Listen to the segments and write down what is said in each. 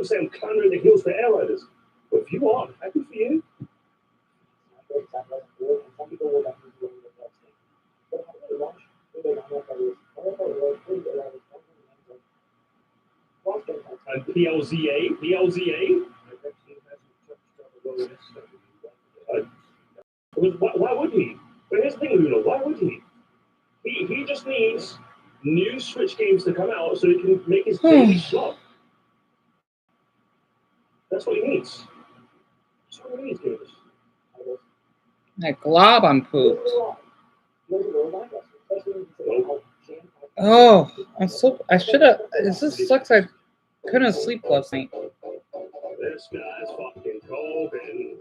won't say I'm clambering the hills for air riders. But if you are, happy for you. And PLZA. Why would he? But here's the thing, Luna, why would he? He just needs new Switch games to come out so he can make his daily slot. That's what he needs. That's what he needs, games. That glob on pooped. Oh, I should have. This just sucks. I couldn't sleep last night. This guy's fucking coping.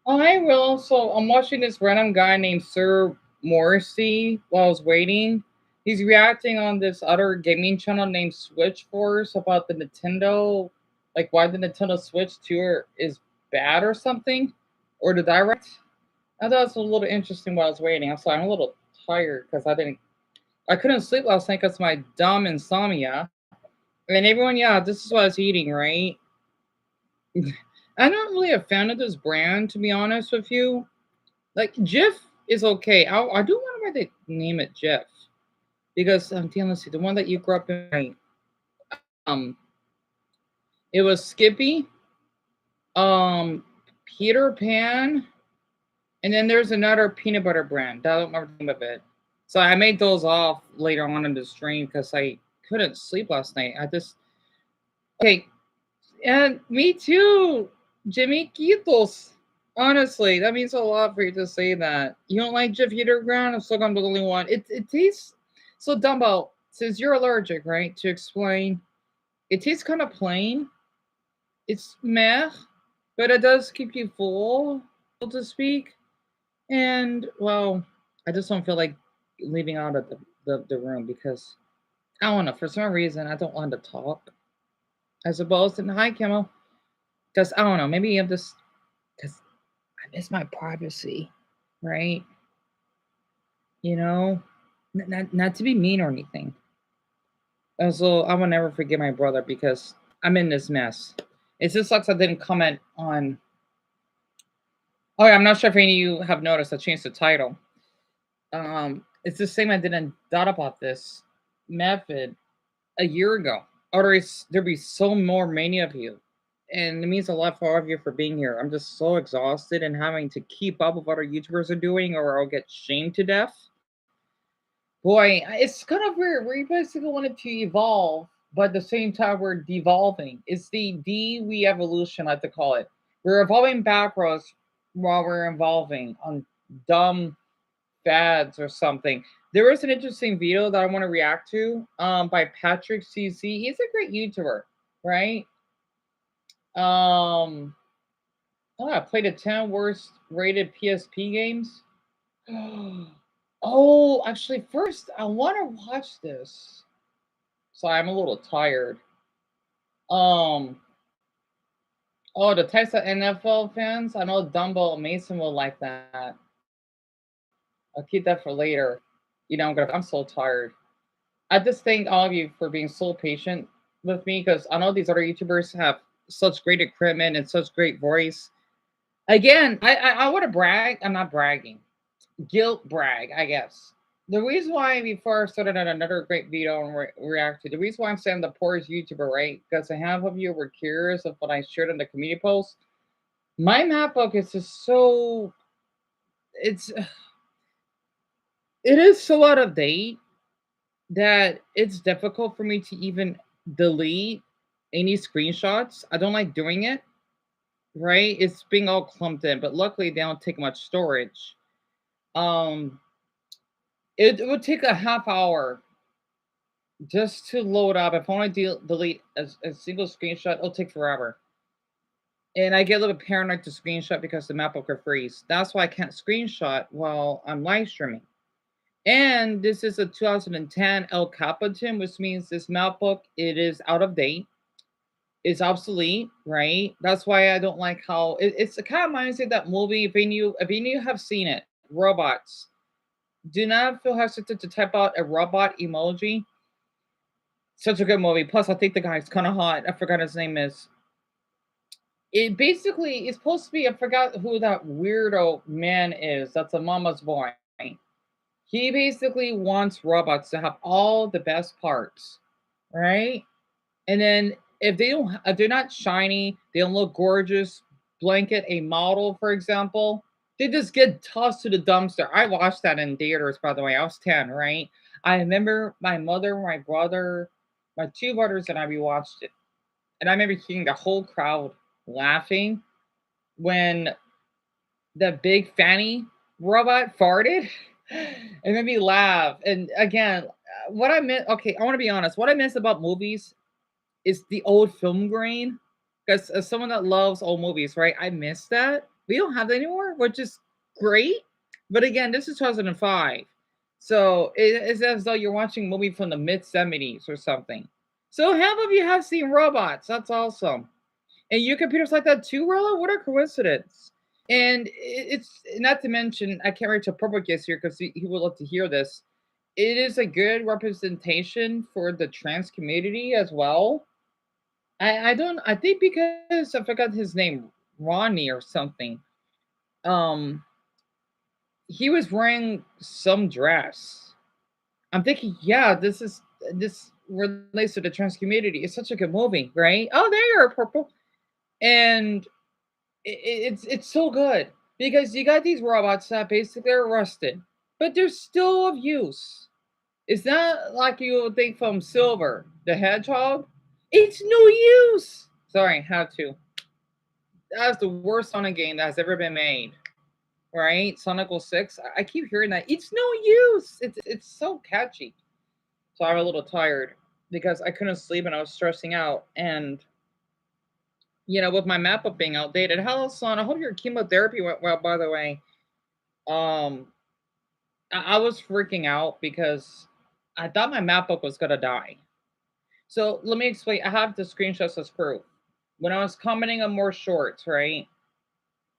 Oh, I will. So I'm watching this random guy named Sir Morrissey while I was waiting. He's reacting on this other gaming channel named Switch Force about the Nintendo, like why the Nintendo Switch 2 is bad or something, or the Direct. I thought it was a little interesting while I was waiting. I'm sorry, I'm a little tired because I couldn't sleep last night because of my dumb insomnia. And everyone, yeah, this is what I was eating, right? I'm not really a fan of this brand, to be honest with you. Like, Jif is okay. I do wonder why they name it Jif. Because, Deon, let's see, the one that you grew up in, right? It was Skippy, Peter Pan, and then there's another peanut butter brand. I don't remember the name of it. So I made those off later on in the stream because I couldn't sleep last night. Okay, and me too, Jimmy Quitos. Honestly, that means a lot for you to say that. You don't like Jif Eater Ground? I'm still gonna be the only one. It tastes so, Dumbo, since you're allergic, right? To explain, it tastes kind of plain. It's meh, but it does keep you full, so to speak. And well, I just don't feel like leaving out of the room because I don't know, for some reason I don't want to talk. I suppose. And hi, Kimmel. Because I don't know, maybe I'm just because I miss my privacy, right? You know, not to be mean or anything. Also, I will never forgive my brother because I'm in this mess. It just sucks I didn't comment on. Oh, yeah, I'm not sure if any of you have noticed. I changed the title. It's the same. I didn't thought about this method a year ago. Otherwise, there'd be so many of you, and it means a lot for all of you for being here. I'm just so exhausted and having to keep up with what other YouTubers are doing, or I'll get shamed to death. Boy, it's kind of weird. We basically wanted to evolve, but at the same time, we're devolving. It's the we evolution, I like to call it. We're evolving backwards while we're evolving on dumb fads or something. There was an interesting video that I want to react to by Patrick CC. He's a great YouTuber, right? I played the 10 worst rated PSP games. Oh, actually, first I want to watch this. So I'm a little tired. Oh, the types of NFL fans. I know Dumbo Mason will like that. I'll keep that for later. You know, I'm so tired. I just thank all of you for being so patient with me because I know these other YouTubers have such great equipment and such great voice. Again, I want to brag. I'm not bragging. Guilt brag, I guess. The reason why before I started on another great video and reacted, the reason why I'm saying the poorest YouTuber, right? Because half of you were curious of what I shared in the community post. My MacBook is just so it is so out of date that it's difficult for me to even delete any screenshots. I don't like doing it, right? It's being all clumped in, but luckily they don't take much storage. It would take a half hour just to load up. If I want to delete a single screenshot, it'll take forever. And I get a little paranoid to screenshot because the MacBook will freeze. That's why I can't screenshot while I'm live streaming. And this is a 2010 El Capitan, which means this MacBook, it is out of date. It's obsolete, right? That's why I don't like how it's kind of reminds me of that movie. If any of you have seen it, Robots. Do not feel hesitant to type out a robot emoji. Such a good movie. Plus, I think the guy's kind of hot. I forgot his name is. It basically is supposed to be, I forgot who that weirdo man is. That's a mama's boy. He basically wants robots to have all the best parts, right? And then if they're not shiny, they don't look gorgeous, blanket a model, for example, they just get tossed to the dumpster. I watched that in theaters, by the way. I was 10, right? I remember my mother, my brother, my two brothers, and I rewatched it. And I remember hearing the whole crowd laughing when the big fanny robot farted. It made me laugh. And again, what I meant, okay, I want to be honest. What I miss about movies is the old film grain. Because as someone that loves old movies, right? I miss that. We don't have that anymore, which is great. But again, this is 2005. So it's as though you're watching a movie from the mid 70s or something. So half of you have seen robots. That's awesome. And your computer's like that too, Rilla? What a coincidence. And it's not to mention, I can't wait till Purple gets here because he would love to hear this. It is a good representation for the trans community as well. I don't, I think because I forgot his name, Ronnie or something. Um, he was wearing some dress. I'm thinking, yeah, this relates to the trans community. It's such a good movie, right? Oh, there you are, Purple. And it's so good because you got these robots that basically are rusted, but they're still of use. It's not like you would think from Silver the Hedgehog. It's no use. Sorry, had to. That's the worst Sonic game that has ever been made. Right? Sonic 06. I keep hearing that. It's no use. It's so catchy. So I'm a little tired because I couldn't sleep and I was stressing out. And with my MacBook being outdated. Hello, son. I hope your chemotherapy went well, by the way. Um, I was freaking out because I thought my MacBook was gonna die. So let me explain. I have the screenshots as proof. When I was commenting on more shorts, right?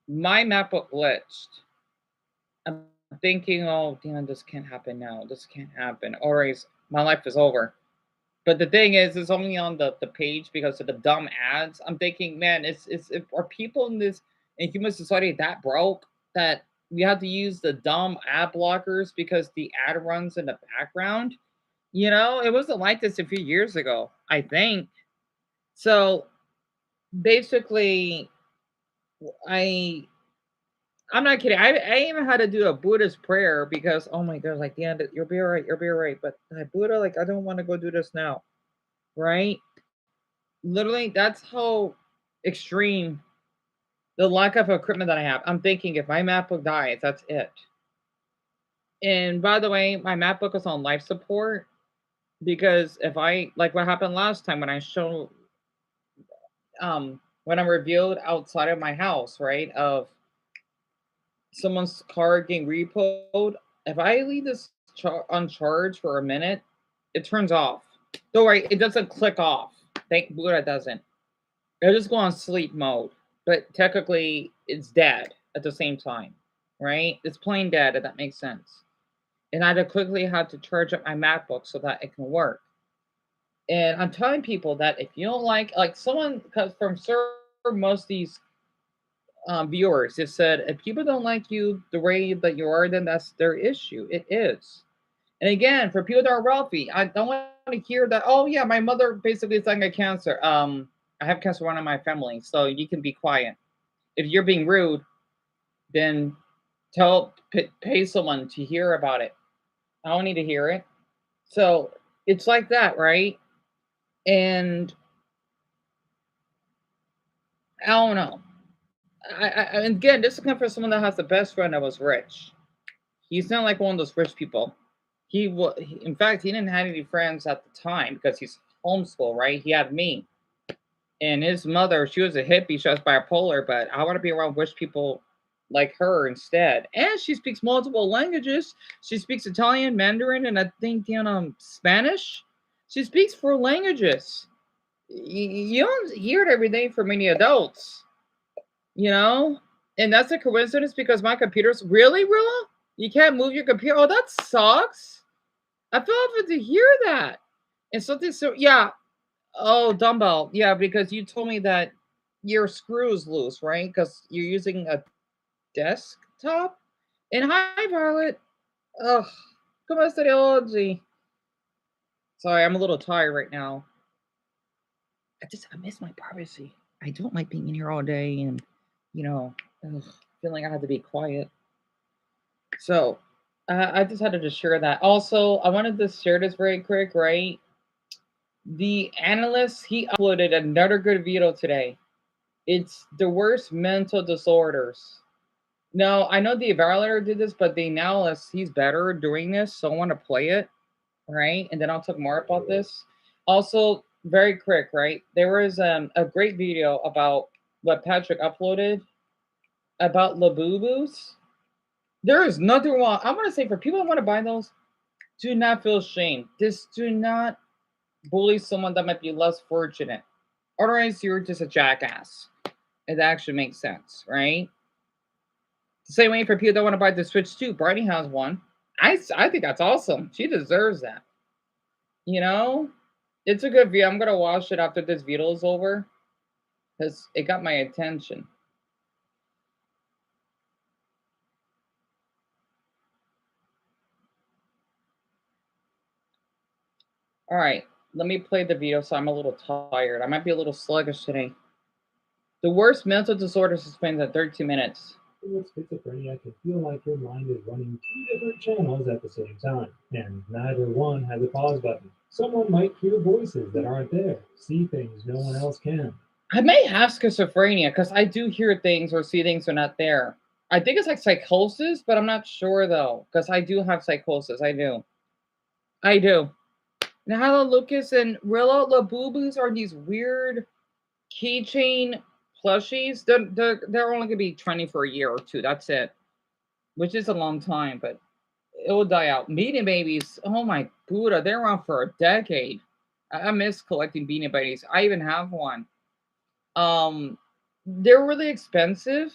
My MacBook glitched. I'm thinking, oh, damn, this can't happen now. This can't happen. Or my life is over. But the thing is, it's only on the page because of the dumb ads. I'm thinking, man, are people in human society that broke that we have to use the dumb ad blockers because the ad runs in the background? It wasn't like this a few years ago, I think. So basically, I I'm not kidding. I even had to do a Buddhist prayer because oh my god, like yeah, you'll be all right, you'll be all right. But Buddha, like I don't want to go do this now, right? Literally, that's how extreme the lack of equipment that I have. I'm thinking if my MacBook dies, that's it. And by the way, my MacBook is on life support because if I like what happened last time when I showed when I revealed outside of my house, right, of someone's car getting repoed, if I leave this on charge for a minute, it turns off. Don't worry, it doesn't click off. Thank Buddha it doesn't. It'll just go on sleep mode, but technically it's dead at the same time, right? It's plain dead, if that makes sense. And I had to quickly have to charge up my MacBook so that it can work. And I'm telling people that if you don't like someone from most of these viewers, they said if people don't like you the way that you are, then that's their issue. It is. And again, for people that are wealthy, I don't want to hear that. Oh yeah, my mother basically is dying of cancer. I have cancer one in my family, so you can be quiet. If you're being rude, then pay someone to hear about it. I don't need to hear it. So it's like that, right? And I don't know. And again, this is coming from someone that has the best friend that was rich. He's not like one of those rich people. In fact, he didn't have any friends at the time because he's homeschooled, right? He had me. And his mother, she was a hippie, she was bipolar, but I want to be around rich people like her instead. And she speaks multiple languages. She speaks Italian, Mandarin, and I think Spanish. She speaks 4 languages. You don't hear it every day from many adults, And that's a coincidence because my computer's really, Rilla? You can't move your computer. Oh, that sucks. I feel offered to hear that. And something so yeah. Oh, dumbbell. Yeah, because you told me that your screw is loose, right? Because you're using a desktop. And hi, Violet. Ugh, come on, study oggi. Sorry, I'm a little tired right now. I miss my privacy. I don't like being in here all day and, feeling like I have to be quiet. So, I just had to just share that. Also, I wanted to share this very quick, right? The analyst, he uploaded another good video today. It's the worst mental disorders. No, I know the evaluator did this, but the analyst, he's better doing this, so I want to play it, right? And then I'll talk more about this. Also, very quick, right? There was a great video about what Patrick uploaded about Labubus. There is nothing wrong. I want to say for people that want to buy those, do not feel shame. Just do not bully someone that might be less fortunate. Otherwise, you're just a jackass. It actually makes sense, right? The same way for people that want to buy the Switch too. Bridie has one. I think that's awesome. She deserves that. You know? It's a good video. I'm going to watch it after this video is over. Because it got my attention. All right. Let me play the video so I'm a little tired. I might be a little sluggish today. The worst mental disorder suspends at 32 minutes. With schizophrenia can feel like your mind is running two different channels at the same time, and neither one has a pause button. Someone might hear voices that aren't there, see things no one else can. I may have schizophrenia because I do hear things or see things that are not there. I think it's like psychosis, but I'm not sure though, because I do have psychosis. I do. Now, hello, Lucas and Rilla. Labubus are these weird keychain plushies. They're only gonna be trending for a year or two. That's it, which is a long time, but it will die out. Beanie Babies. Oh my Buddha, they're around for a decade. I miss collecting Beanie Babies. I even have one. They're really expensive,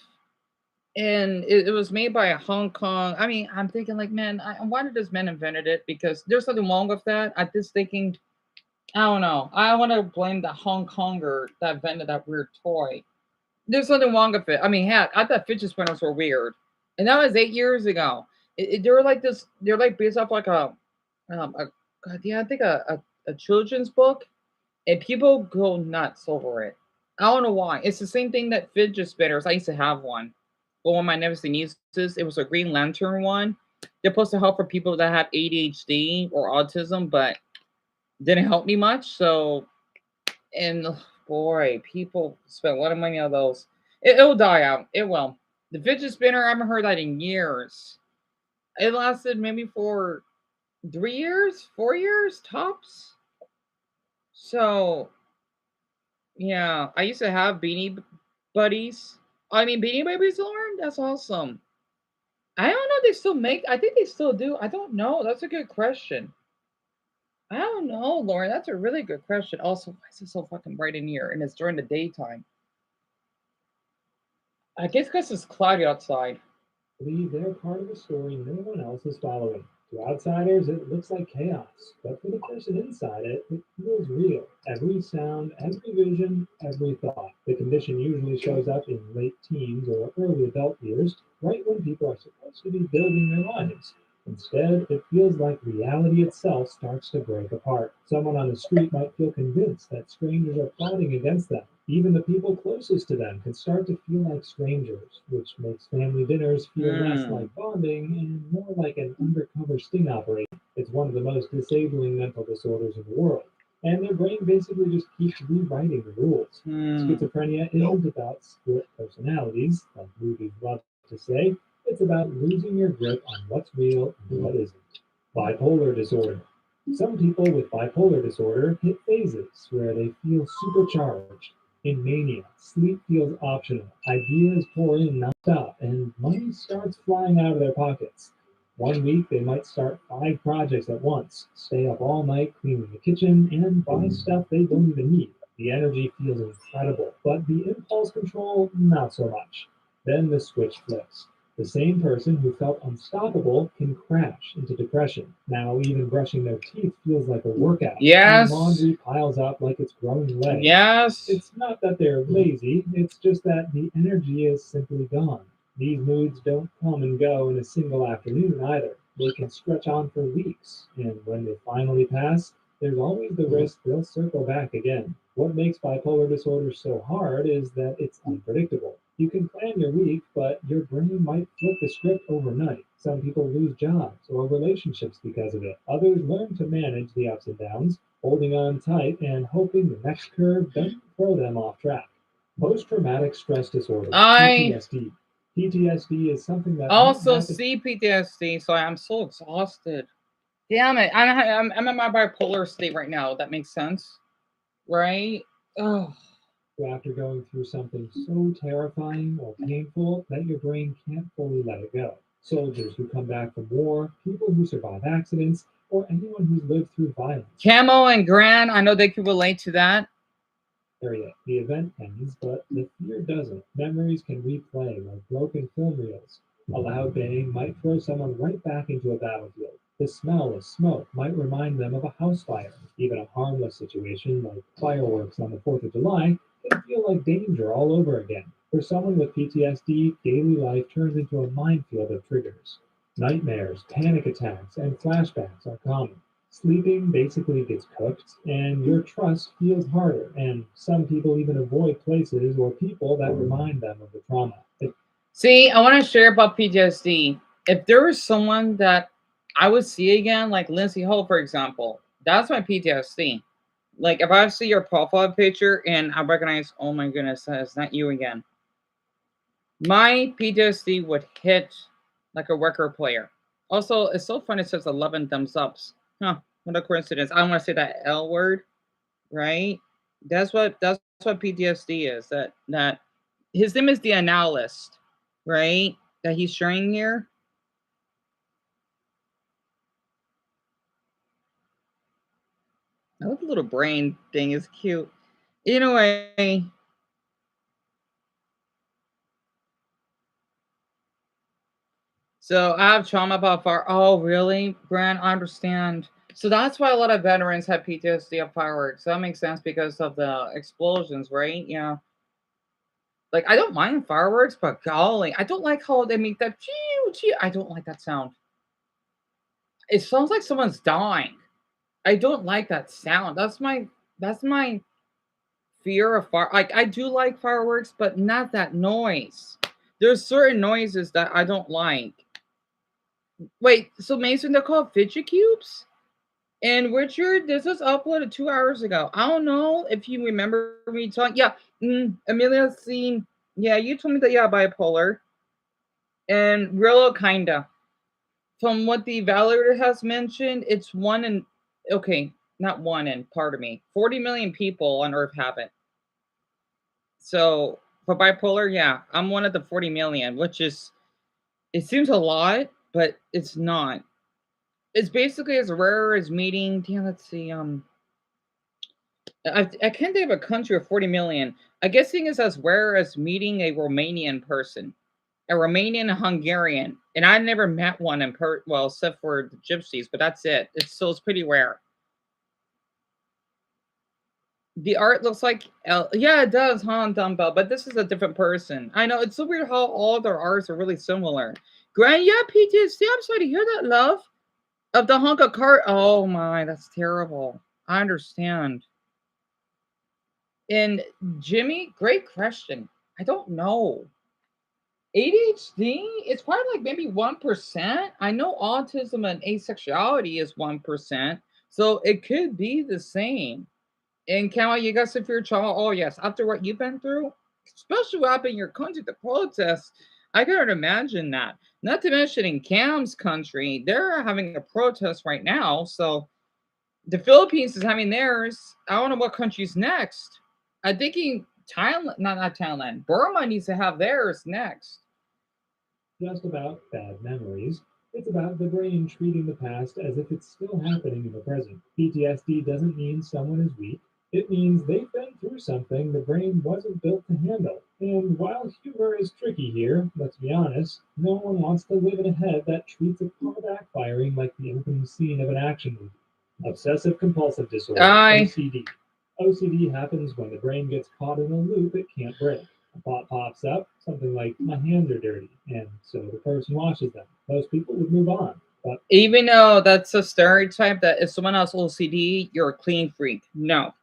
and it was made by a Hong Kong. I mean, I'm thinking like, man, why did this man invented it? Because there's something wrong with that. I'm just thinking, I don't know. I want to blame the Hong Konger that invented that weird toy. There's something wrong with it. I mean, heck, I thought fidget spinners were weird, and that was 8 years ago. They were like this. They're like based off like I think a children's book, and people go nuts over it. I don't know why. It's the same thing that fidget spinners. I used to have one. But one of my nephews and nieces, it was a Green Lantern one. They're supposed to help for people that have ADHD or autism, but didn't help me much. So, and boy, people spend a lot of money on those. It'll die out. It will. The fidget spinner, I haven't heard that in years. It lasted maybe for 3 years, 4 years tops. So, yeah, I used to have Beanie Buddies. I mean, Beanie Babies, Lauren? That's awesome. I don't know if they still make, I think they still do. I don't know. That's a good question. I don't know, Lauren. That's a really good question. Also, why is it so fucking bright in here? And it's during the daytime. I guess because it's cloudy outside. Believe they're part of a story no one else is following. To outsiders, it looks like chaos, but for the person inside it, it feels real. Every sound, every vision, every thought. The condition usually shows up in late teens or early adult years, right when people are supposed to be building their lives. Instead, it feels like reality itself starts to break apart. Someone on the street might feel convinced that strangers are plotting against them. Even the people closest to them can start to feel like strangers, which makes family dinners feel less like bonding and more like an undercover sting operation. It's one of the most disabling mental disorders in the world, and their brain basically just keeps rewriting the rules. Schizophrenia isn't about split personalities, like movies love to say. It's about losing your grip on what's real and what isn't. Bipolar disorder. Some people with bipolar disorder hit phases where they feel supercharged. In mania, sleep feels optional, ideas pour in nonstop, and money starts flying out of their pockets. One week, they might start 5 projects at once, stay up all night cleaning the kitchen, and buy stuff they don't even need. The energy feels incredible, but the impulse control, not so much. Then the switch flips. The same person who felt unstoppable can crash into depression. Now, even brushing their teeth feels like a workout. Yes. And laundry piles up like it's growing legs. Yes. It's not that they're lazy, it's just that the energy is simply gone. These moods don't come and go in a single afternoon either. They can stretch on for weeks, and when they finally pass, there's always the risk they'll circle back again. What makes bipolar disorder so hard is that it's unpredictable. You can plan your week, but your brain might flip the script overnight. Some people lose jobs or relationships because of it. Others learn to manage the ups and downs, holding on tight and hoping the next curve doesn't throw them off track. Post-traumatic stress disorder, PTSD. PTSD is something that also see PTSD, so I'm so exhausted. Damn it. I'm in my bipolar state right now. That makes sense. Right? Oh. After going through something so terrifying or painful that your brain can't fully let it go. Soldiers who come back from war, people who survive accidents, or anyone who's lived through violence. Camo and Gran, I know they can relate to that. The event ends, but the fear doesn't. Memories can replay like broken film reels. A loud bang might throw someone right back into a battlefield. The smell of smoke might remind them of a house fire. Even a harmless situation like fireworks on the 4th of July can feel like danger all over again. For someone with PTSD, daily life turns into a minefield of triggers. Nightmares, panic attacks, and flashbacks are common. Sleeping basically gets cooked, and your trust feels harder, and some people even avoid places or people that remind them of the trauma. See, I want to share about PTSD. If there was someone that I would see again, like Lindsay Ho, for example, that's my PTSD. Like, if I see your profile picture and I recognize, oh my goodness, that's not you again. My PTSD would hit like a record player. Also, it's so funny, it says 11 thumbs ups. Huh, what a coincidence. I don't want to say that L word, right? That's what PTSD is. That his name is the analyst, right? That he's sharing here. Oh, the little brain thing is cute. Anyway. So I have trauma about fire. Oh, really, Grant? I understand. So that's why a lot of veterans have PTSD of fireworks. That makes sense because of the explosions, right? Yeah. Like, I don't mind fireworks, but golly, I don't like how they make that choo choo. I don't like that sound. It sounds like someone's dying. I don't like that sound. That's my fear of fire. Like, I do like fireworks, but not that noise. There's certain noises that I don't like. Wait, so Mason, they're called fidget cubes? And Richard, this was uploaded 2 hours ago. I don't know if you remember me talking. Yeah, Amelia seen. Yeah, you told me that. Yeah, bipolar, and Rillo kinda. From what the validator has mentioned, it's one in. Okay, not one in. Pardon me. 40 million people on Earth have it. So for bipolar, yeah, I'm one of the 40 million, which is. It seems a lot, but it's not. It's basically as rare as meeting. Damn, let's see. I can't think of a country of 40 million. I guess seeing is as rare as meeting a Romanian person, a Romanian and Hungarian, and I never met one in well, except for the gypsies, but that's it. It's pretty rare. The art looks like yeah, it does, huh, Dumbbell? But this is a different person. I know it's so weird how all their arts are really similar. Grand, yeah, PTSD. I'm sorry to hear that, love. Of the hunk of cart. Oh my, that's terrible. I understand. And Jimmy, great question. I don't know. ADHD, it's probably like maybe 1%. I know autism and asexuality is 1%. So it could be the same. And Cal, you got severe trauma. Oh, yes. After what you've been through, especially what happened in your country, the protests, I can't imagine that. Not to mention in Cam's country, they're having a protest right now. So the Philippines is having theirs. I don't know what country's next. I'm thinking Thailand, not Thailand. Burma needs to have theirs next. Just about bad memories. It's about the brain treating the past as if it's still happening in the present. PTSD doesn't mean someone is weak. It means they've been through something the brain wasn't built to handle. And while humor is tricky here, let's be honest, no one wants to live in a head that treats a car backfiring like the opening scene of an action movie. Obsessive compulsive disorder, OCD. OCD happens when the brain gets caught in a loop it can't break. A thought pops up, something like, my hands are dirty, and so the person washes them. Most people would move on. But even though that's a stereotype that if someone has OCD, you're a clean freak. No.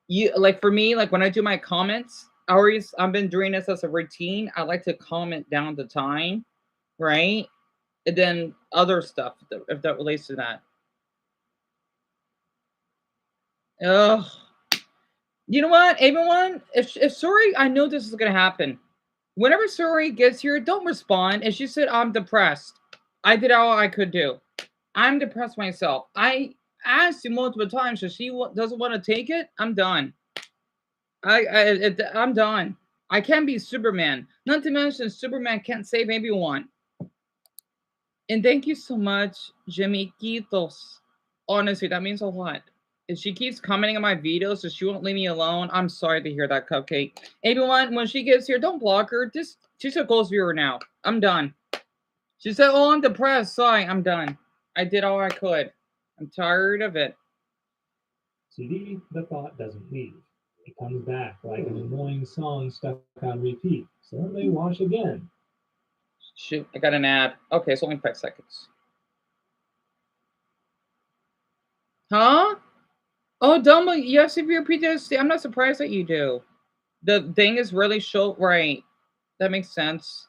You like for me, like when I do my comments, I've been doing this as a routine. I like to comment down the time, right? And then other stuff if that relates to that. Ugh. You know what, everyone? If Suri, I know this is gonna happen. Whenever Suri gets here, don't respond. And she said, I'm depressed. I did all I could do. I'm depressed myself. I asked you multiple times, so she doesn't want to take it. I'm done. I'm done. I can't be Superman. Not to mention, Superman can't save everyone. And thank you so much, Jimmy Quitos. Honestly, that means a lot. If she keeps commenting on my videos, so she won't leave me alone. I'm sorry to hear that, Cupcake. Everyone, when she gets here, don't block her. She's a ghost viewer now. I'm done. She said, oh, I'm depressed. Sorry, I'm done. I did all I could. I'm tired of it. CD, the thought doesn't leave. It comes back like an annoying song stuck on repeat. So they watch again. Shoot, I got an ad. Okay, it's only 5 seconds. Huh? Oh, Dumbo, you have severe PTSD. I'm not surprised that you do. The thing is really short, right? That makes sense.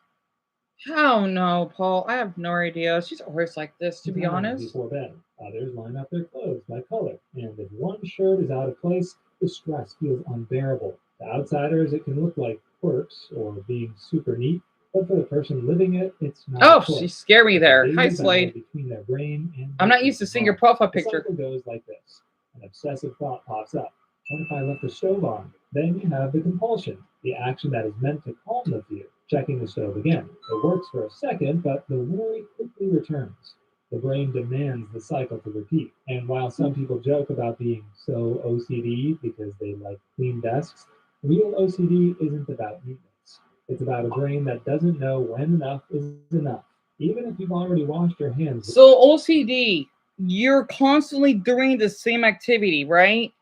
How no, Paul? I have no idea. She's always like this, to be honest. Before bed, others line up their clothes by color, and if one shirt is out of place, the stress feels unbearable. To outsiders, it can look like quirks or being super neat, but for the person living it, it's not. Oh, she scared me there. Hi, Slade. Between their brain and I'm not used to seeing your profile picture. The cycle goes like this. An obsessive thought pops up. What if I left the stove on? Then you have the compulsion, the action that is meant to calm the fear, checking the stove again. It works for a second, but the worry quickly returns. The brain demands the cycle to repeat. And while some people joke about being so OCD because they like clean desks, real OCD isn't about neatness. It's about a brain that doesn't know when enough is enough, even if you've already washed your hands. So OCD, you're constantly doing the same activity, right?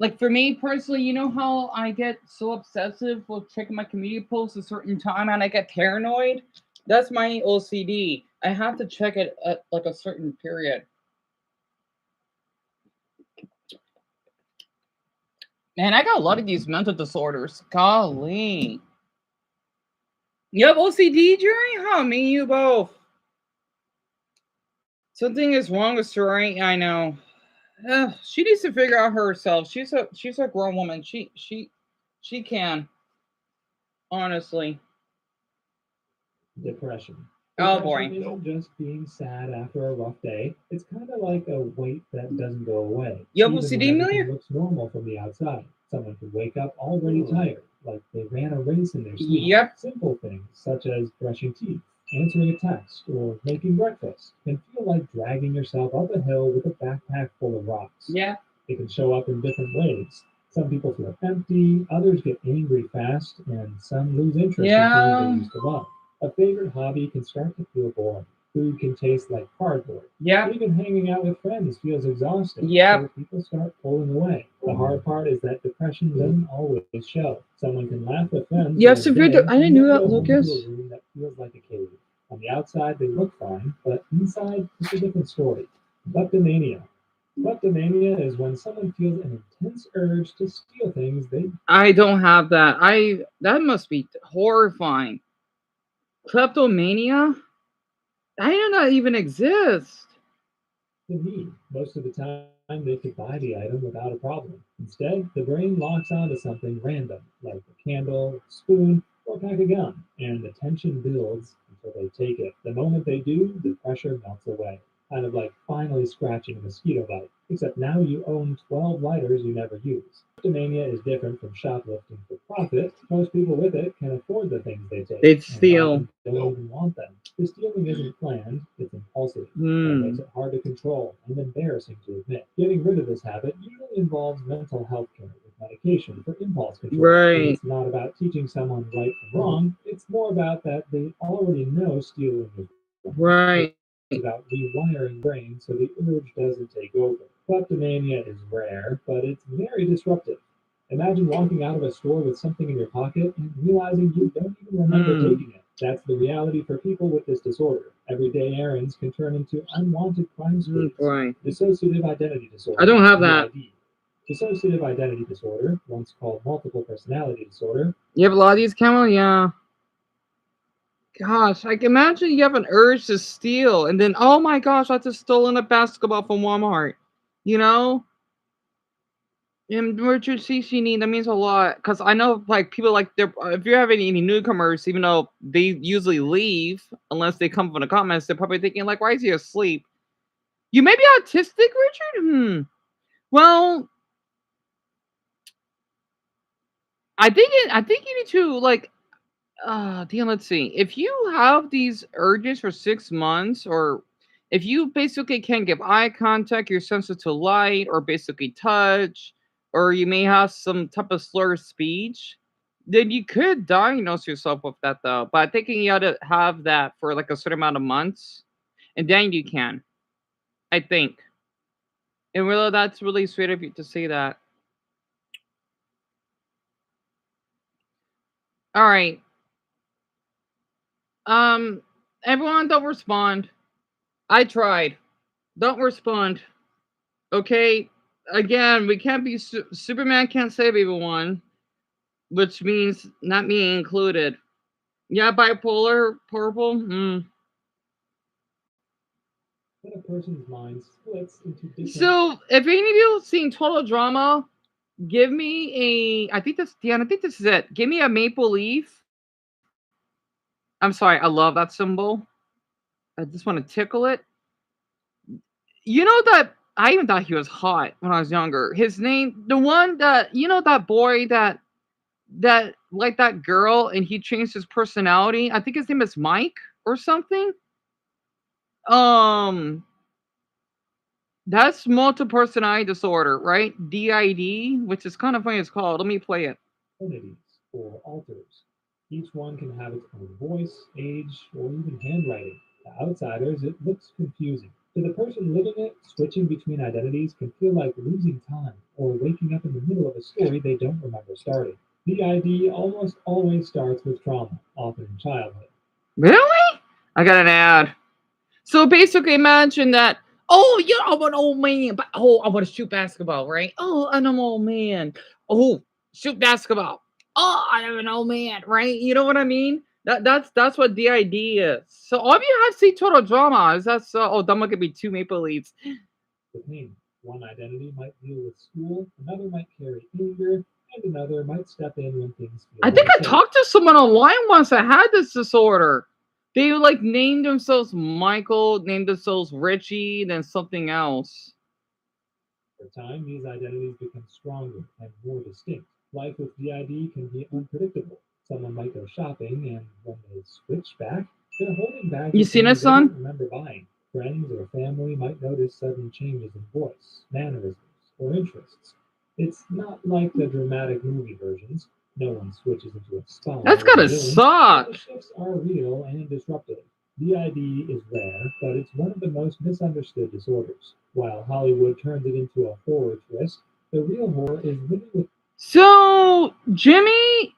Like for me personally, you know how I get so obsessive with checking my community posts a certain time and I get paranoid? That's my OCD. I have to check it at like a certain period. Man, I got a lot of these mental disorders. Golly. You have OCD, Jerry? Huh, me and you both. Something is wrong with Suri, I know. She needs to figure out herself. She's a grown woman. She can. Honestly. Depression. Oh boy. Depression isn't just being sad after a rough day. It's kind of like a weight that doesn't go away. You have OCD, Amelia? It looks normal from the outside. Someone could wake up already tired, like they ran a race in their sleep. Yep. Simple things such as brushing teeth, answering a text, or making breakfast can feel like dragging yourself up a hill with a backpack full of rocks. Yeah. It can show up in different ways. Some people feel empty, others get angry fast, and some lose interest in things they used to love. A favorite hobby can start to feel boring. Food can taste like cardboard. Yeah. Even hanging out with friends feels exhausting. Yeah. So people start pulling away. The hard part is that depression doesn't always show. Someone can laugh with friends. You have severe. I didn't know that, Lucas. A room that feels like a cave. On the outside, they look fine, but inside, it's a different story. Kleptomania. Kleptomania is when someone feels an intense urge to steal things they. I don't have that. That must be horrifying. Kleptomania? I didn't know that even exists. The need. Most of the time, they could buy the item without a problem. Instead, the brain locks onto something random, like a candle, spoon, or a pack of gum, and the tension builds until they take it. The moment they do, the pressure melts away. Kind of like finally scratching a mosquito bite, except now you own 12 lighters you never use. Kleptomania is different from shoplifting for profit. Most people with it can afford the things they take. They'd steal. They don't even want them. The stealing isn't planned, it's impulsive. That makes it hard to control and embarrassing to admit. Getting rid of this habit usually involves mental health care with medication for impulse control. Right. It's not about teaching someone right from wrong. It's more about that they already know stealing is wrong. Right. It's about rewiring the brain so the urge doesn't take over. Kleptomania is rare, but it's very disruptive. Imagine walking out of a store with something in your pocket and realizing you don't even remember taking it. That's the reality for people with this disorder. Everyday errands can turn into unwanted crime sprees. Boy. Dissociative identity disorder. I don't have that. DID. Dissociative identity disorder, once called multiple personality disorder. You have a lot of these, Camel? Yeah. Gosh, I can imagine you have an urge to steal, and then, oh my gosh, I just stolen a basketball from Walmart. You know? Emergency need, that means a lot. Because I know, like, people, like, they're, if you're having any newcomers, even though they usually leave, unless they come from the comments, they're probably thinking, like, why is he asleep? You may be autistic, Richard? Well, I think you need to, like, Deon, let's see. If you have these urges for 6 months, or if you basically can't give eye contact, you're sensitive to light, or basically touch, or you may have some type of slurred speech, then you could diagnose yourself with that, though. But I think you ought to have that for like a certain amount of months, and then you can. I think. And really, that's really sweet of you to say that. All right. Everyone, don't respond. I tried. Don't respond. Okay. Again, we can't be Superman can't save everyone, which means not me included. Yeah, bipolar, purple. When a person's mind splits into different. So, if any of you seen Total Drama, give me a. I think this. Yeah, I think this is it. Give me a maple leaf. I'm sorry. I love that symbol. I just want to tickle it. You know that I even thought he was hot when I was younger. His name, the one that that boy that like that girl, and he changed his personality. I think his name is Mike or something. Um, that's multiple personality disorder, right? DID, which is kind of funny. It's called. Let me play it. Entities or alters. Each one can have its own voice, age, or even handwriting. To outsiders, it looks confusing. To the person living it, switching between identities can feel like losing time or waking up in the middle of a story they don't remember starting. DID almost always starts with trauma, often in childhood. Really? I got an ad. So basically, imagine that. Oh, yeah, I'm an old man, but I want to shoot basketball, right? Oh, I'm an old man. Oh, shoot basketball. Oh, I'm an old man, right? You know what I mean? That's what the idea is. So all of you have seen Total Drama. Is that so? Oh, Dumbo could be 2 maple leaves. The pain. One identity might deal with school, another might carry anger, and another might step in when things feel I think I unsafe. talked to someone online once that had this disorder. They like named themselves Michael, named themselves Richie, then something else. Over time, these identities become stronger and more distinct. Life with DID can be unpredictable. Someone might go shopping, and when they switch back, they're holding back You the seen it, things they don't son? remember buying. Friends or family might notice sudden changes in voice, mannerisms, or interests. It's not like the dramatic movie versions. No one switches into a scholar That's or a gotta villain. suck. The shifts are real and disruptive. DID is rare, but it's one of the most misunderstood disorders. While Hollywood turns it into a horror twist, the real horror is living with. So, Jimmy,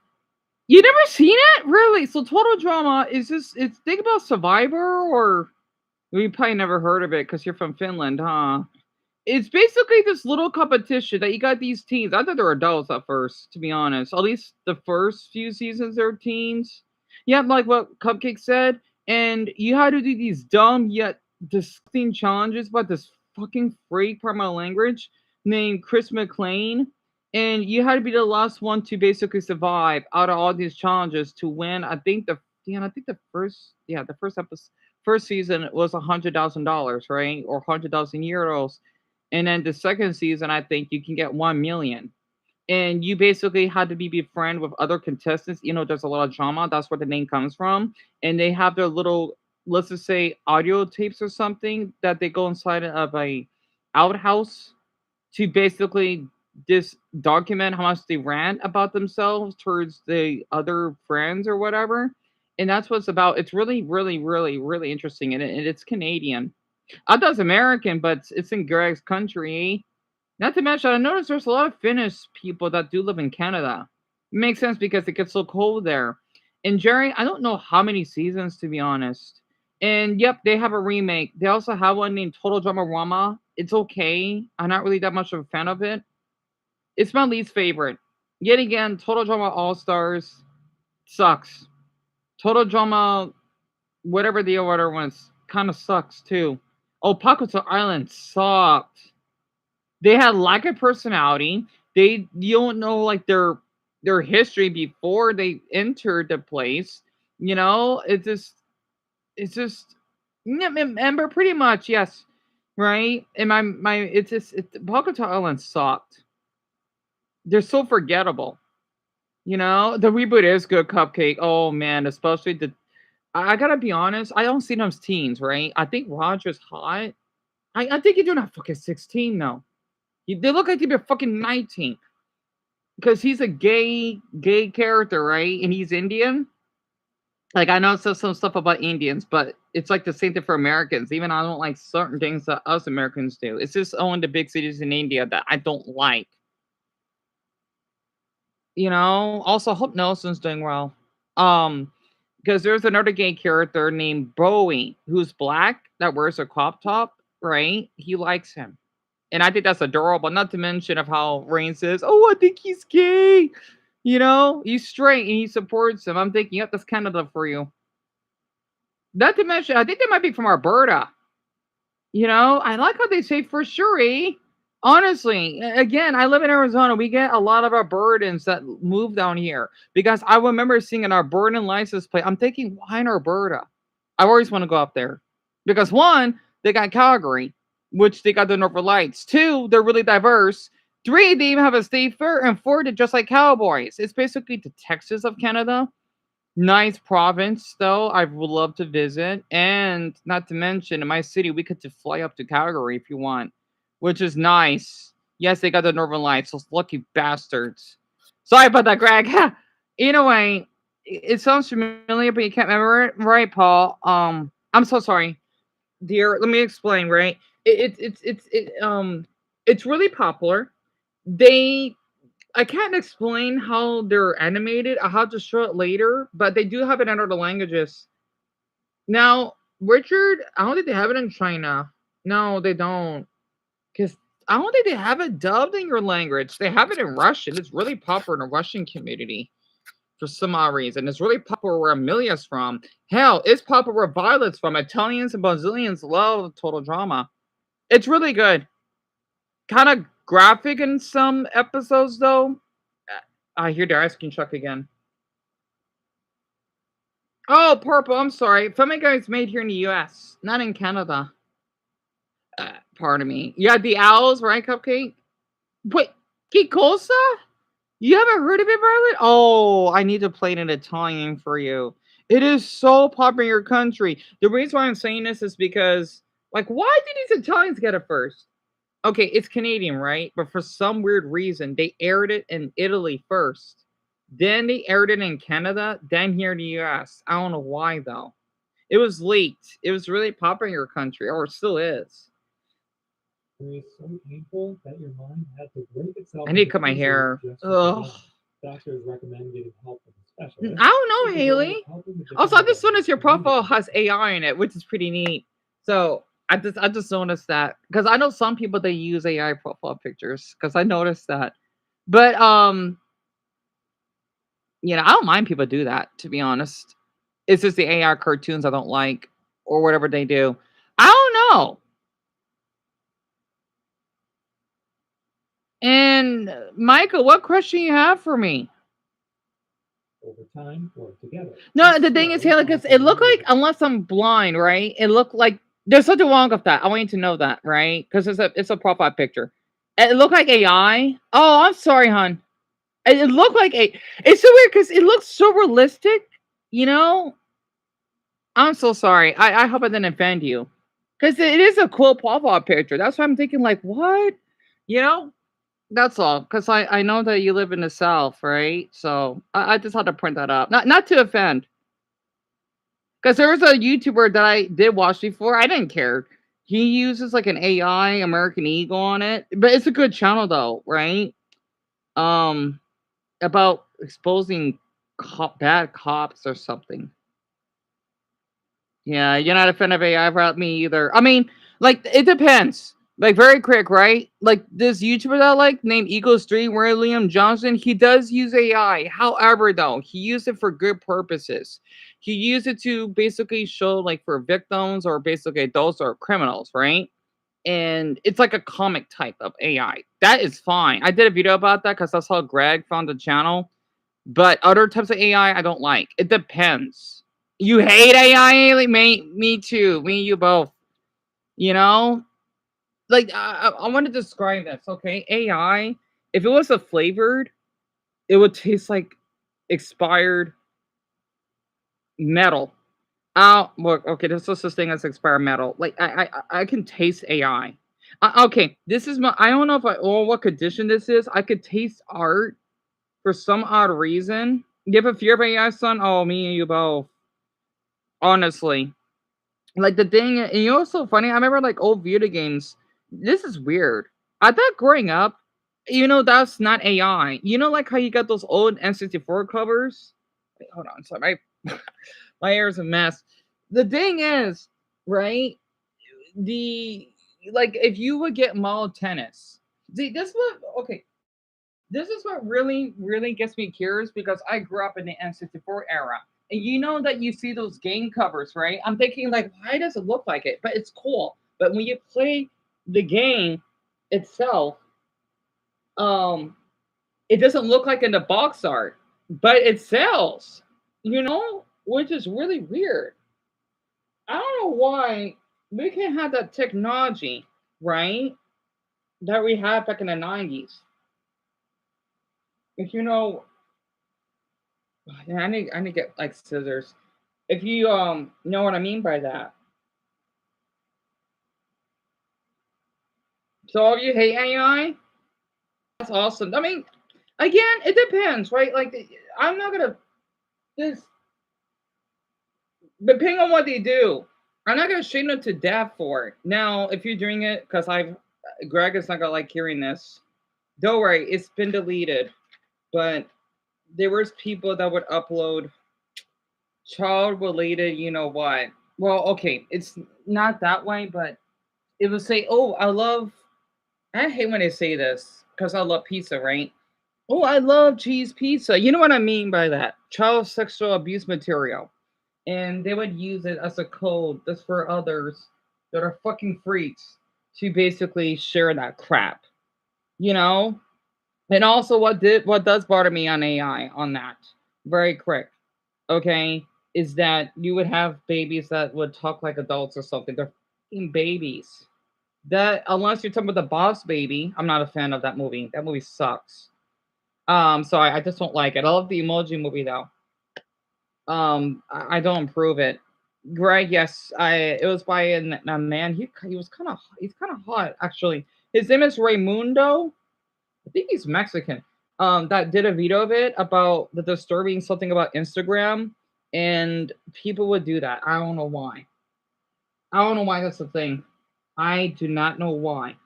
you never seen it? Really? So Total Drama is just it's think about Survivor, or well, you probably never heard of it because you're from Finland, huh? It's basically this little competition that you got these teens. I thought they were adults at first, to be honest. At least the first few seasons they're teens. Yeah, like what Cupcake said. And you had to do these dumb yet disgusting challenges about this fucking freak, pardon my language, named Chris McLean. And you had to be the last one to basically survive out of all these challenges to win. I think the first episode, first season was $100,000, right? Or 100,000 euros. And then the second season, I think you can get 1 million. And you basically had to be befriend with other contestants. There's a lot of drama. That's where the name comes from. And they have their little, let's just say, audio tapes or something that they go inside of a outhouse to basically this document how much they rant about themselves towards the other friends or whatever. And that's what it's about. It's really, really, really, really interesting. And it's Canadian. I thought it's American, but it's in Greg's country. Not to mention, I noticed there's a lot of Finnish people that do live in Canada. It makes sense because it gets so cold there. And Jerry, I don't know how many seasons to be honest. And yep, they have a remake. They also have one named Total Drama Rama. It's okay. I'm not really that much of a fan of it. It's my least favorite. Yet again, Total Drama All Stars sucks. Total Drama, whatever the other ones, kind of sucks too. Oh, Pakuto Island sucked. They had lack of personality. You don't know like their history before they entered the place. You know, it's just yeah, remember pretty much yes, right? And my it's just Pakuto Island sucked. They're so forgettable. You know, the reboot is good, Cupcake. Oh man, especially the. I gotta be honest. I don't see them as teens, right? I think Roger's hot. I think you're not fucking 16 though. They look like they'd be fucking 19 because he's a gay character, right? And he's Indian. Like I know it says some stuff about Indians, but it's like the same thing for Americans. Even I don't like certain things that us Americans do. It's just only the big cities in India that I don't like. You know. Also, hope Nelson's doing well. Um, because there's another gay character named Bowie who's black that wears a crop top, right? He likes him. And I think that's adorable. Not to mention of how Rain says, "Oh, I think he's gay." You know, he's straight and he supports him. I'm thinking, yep, that's Canada for you. Not to mention, I think they might be from Alberta. You know, I like how they say for sure, eh? Honestly, again, I live in Arizona. We get a lot of our burdens that move down here because I remember seeing an Albertan license plate. I'm thinking, why in Alberta? I always want to go up there because one, they got Calgary, which they got the Northern Lights. Two, they're really diverse. Three, they even have a state fair, and four, they're just like cowboys. It's basically the Texas of Canada. Nice province, though. I would love to visit. And not to mention, in my city, we could to fly up to Calgary if you want, which is nice. Yes, they got the Northern Lights, those lucky bastards. Sorry about that, Greg. Anyway, it sounds familiar, but you can't remember it, right, Paul? I'm so sorry, dear. Let me explain, right? It's really popular. They I can't explain how they're animated. I'll have to show it later, but they do have it in other languages. Now, Richard, I don't think they have it in China. No, they don't. Because I don't think they have it dubbed in your language. They have it in Russian. It's really popular in the Russian community for some odd reason. It's really popular where Amelia's from. Hell, it's popular where Violet's from. Italians and Brazilians love Total Drama. It's really good. Kind of graphic in some episodes, though. I hear they're asking Chuck again. Oh, Purple, I'm sorry. Flamingo is made here in the US, not in Canada. Pardon me. You had the owls, right, Cupcake? Wait, Kikosa? You haven't heard of it, Violet? Oh, I need to play it in Italian for you. It is so popular in your country. The reason why I'm saying this is because, like, why did these Italians get it first? Okay, it's Canadian, right? But for some weird reason, they aired it in Italy first. Then they aired it in Canada, then here in the US. I don't know why though. It was leaked. It was really popular in your country, or it still is. It was so painful that your mind had to break itself. I need to cut my hair. Ugh. Doctors recommend getting help from a specialist. I don't know, Haley. Also, this one is your profile has AI in it, which is pretty neat. So I just noticed that because I know some people they use AI profile pictures because I noticed that. But you know, I don't mind people do that, to be honest. It's just the AI cartoons I don't like or whatever they do. I don't know. And Michael, what question you have for me? Over time or together. No, the thing is, Haley, because it looked like, unless I'm blind, right? It looked like there's something wrong with that. I want you to know that, right? Because it's a profile picture. It looked like AI. Oh, I'm sorry, hon. It looked like it's so weird because it looks so realistic, you know? I'm so sorry. I hope I didn't offend you. Because it is a cool profile picture. That's why I'm thinking, like, what? You know? That's all. Cause I know that you live in the South, right? So I just had to print that up. Not to offend. Cause there was a YouTuber that I did watch before. I didn't care. He uses like an AI American Eagle on it, but it's a good channel though, right? Um, about exposing bad cops or something. Yeah, you're not a fan of AI about me either. I mean, like it depends. Like very quick, right? Like this YouTuber that I like named Eagle Street, William Johnson, he does use AI. However, though, he used it for good purposes. He used it to basically show like for victims or basically adults or criminals, right? And it's like a comic type of AI. That is fine. I did a video about that because that's how Greg found the channel. But other types of AI I don't like. It depends. You hate AI? Like me too. Me and you both. You know? Like I want to describe this, okay? AI, if it was a flavored, it would taste like expired metal. Oh, look, okay, there's no such thing as expired metal. Like I can taste AI. Okay, this is my. I don't know if I or what condition this is. I could taste art for some odd reason. You have a fear of AI, son? Oh, me and you both. Honestly, like the thing, and you know what's so funny? I remember like old video games. This is weird. I thought growing up, that's not AI. You know, like how you got those old N64 covers. Wait, hold on, sorry, my hair is a mess. The thing is, right? The like if you would get mall tennis. See, this what okay. This is what really, really gets me curious because I grew up in the N64 era. And you know that you see those game covers, right? I'm thinking like, why does it look like it? But it's cool. But when you play the game itself, um, it doesn't look like in the box art, but it sells, which is really weird. I don't know why we can't have that technology, right? That we had back in the 90s. If you know, yeah, I need to get like scissors. If you know what I mean by that. So if you hate AI, that's awesome. I mean, again, it depends, right? Like I'm not gonna this depending on what they do. I'm not gonna shame them to death for it. Now, if you're doing it, because Greg is not gonna like hearing this. Don't worry, it's been deleted. But there was people that would upload child related, you know what? Well, okay, it's not that way, but it would say, "Oh, I hate when they say this because I love pizza, right? Oh, I love cheese pizza." You know what I mean by that? Child sexual abuse material. And they would use it as a code just for others that are fucking freaks to basically share that crap. You know? And also what does bother me on AI on that, very quick, okay, is that you would have babies that would talk like adults or something. They're fucking babies. That unless you're talking about the Boss Baby, I'm not a fan of that movie. That movie sucks. So I just don't like it. I love the Emoji Movie though. I don't approve it. Greg, yes, I it was by a man. He was he's kind of hot actually. His name is Raymundo. I think he's Mexican. That did a video of it about the disturbing something about Instagram, and people would do that. I don't know why. I don't know why that's a thing. I do not know why.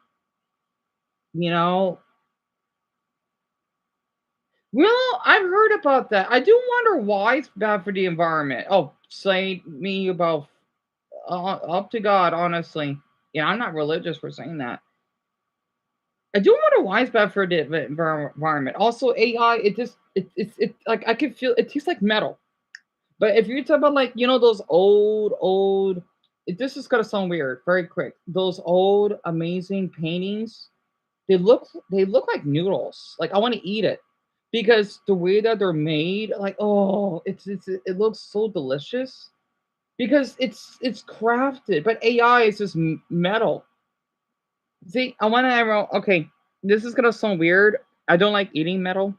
You know, well, I've heard about that. I do wonder why it's bad for the environment. Oh, say me about up to God, honestly. Yeah, I'm not religious for saying that. I do wonder why it's bad for the environment. Also, AI, it like I can feel it tastes like metal. But if you're talking about like those old, this is gonna sound weird. Very quick, those old amazing paintings, they look like noodles. Like I want to eat it because the way that they're made, like it looks so delicious because it's crafted. But AI is just metal. See, I want to. Okay, this is gonna sound weird. I don't like eating metal.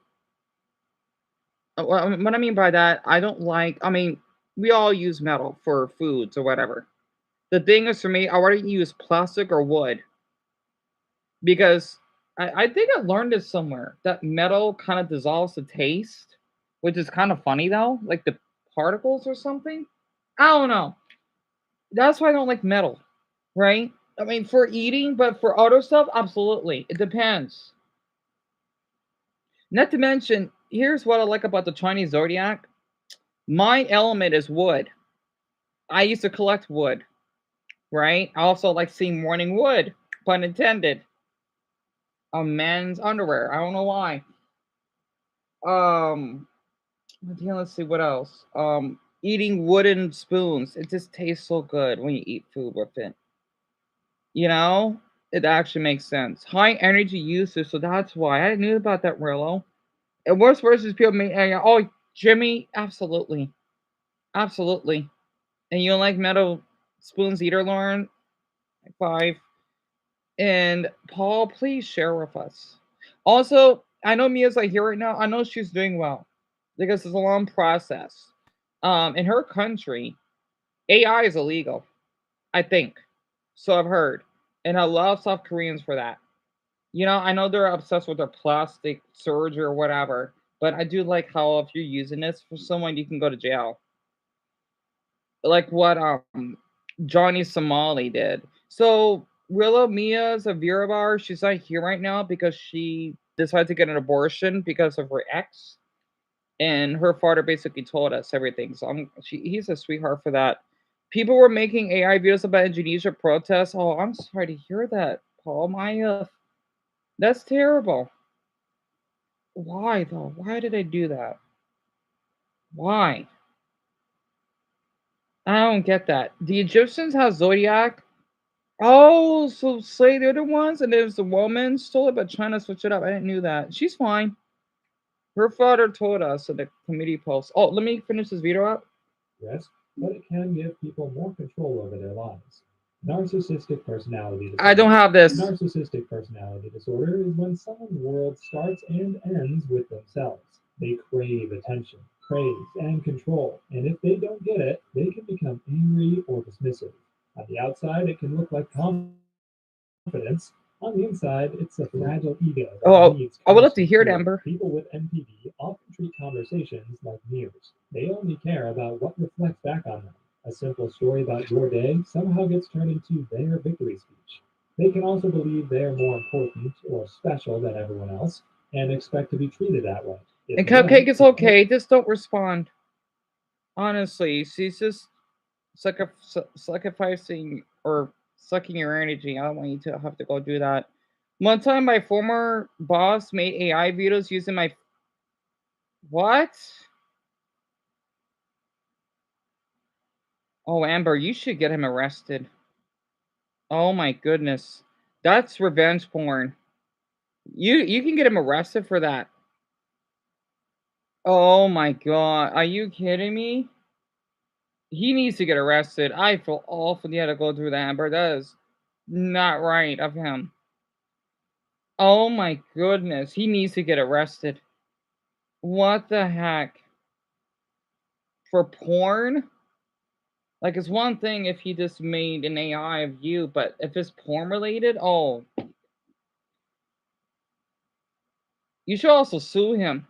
What I mean by that, I don't like. I mean, we all use metal for foods or whatever. The thing is, for me, I want to use plastic or wood because I think I learned this somewhere that metal kind of dissolves the taste, which is kind of funny though, like the particles or something. I don't know. That's why I don't like metal, right? I mean, for eating, but for other stuff, absolutely. It depends. Not to mention, here's what I like about the Chinese zodiac. My element is wood. I used to collect wood, right? I also like seeing morning wood, pun intended, on men's underwear. I don't know why. Um, let's see what else. Eating wooden spoons. It just tastes so good when you eat food with it. You know, it actually makes sense. High energy usage, so that's why I knew about that, Rillo. And worse versus people make oh Jimmy, absolutely, absolutely. And you don't like metal spoons either, Lauren? Five. And Paul, please share with us. Also, I know Mia's like here right now. I know she's doing well because it's a long process. In her country, AI is illegal, I think. So I've heard. And I love South Koreans for that. You know, I know they're obsessed with their plastic surgery or whatever, but I do like how if you're using this for someone, you can go to jail. Like what Johnny Somali did. So Willow Mia's a Vera bar. She's not here right now because she decided to get an abortion because of her ex, and her father basically told us everything. So he's a sweetheart for that. People were making AI videos about Indonesia protests. Oh, I'm sorry to hear that, Paul Maya. That's terrible. Why though? Why did I do that? Why? I don't get that. The Egyptians have zodiac. Oh, so say they're the ones, and there's the woman stole it, but trying to switch it up. I didn't knew that. She's fine. Her father told us in the committee post. Oh, let me finish this video up. Yes, but it can give people more control over their lives. Narcissistic personality disorder. I don't have this. Narcissistic personality disorder is when someone's world starts and ends with themselves. They crave attention, praise, and control, and if they don't get it, they can become angry or dismissive. On the outside, it can look like confidence. On the inside, it's a fragile ego that Oh, needs I would love to constant hear it, care. Amber. People with NPD often treat conversations like mirrors. They only care about what reflects back on them. A simple story about your day somehow gets turned into their victory speech. They can also believe they are more important or special than everyone else and expect to be treated that way. And Cupcake is okay. Just don't respond. Honestly, she's just sacrificing or sucking your energy. I don't want you to have to go do that. One time, my former boss made AI videos using my what? Oh, Amber, you should get him arrested. Oh my goodness, that's revenge porn. You can get him arrested for that. Oh my god, are you kidding me? He needs to get arrested. I feel awful. He had to go through that, Amber. That is not right of him. Oh my goodness, he needs to get arrested. What the heck? For porn? Like, it's one thing if he just made an AI of you, but if it's porn related, oh. You should also sue him.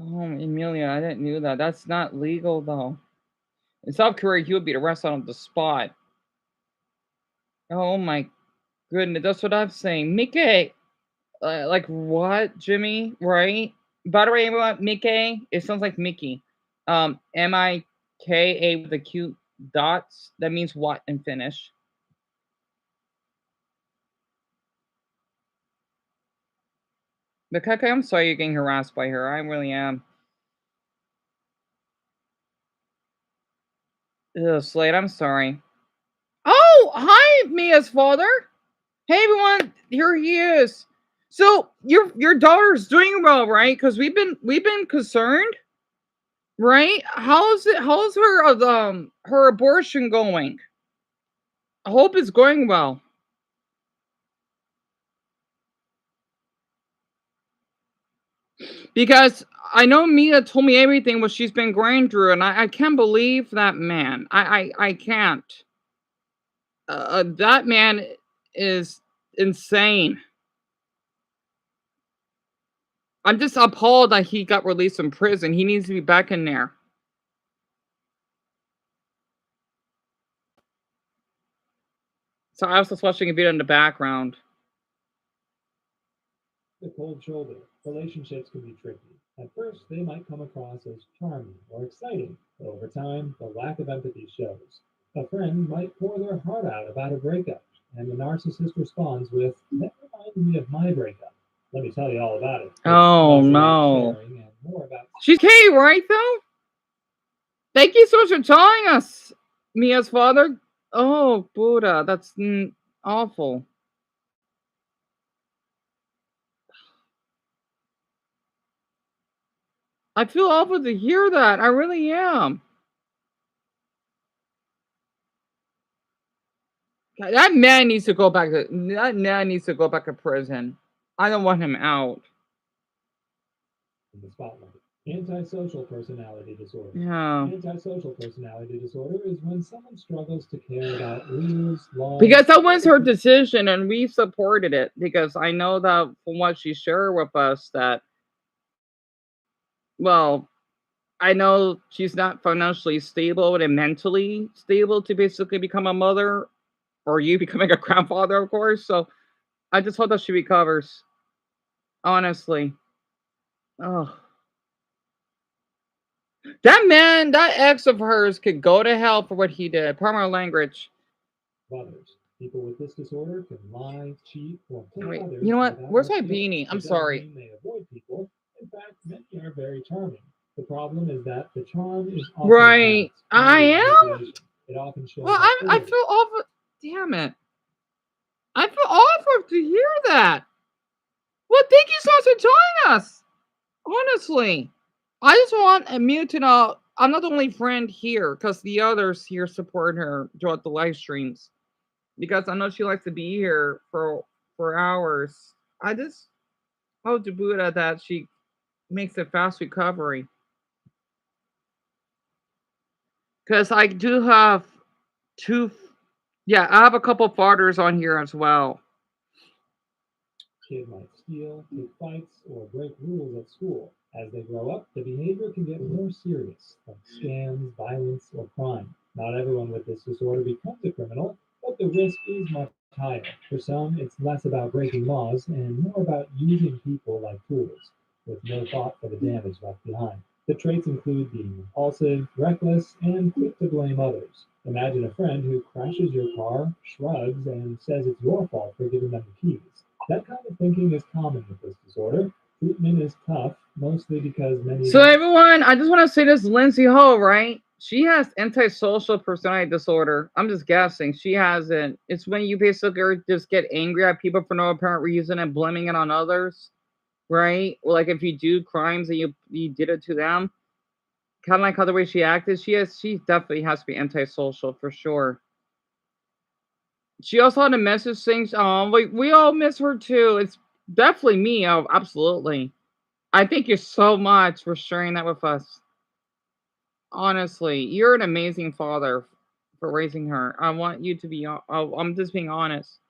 Oh, Emilia, I didn't know that. That's not legal, though. In South Korea, he would be arrested on the spot. Oh my goodness, that's what I'm saying. Mickey, like what, Jimmy? Right? By the way, everyone, Mickey, it sounds like Mickey. Mika with the cute dots. That means what in Finnish? But Kaka, I'm sorry you're getting harassed by her. I really am. Ugh, Slade, I'm sorry. Oh, hi, Mia's father. Hey everyone, here he is. So your daughter's doing well, right? Because we've been concerned, right? How's her abortion going? I hope it's going well. Because I know Mia told me everything what she's been going through, and I can't believe that man. I can't. That man is insane. I'm just appalled that he got released from prison. He needs to be back in there. So I was just watching a video in the background. The cold shoulder. Relationships can be tricky. At first, they might come across as charming or exciting, but over time, the lack of empathy shows. A friend might pour their heart out about a breakup, and the narcissist responds with, "That reminds me of my breakup. Let me tell you all about it." Oh no. Sharing and more about She's okay, right though? Thank you so much for telling us, Mia's father. Oh, Buddha, that's awful. I feel awful to hear that. I really am. That man needs to go back to prison. I don't want him out. in the spotlight. Antisocial personality disorder. Yeah. Antisocial personality disorder is when someone struggles to care about rules, laws. Because that was her decision, and we supported it. Because I know that from what she shared with us, that, well, I know she's not financially stable and mentally stable to basically become a mother, or you becoming a grandfather, of course. So I just hope that she recovers. Honestly. Oh. That man, that ex of hers could go to hell for what he did. Pardon my language. Others. People with this disorder can lie, cheat, or play others. You know what? Where's my beanie? I'm sorry. They avoid people. In fact, many are very charming. The problem is that the charm is often right. I am. It often shows. Well, I feel awful. Damn it. I feel awful to hear that. Well, thank you so much for joining us. Honestly, I just want Mew to know I'm not the only friend here, because the others here support her throughout the live streams. Because I know she likes to be here for hours. I just hope to Buddha that she makes a fast recovery. Because I do have I have a couple fathers on here as well. Kid might steal, pick fights, or break rules at school. As they grow up, the behavior can get more serious, like scams, violence, or crime. Not everyone with this disorder becomes a criminal, but the risk is much higher. For some, it's less about breaking laws and more about using people like tools, with no thought for the damage left behind. The traits include being impulsive, reckless, and quick to blame others. Imagine a friend who crashes your car, shrugs, and says it's your fault for giving them the keys. That kind of thinking is common with this disorder. Treatment is tough, mostly because many. So everyone, I just want to say this: Lindsay Ho, right? She has antisocial personality disorder. I'm just guessing. She hasn't. It's when you basically just get angry at people for no apparent reason and blaming it on others, right? Like if you do crimes and you did it to them, kind of like how the way she acted. She definitely has to be antisocial for sure. She also had a message saying, we all miss her too. It's definitely me. Oh, absolutely. I thank you so much for sharing that with us. Honestly, you're an amazing father for raising her. I want you to be, I'm just being honest.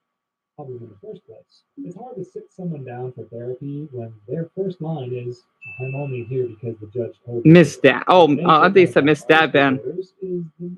Problem in the first place. It's hard to sit someone down for therapy when their first line is, "I'm only here because the judge told me." Miss Dad. Oh, I think it's Miss Dad, Ben.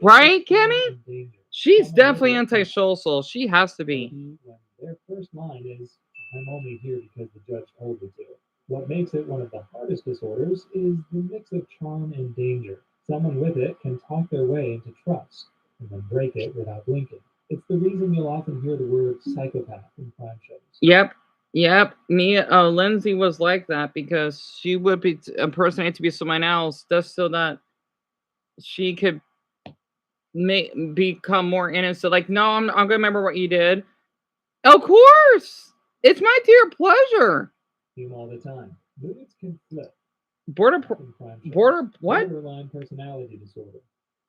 Right, Kimmy? She's definitely antisocial. She has to be. When their first line is, "I'm only here because the judge told me to." What makes it one of the hardest disorders is the mix of charm and danger. Someone with it can talk their way into trust and then break it without blinking. It's the reason you'll often hear the word psychopath in crime shows. Yep. Lindsay was like that because she would be impersonate to be someone else just so that she could become more innocent. Like, no, I'm gonna remember what you did. Of course, it's my dear pleasure. All the time. Moods can flip. Borderline personality disorder.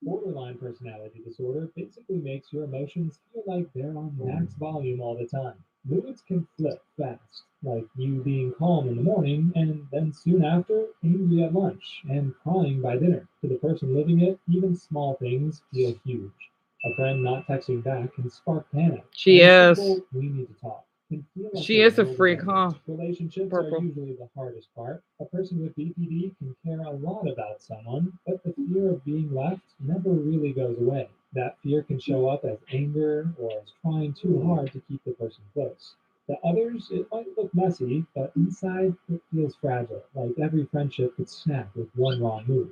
Borderline personality disorder basically makes your emotions feel like they're on max volume all the time. Moods can flip fast, like you being calm in the morning and then soon after angry at lunch and crying by dinner. To the person living it, even small things feel huge. A friend not texting back can spark panic. She is. We need to talk can feel like She the is a world is freak, ending. huh? Relationships are Purple. usually the hardest part. A person with BPD can care a lot about someone, but the fear of being left never really goes away. That fear can show up as anger or as trying too hard to keep the person close. To others, it might look messy, but inside it feels fragile, like every friendship could snap with one wrong move.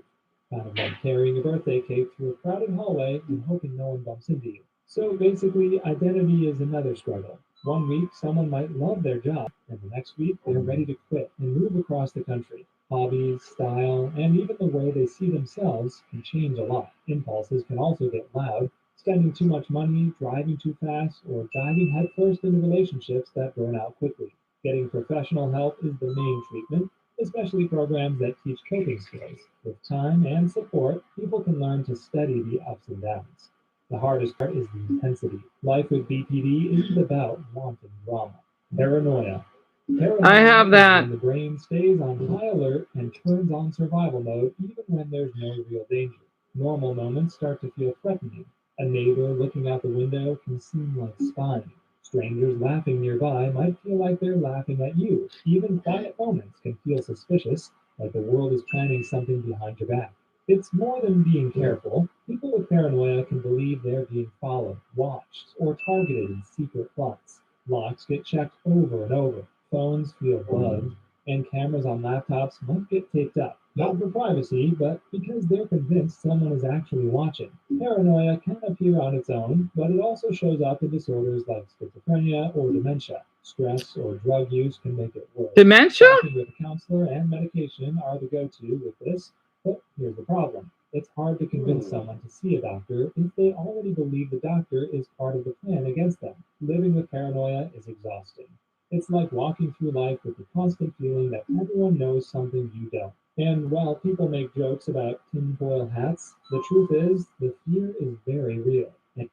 Kind of like carrying a birthday cake through a crowded hallway and hoping no one bumps into you. So basically, identity is another struggle. One week, someone might love their job, and the next week, they're ready to quit and move across the country. Hobbies, style, and even the way they see themselves can change a lot. Impulses can also get loud, spending too much money, driving too fast, or diving headfirst into relationships that burn out quickly. Getting professional help is the main treatment, especially programs that teach coping skills. With time and support, people can learn to study the ups and downs. The hardest part is the intensity. Life with BPD isn't about wanting drama. Paranoia. I Paranoia have is that. when the brain stays on high alert and turns on survival mode even when there's no real danger. Normal moments start to feel threatening. A neighbor looking out the window can seem like spying. Strangers laughing nearby might feel like they're laughing at you. Even quiet moments can feel suspicious, like the world is planning something behind your back. It's more than being careful. People with paranoia can believe they're being followed, watched, or targeted in secret plots. Locks get checked over and over, phones feel bugged, and cameras on laptops might get taped up. Not for privacy, but because they're convinced someone is actually watching. Paranoia can appear on its own, but it also shows up in disorders like schizophrenia or dementia. Stress or drug use can make it worse. Dementia? Talking with a counselor and medication are the go-to with this, but here's the problem. It's hard to convince someone to see a doctor if they already believe the doctor is part of the plan against them. Living with paranoia is exhausting. It's like walking through life with the constant feeling that everyone knows something you don't. And while people make jokes about tinfoil hats, the truth is the fear is very real. And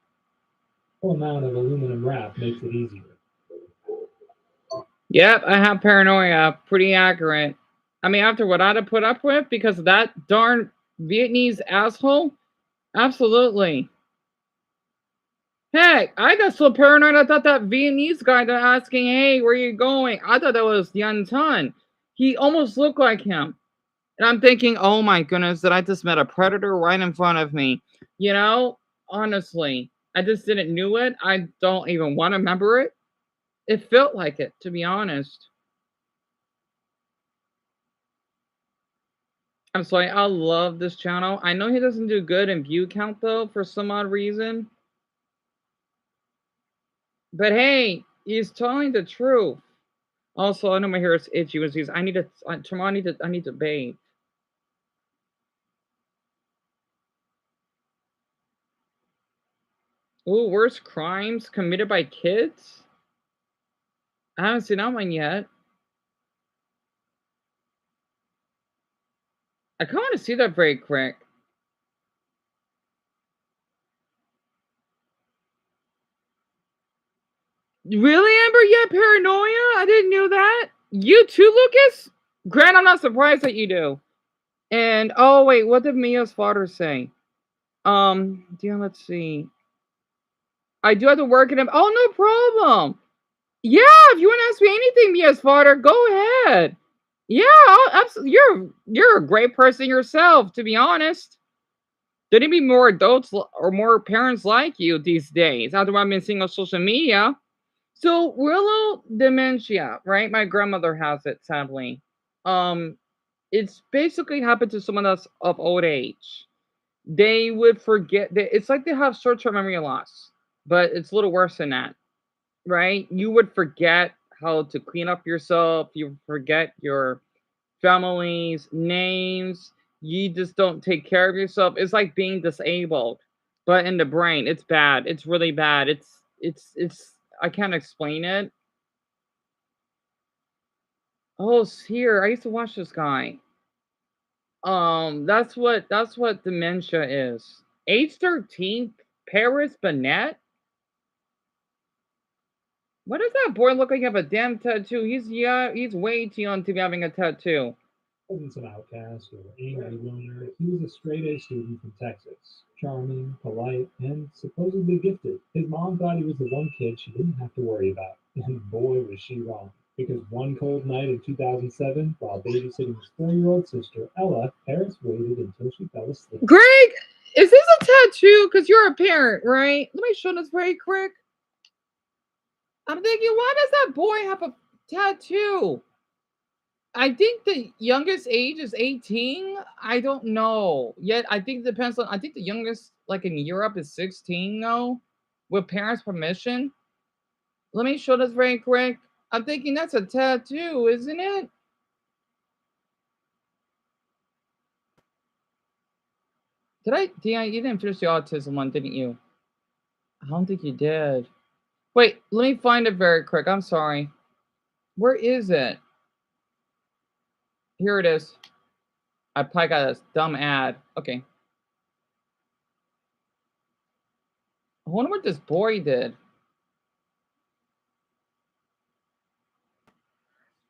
no amount of aluminum wrap makes it easier. Yep, I have paranoia. Pretty accurate. I mean, after what I'd have put up with because of that darn Vietnamese asshole, absolutely. Heck, I got so paranoid. I thought that Vietnamese guy that asking, "Hey, where you going?" I thought that was Deon Ton. He almost looked like him, and I'm thinking, "Oh my goodness, did I just met a predator right in front of me?" You know, honestly, I just didn't knew it. I don't even want to remember it. It felt like it, to be honest. I'm sorry, I love this channel. I know he doesn't do good in view count though, for some odd reason. But hey, he's telling the truth. Also, I know my hair is itchy. Was I need to tomorrow. I need to bathe. Ooh, worst crimes committed by kids. I haven't seen that one yet. I kind of want to see that very quick. Really, Amber? Yeah, paranoia. I didn't know that. You too, Lucas. Grant, I'm not surprised that you do. And oh wait, what did Mia's father say? Yeah, let's see. I do have to work in him. Oh, no problem. Yeah, if you want to ask me anything, Mia's father, go ahead. Yeah, absolutely. You're a great person yourself, to be honest. There need to be more adults or more parents like you these days. After what I've been seeing on social media. So Willow dementia, right? My grandmother has it, sadly. Um, it's basically happened to someone that's of old age. They would forget. It's like they have short-term memory loss, but it's a little worse than that, right? You would forget how to clean up yourself. You forget your family's names. You just don't take care of yourself. It's like being disabled, but in the brain. It's bad. It's really bad. It's. I can't explain it. Oh, it's here. I used to watch this guy. That's what dementia is. Age 13, Paris Bennett. What does that boy look like? Have a damn tattoo. He's way too young to be having a tattoo. Wasn't some outcast or angry loner. He was a straight A student from Texas. Charming, polite, and supposedly gifted. His mom thought he was the one kid she didn't have to worry about. And boy, was she wrong. Because one cold night in 2007, while babysitting his 4-year-old sister, Ella, Harris waited until she fell asleep. Greg, is this a tattoo? Because you're a parent, right? Let me show this very quick. I'm thinking, why does that boy have a tattoo? I think the youngest age is 18. I don't know. Yet I think it depends on, I think the youngest, like in Europe, is 16 though, with parents' permission. Let me show this very quick. I'm thinking that's a tattoo, isn't it? Deon, you didn't finish the autism one, didn't you? I don't think you did. Wait, let me find it very quick. I'm sorry. Where is it? Here it is. I probably got a dumb ad. Okay. I wonder what this boy did.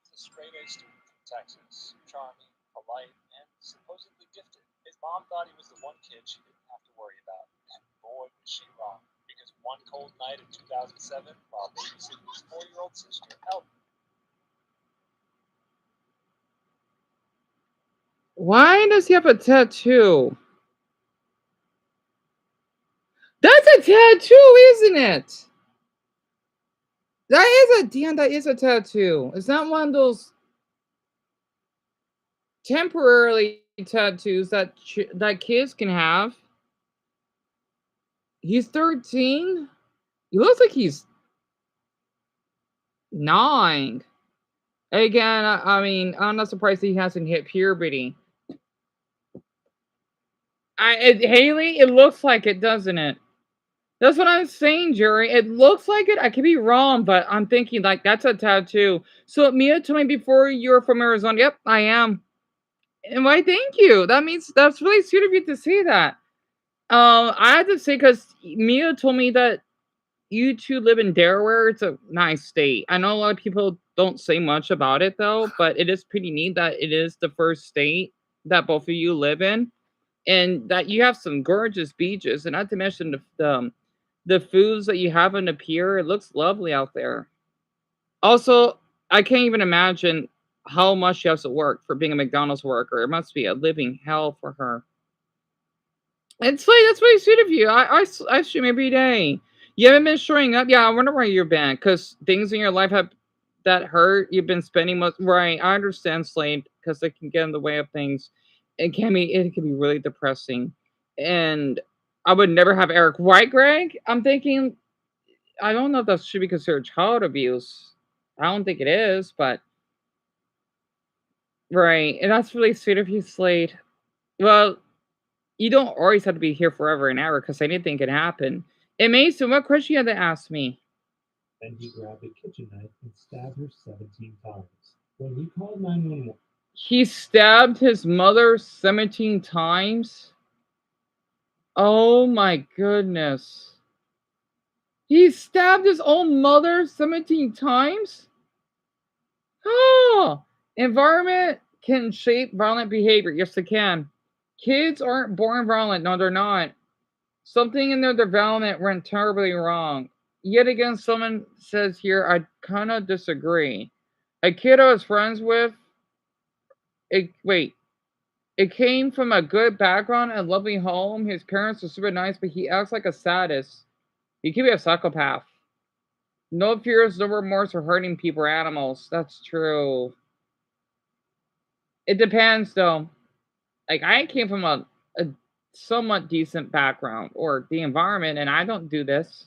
A straight A student from Texas, charming, polite, and supposedly gifted. His mom thought he was the one kid she didn't have to worry about. And boy, was she wrong. Because one cold night in 2007, while babysitting his 4-year-old sister, Ella. Why does he have a tattoo? That's a tattoo, isn't it? That is a damn. That is a tattoo. It's not one of those temporarily tattoos that kids can have. He's 13. He looks like he's 9. Again, I mean, I'm not surprised he hasn't hit puberty. Haley, it looks like it, doesn't it? That's what I'm saying, Jerry. It looks like it. I could be wrong, but I'm thinking like that's a tattoo. So Mia told me before you're from Arizona. Yep, I am. And why? Thank you. That means that's really sweet of you to say that. I have to say because Mia told me that you two live in Delaware. It's a nice state. I know a lot of people don't say much about it though, but it is pretty neat that it is the first state that both of you live in, and that you have some gorgeous beaches, and not to mention the foods that you have on the pier. It looks lovely out there. Also, I can't even imagine how much she has to work for being a McDonald's worker. It must be a living hell for her. It's like that's really sweet of you. I stream every day. You haven't been showing up. Yeah, I wonder why you're banned. Because things in your life have that hurt. You've been spending most right. I understand, Slade, because it can get in the way of things. It can be really depressing. And I would never have Eric White, Greg. I'm thinking I don't know if that should be considered child abuse. I don't think it is, but right. And that's really sweet of you, Slade. Well, you don't always have to be here forever and ever because anything can happen. And Mason, what question you had to ask me? Then he grabbed a kitchen knife and stabbed her 17 times. When he called 911, He stabbed his mother 17 times? Oh my goodness. He stabbed his own mother 17 times? Oh, environment can shape violent behavior. Yes, it can. Kids aren't born violent. No, they're not. Something in their development went terribly wrong. Yet again, someone says here, I kind of disagree. A kid I was friends with, it came from a good background and loving home. His parents are super nice, but he acts like a sadist. He could be a psychopath. No fears, no remorse for hurting people or animals. That's true. It depends, though. Like, I came from a somewhat decent background or the environment, and I don't do this.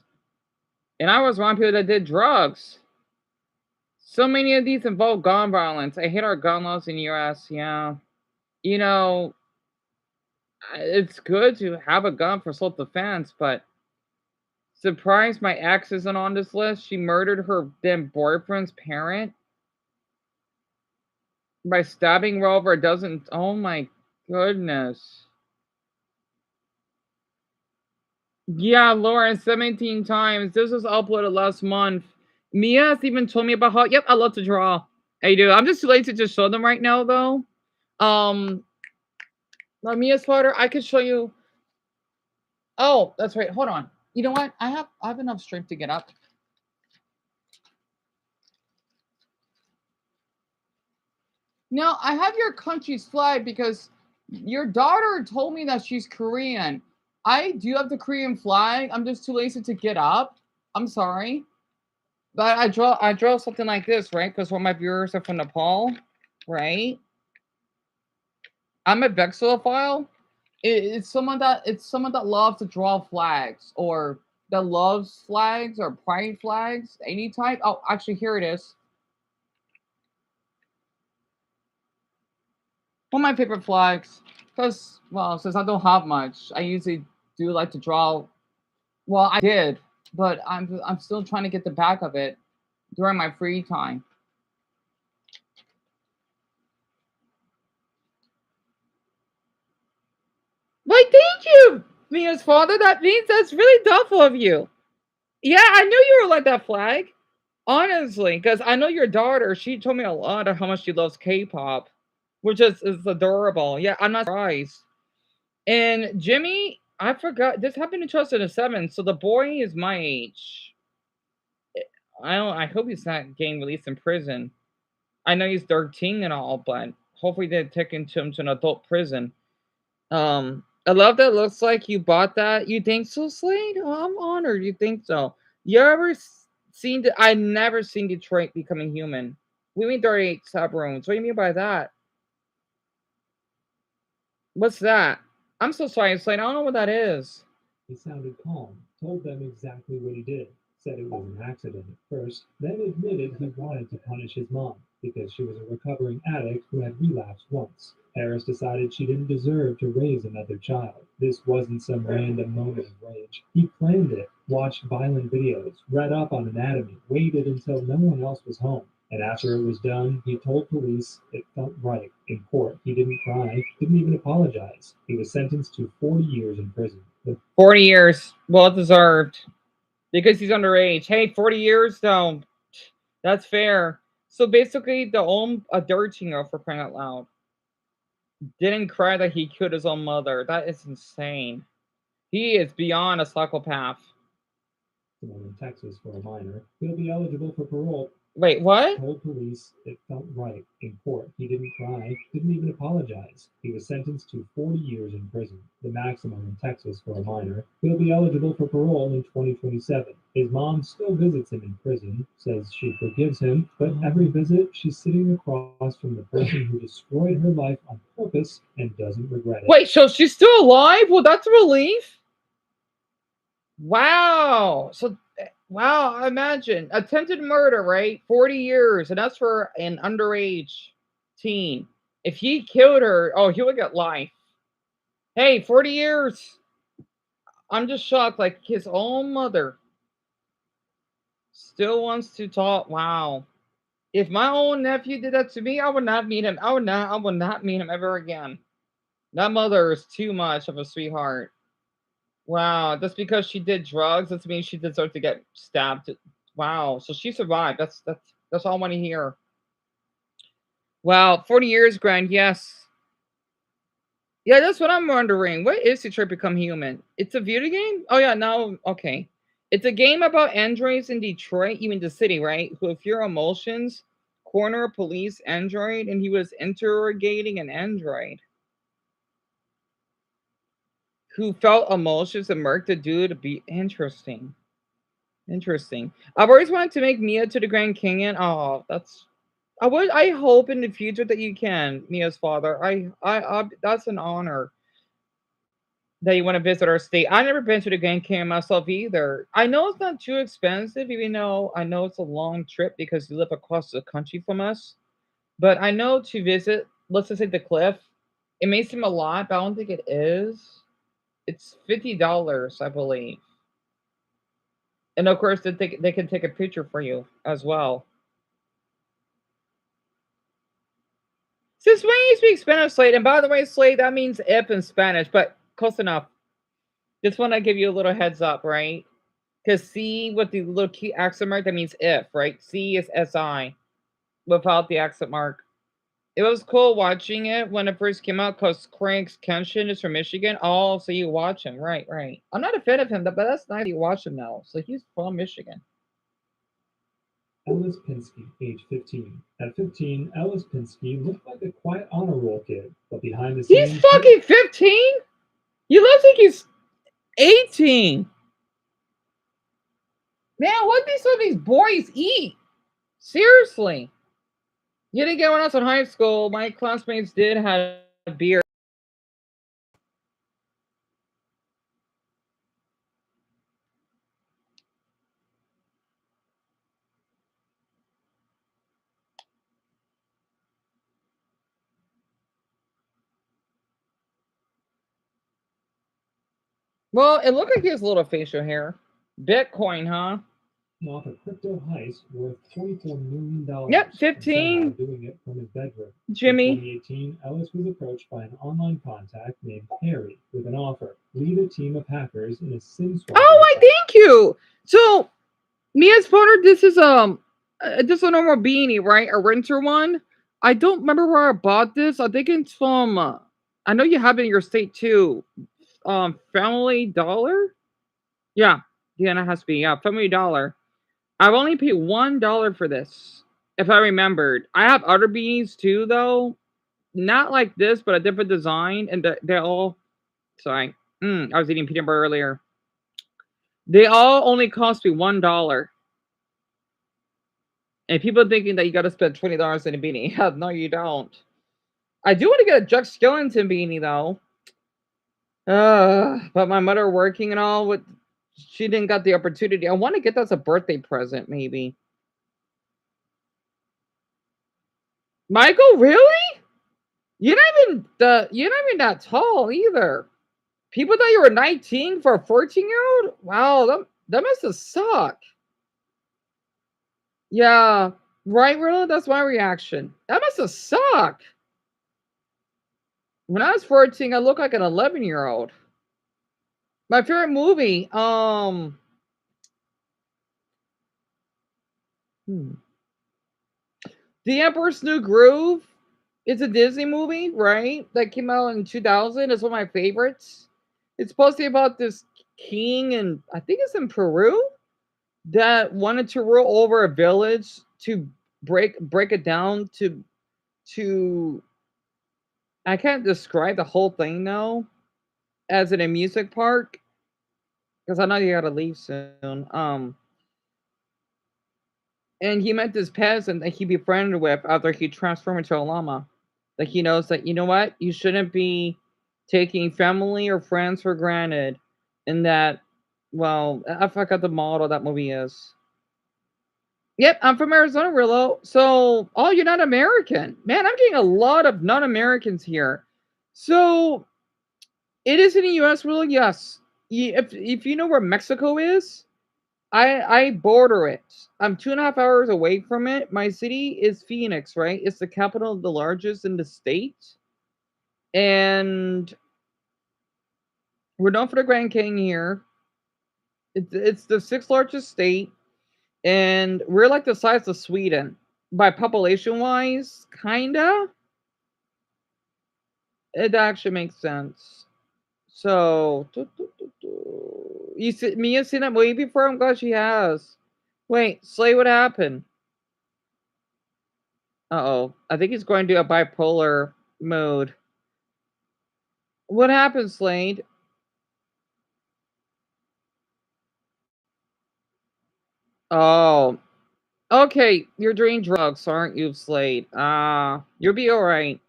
And I was around people that did drugs. So many of these involve gun violence. I hate our gun laws in the US. Yeah. You know, it's good to have a gun for self defense, but surprised my ex isn't on this list. She murdered her then boyfriend's parent by stabbing her over a dozen. Oh my goodness. Yeah, Lauren, 17 times. This was uploaded last month. Mia has even told me about how, yep, I love to draw. I do. I'm just too late to just show them right now, though. Mia's father, I could show you. Oh, that's right. Hold on. You know what? I have enough strength to get up. Now, I have your country's flag because your daughter told me that she's Korean. I do have the Korean flag. I'm just too lazy to get up. I'm sorry. But I draw something like this, right? Because all my viewers are from Nepal, right? I'm a vexillophile. It's someone that loves to draw flags or that loves flags or pride flags, any type. Oh, actually, here it is. One of my favorite flags, because well, since I don't have much, I usually do like to draw. Well, I did, but I'm still trying to get the back of it during my free time. Why, thank you, Mia's father. That means that's really thoughtful of you. Yeah, I knew you were like that flag. Honestly, because I know your daughter, she told me a lot of how much she loves K-pop, which is adorable. Yeah, I'm not surprised. And Jimmy, I forgot this happened in 2007, so the boy is my age. I hope he's not getting released in prison. I know he's 13 and all, but hopefully they take him to an adult prison. I love that. Looks like you bought that. You think so, Slade? Oh, I'm honored. You think so? You ever seen? I never seen Detroit Becoming Human. We mean 38 subrooms. What do you mean by that? What's that? I'm so sorry, Slade. I don't know what that is. He sounded calm, told them exactly what he did, said it was an accident at first, then admitted he wanted to punish his mom because she was a recovering addict who had relapsed once. Harris decided she didn't deserve to raise another child. This wasn't some random moment of rage. He planned it, watched violent videos, read up on anatomy, waited until no one else was home. And after it was done, he told police it felt right. In court, he didn't cry, didn't even apologize. He was sentenced to 40 years in prison. 40 years. Well deserved. Because he's underage. Hey, 40 years though. That's fair. So basically, a dirty girl for crying out loud didn't cry that he killed his own mother. That is insane. He is beyond a psychopath. In Texas for a minor, he'll be eligible for parole. Wait, what? Told police it felt right. In court, he didn't cry, didn't even apologize. He was sentenced to 40 years in prison, the maximum in Texas for a minor. He'll be eligible for parole in 2027. His mom still visits him in prison, says she forgives him, but every visit she's sitting across from the person who destroyed her life on purpose and doesn't regret it. Wait, so she's still alive? Well, that's a relief. Wow. So, wow, imagine attempted murder, right? 40 years, and that's for an underage teen. If he killed her, oh, he would get life. Hey, 40 years. I'm just shocked. Like his own mother still wants to talk. Wow. If my own nephew did that to me, I would not meet him. I would not meet him ever again. That mother is too much of a sweetheart. Wow, just because she did drugs doesn't mean she deserves to get stabbed. Wow, so she survived. That's all I want to hear. Wow, 40 years, Grand. Yes. Yeah, that's what I'm wondering. What is Detroit Become Human? It's a video game? Oh yeah, now okay. It's a game about androids in Detroit, even the city, right? Who fear emotions, corner a police android, and he was interrogating an android who felt emotions and murked the dude to be interesting. Interesting. I've always wanted to make Mia to the Grand Canyon. Oh, I hope in the future that you can, Mia's father. That's an honor that you want to visit our state. I've never been to the Grand Canyon myself either. I know it's not too expensive, even though I know it's a long trip because you live across the country from us. But I know to visit, let's just say the cliff, it may seem a lot, but I don't think it is. It's $50, I believe. And of course, they can take a picture for you as well. Since when you speak Spanish, Slade? And by the way, Slade, that means if in Spanish, but close enough. Just want to give you a little heads up, right? Because C with the little key accent mark, that means if, right? C is SI without the accent mark. It was cool watching it when it first came out because Craig Kenshin is from Michigan. Oh, so you watch him. Right, right. I'm not a fan of him, but that's nice you watch him now. So he's from Michigan. Ellis Pinsky, age 15. At 15, Ellis Pinsky looked like a quiet honor roll kid, but behind the scenes... He's fucking 15? You look like he's 18. Man, what do some of these boys eat? Seriously. You didn't get when I was in high school. My classmates did have beer. Well, it looked like he has a little facial hair. Bitcoin, huh? Off a crypto heist worth $24 million. Yep, 15. Doing it from his bedroom. Jimmy. In 2018, Ellis was approached by an online contact named Harry with an offer: lead a team of hackers in a SIM swap. Oh, I thank you. So, me as Potter, this is a normal beanie, right? A renter one. I don't remember where I bought this. I think it's from. I know you have it in your state too. Family Dollar. Yeah, it has to be. Yeah, Family Dollar. I've only paid $1 for this, if I remembered. I have other beanies too, though. Not like this, but a different design, and they're all. Sorry, I was eating peanut butter earlier. They all only cost me $1. And people thinking that you got to spend $20 in a beanie. Yeah, no, you don't. I do want to get a Jack Skellington beanie though. But my mother working and all, she didn't got the opportunity. I want to get that as a birthday present, maybe. Michael, really? You're not even that tall either. People thought you were 19 for a 14-year-old? Wow, that must have sucked. Yeah, right, Rilla? That's my reaction. That must have sucked. When I was 14, I looked like an 11-year-old. My favorite movie, The Emperor's New Groove. It's a Disney movie, right? That came out in 2000. It's one of my favorites. It's supposed to be about this king, and I think it's in Peru, that wanted to rule over a village to break it down to I can't describe the whole thing now as in a music park because I know you gotta leave soon. And he met this peasant that he befriended with after he transformed into a llama. That he knows that, you know what, you shouldn't be taking family or friends for granted, and that, well, I forgot the model that movie is. Yep, I'm from Arizona, Rillo. So, oh, you're not American. Man, I'm getting a lot of non-Americans here. So, it is in the U.S., Rillo, yes. If you know where Mexico is, I border it. I'm 2.5 hours away from it. My city is Phoenix, right? It's the capital, the largest in the state. And we're known for the Grand Canyon here. It's the 6th largest state. And we're like the size of Sweden. By population wise, kinda. It actually makes sense. So, you see, Mia's seen that movie before? I'm glad she has. Wait, Slay, what happened? Uh-oh. I think he's going to a bipolar mode. What happened, Slade? Oh. Okay, you're doing drugs, aren't you, Slade? You'll be alright.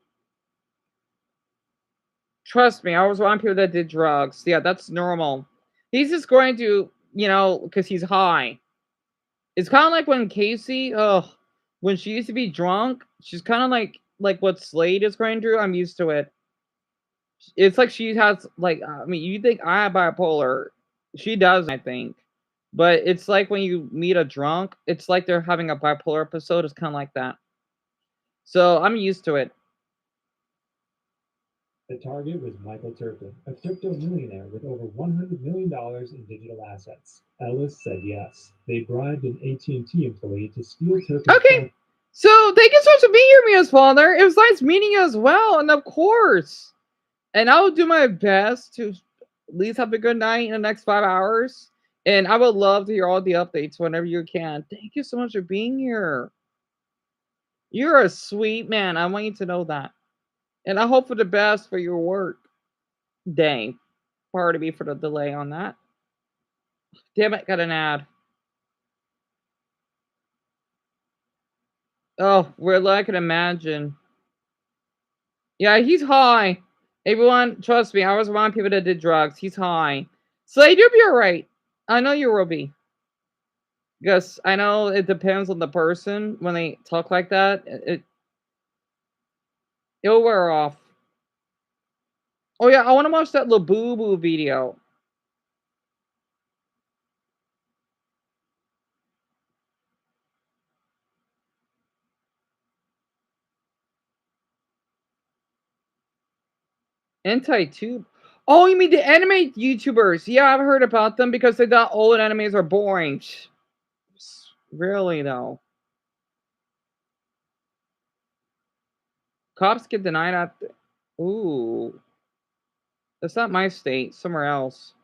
Trust me, I was around people that did drugs. Yeah, that's normal. He's just going to, because he's high. It's kind of like when Casey, when she used to be drunk, she's kind of like what Slade is going through. I'm used to it. It's like she has you think I have bipolar. She does, I think. But it's like when you meet a drunk, it's like they're having a bipolar episode. It's kind of like that. So I'm used to it. The target was Michael Turpin, a crypto millionaire with over $100 million in digital assets. Ellis said yes. They bribed an AT&T employee to steal Turpin's Okay. So thank you so much for being here, Mia's father. It was nice meeting you as well, and of course. And I will do my best to at least have a good night in the next 5 hours. And I would love to hear all the updates whenever you can. Thank you so much for being here. You're a sweet man. I want you to know that. And I hope for the best for your work day. Pardon me for the delay on that. Damn it, got an ad. Oh, well, I can imagine. Yeah, he's high. Everyone, trust me, I was around people that did drugs. He's high. So you'll be alright. I know you will be. Because I know it depends on the person when they talk like that. It'll wear off. Oh yeah, I want to watch that Labubu video. Anti-tube. Oh, you mean the anime YouTubers? Yeah, I've heard about them because they thought old animes are boring. Really though. Cops get denied at. Ooh, that's not my state. Somewhere else.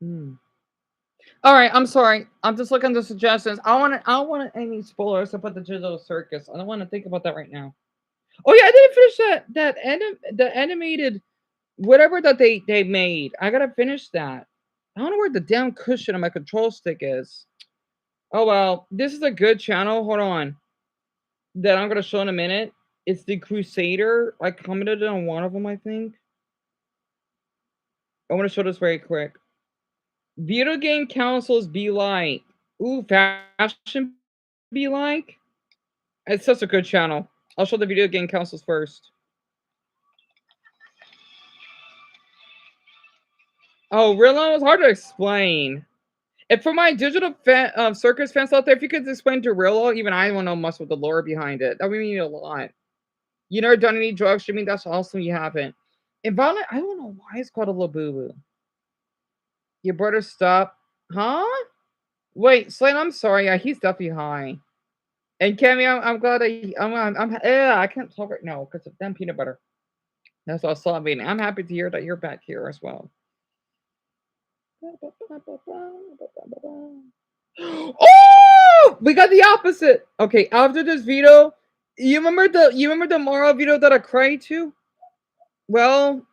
Hmm. All right, I'm sorry. I'm just looking at the suggestions. I want any spoilers about the digital circus. I don't want to think about that right now. Oh yeah, I didn't finish the animated whatever that they made. I gotta finish that. I don't know where the damn cushion on my control stick is. Oh well, this is a good channel. Hold on, that I'm gonna show in a minute. It's the Crusader. I commented on one of them, I think. I want to show this very quick. Video game consoles be like. Ooh, fashion be like. It's such a good channel. I'll show the video game consoles first. Oh, really? It's hard to explain. And for my digital circus fans out there, if you could explain Derillo, even I don't know much with the lore behind it. That would mean a lot. You never done any drug streaming? That's awesome. You haven't. And Violent, I don't know why it's called a Labubu. Your brother stop, huh? Wait, Slane, I'm sorry. Yeah, he's definitely high. And Cammy, I'm glad yeah, I can't talk right now because of damn peanut butter. That's all Slovene. I'm happy to hear that you're back here as well. Oh, we got the opposite. Okay, after this video, you remember the Mario video that I cried to? Well,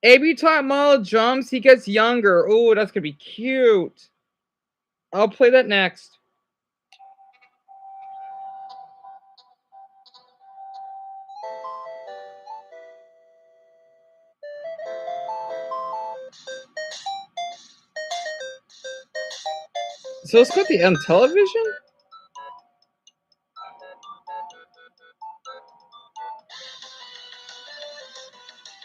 every time Mario jumps, he gets younger. Oh, that's gonna be cute. I'll play that next. So it's got the television?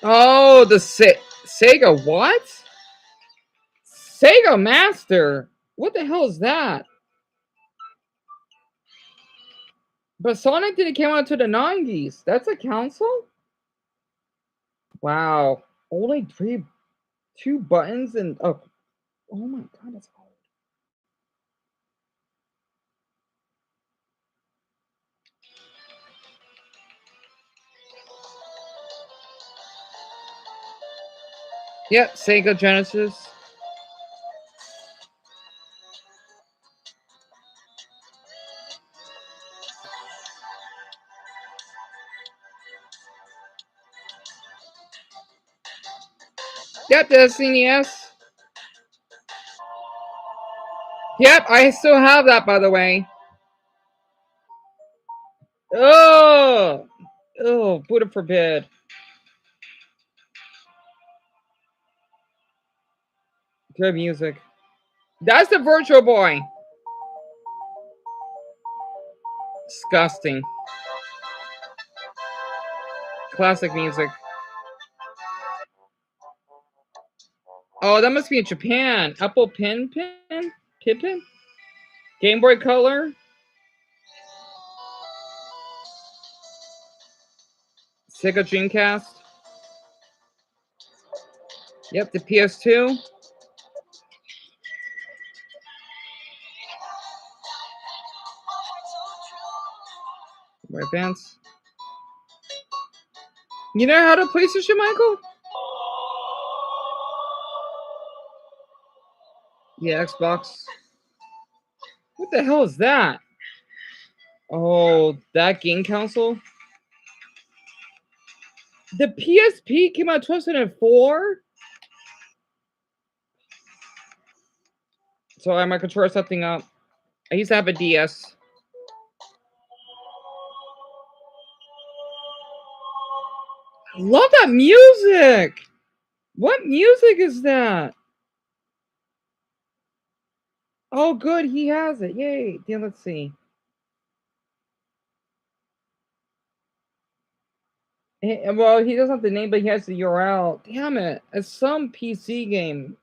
Oh, the Sega what? Sega Master? What the hell is that? But Sonic didn't come out to the 90s. That's a console? Wow. Only two buttons and oh my god, that's hard. Yep, Sega Genesis. Yep, the SNES. Yep, I still have that, by the way. Oh, Buddha forbid. Good music. That's the Virtual Boy. Disgusting. Classic music. Oh, that must be in Japan. Apple Pippin? Game Boy Color? Sega Dreamcast? Yep, the PS2. More advanced. You know how to PlayStation, Michael? Yeah, Xbox. What the hell is that? Oh, that game console? The PSP came out in 2004? So my controller something up. I used to have a DS. I love that music! What music is that? Oh, good, he has it. Yay. Yeah, let's see. Well, he doesn't have the name, but he has the URL. Damn it. It's some PC game.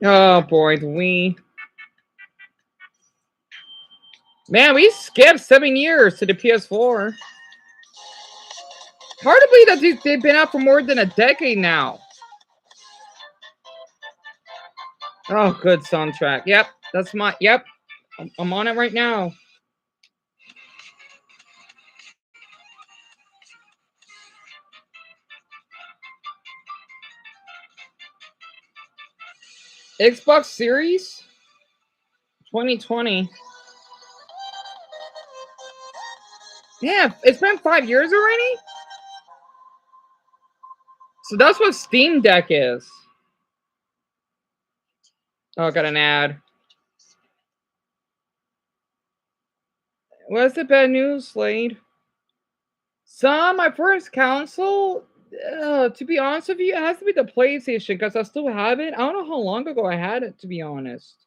Oh, boy, the Wii. Man, we skipped 7 years to the PS4. Hard to believe that they've been out for more than a decade now. Oh, good soundtrack. Yep, that's my. Yep, I'm on it right now. Xbox Series 2020. Yeah, it's been 5 years already? So that's what Steam Deck is. Oh, I got an ad. What's the bad news, Slade? So, my first console, to be honest with you, it has to be the PlayStation because I still have it. I don't know how long ago I had it, to be honest.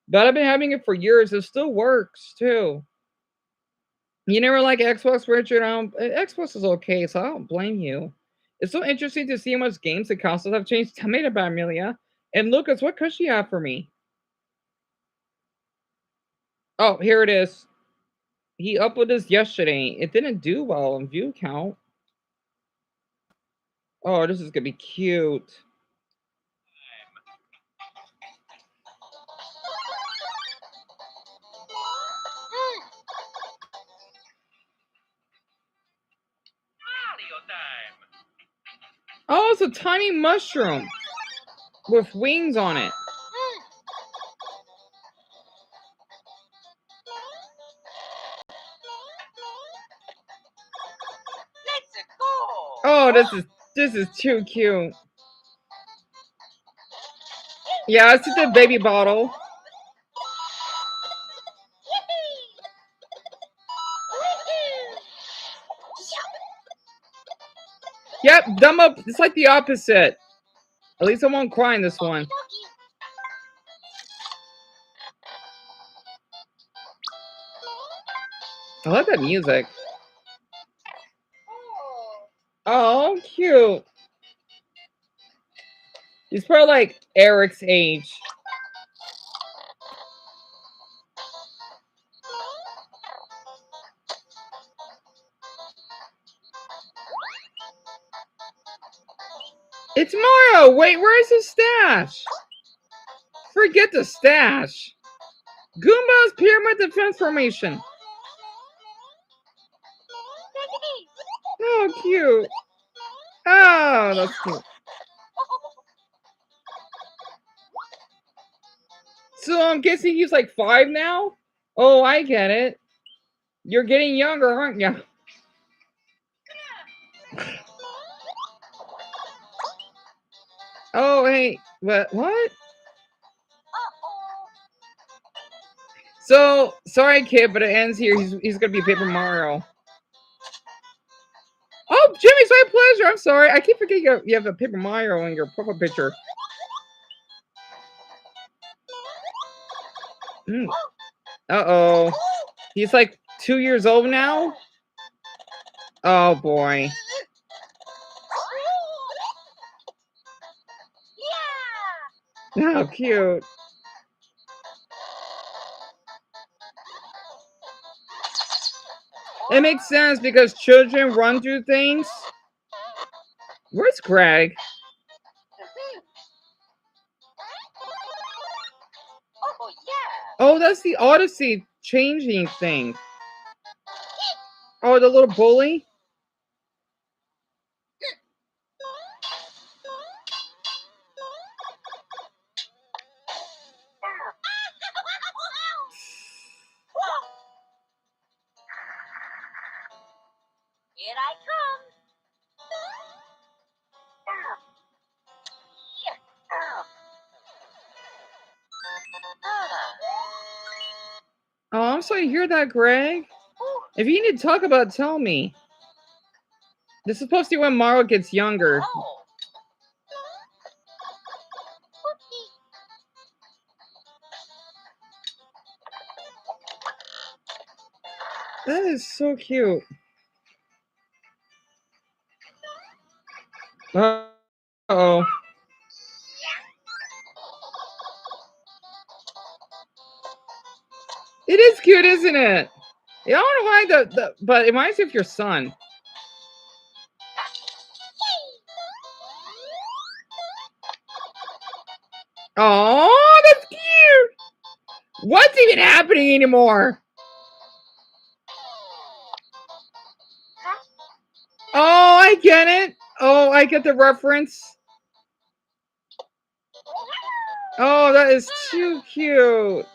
But I've been having it for years. It still works, too. You never like Xbox, Richard? Xbox is okay, so I don't blame you. It's so interesting to see how much games and consoles have changed. Tell me about Amelia. And Lucas, what could you have for me? Oh, here it is. He uploaded this yesterday. It didn't do well on view count. Oh, this is gonna be cute. Oh, it's a tiny mushroom with wings on it. Oh, this is too cute. Yeah, it's just a baby bottle. Yep, dumb up. It's like the opposite. At least I won't cry in this one. I love that music. Oh, cute. He's probably like Eric's age. It's Mario. Wait, where's his stash? Forget the stash. Goomba's Pyramid Defense Formation. Oh, cute. Oh, that's cute. So I'm guessing he's like 5 now? Oh, I get it. You're getting younger, aren't you? Oh, hey. What? So, sorry, kid, but it ends here. He's going to be Paper Mario. Oh, Jimmy, it's my pleasure. I'm sorry. I keep forgetting you have a Paper Mario in your profile picture. Uh-oh. He's like 2 years old now? Oh, boy. How cute. It makes sense because children run through things. Where's Greg? Oh, that's the Odyssey changing thing. Oh, the little bully? Here I come. Oh, I'm sorry to hear that, Greg. If you need to talk about it, tell me. This is supposed to be when Mario gets younger. That is so cute. Uh-oh. It is cute, isn't it? I don't know why but it reminds me of your son. Oh, that's cute. What's even happening anymore? Oh, I get it. Oh, I get the reference. Oh, that is too cute.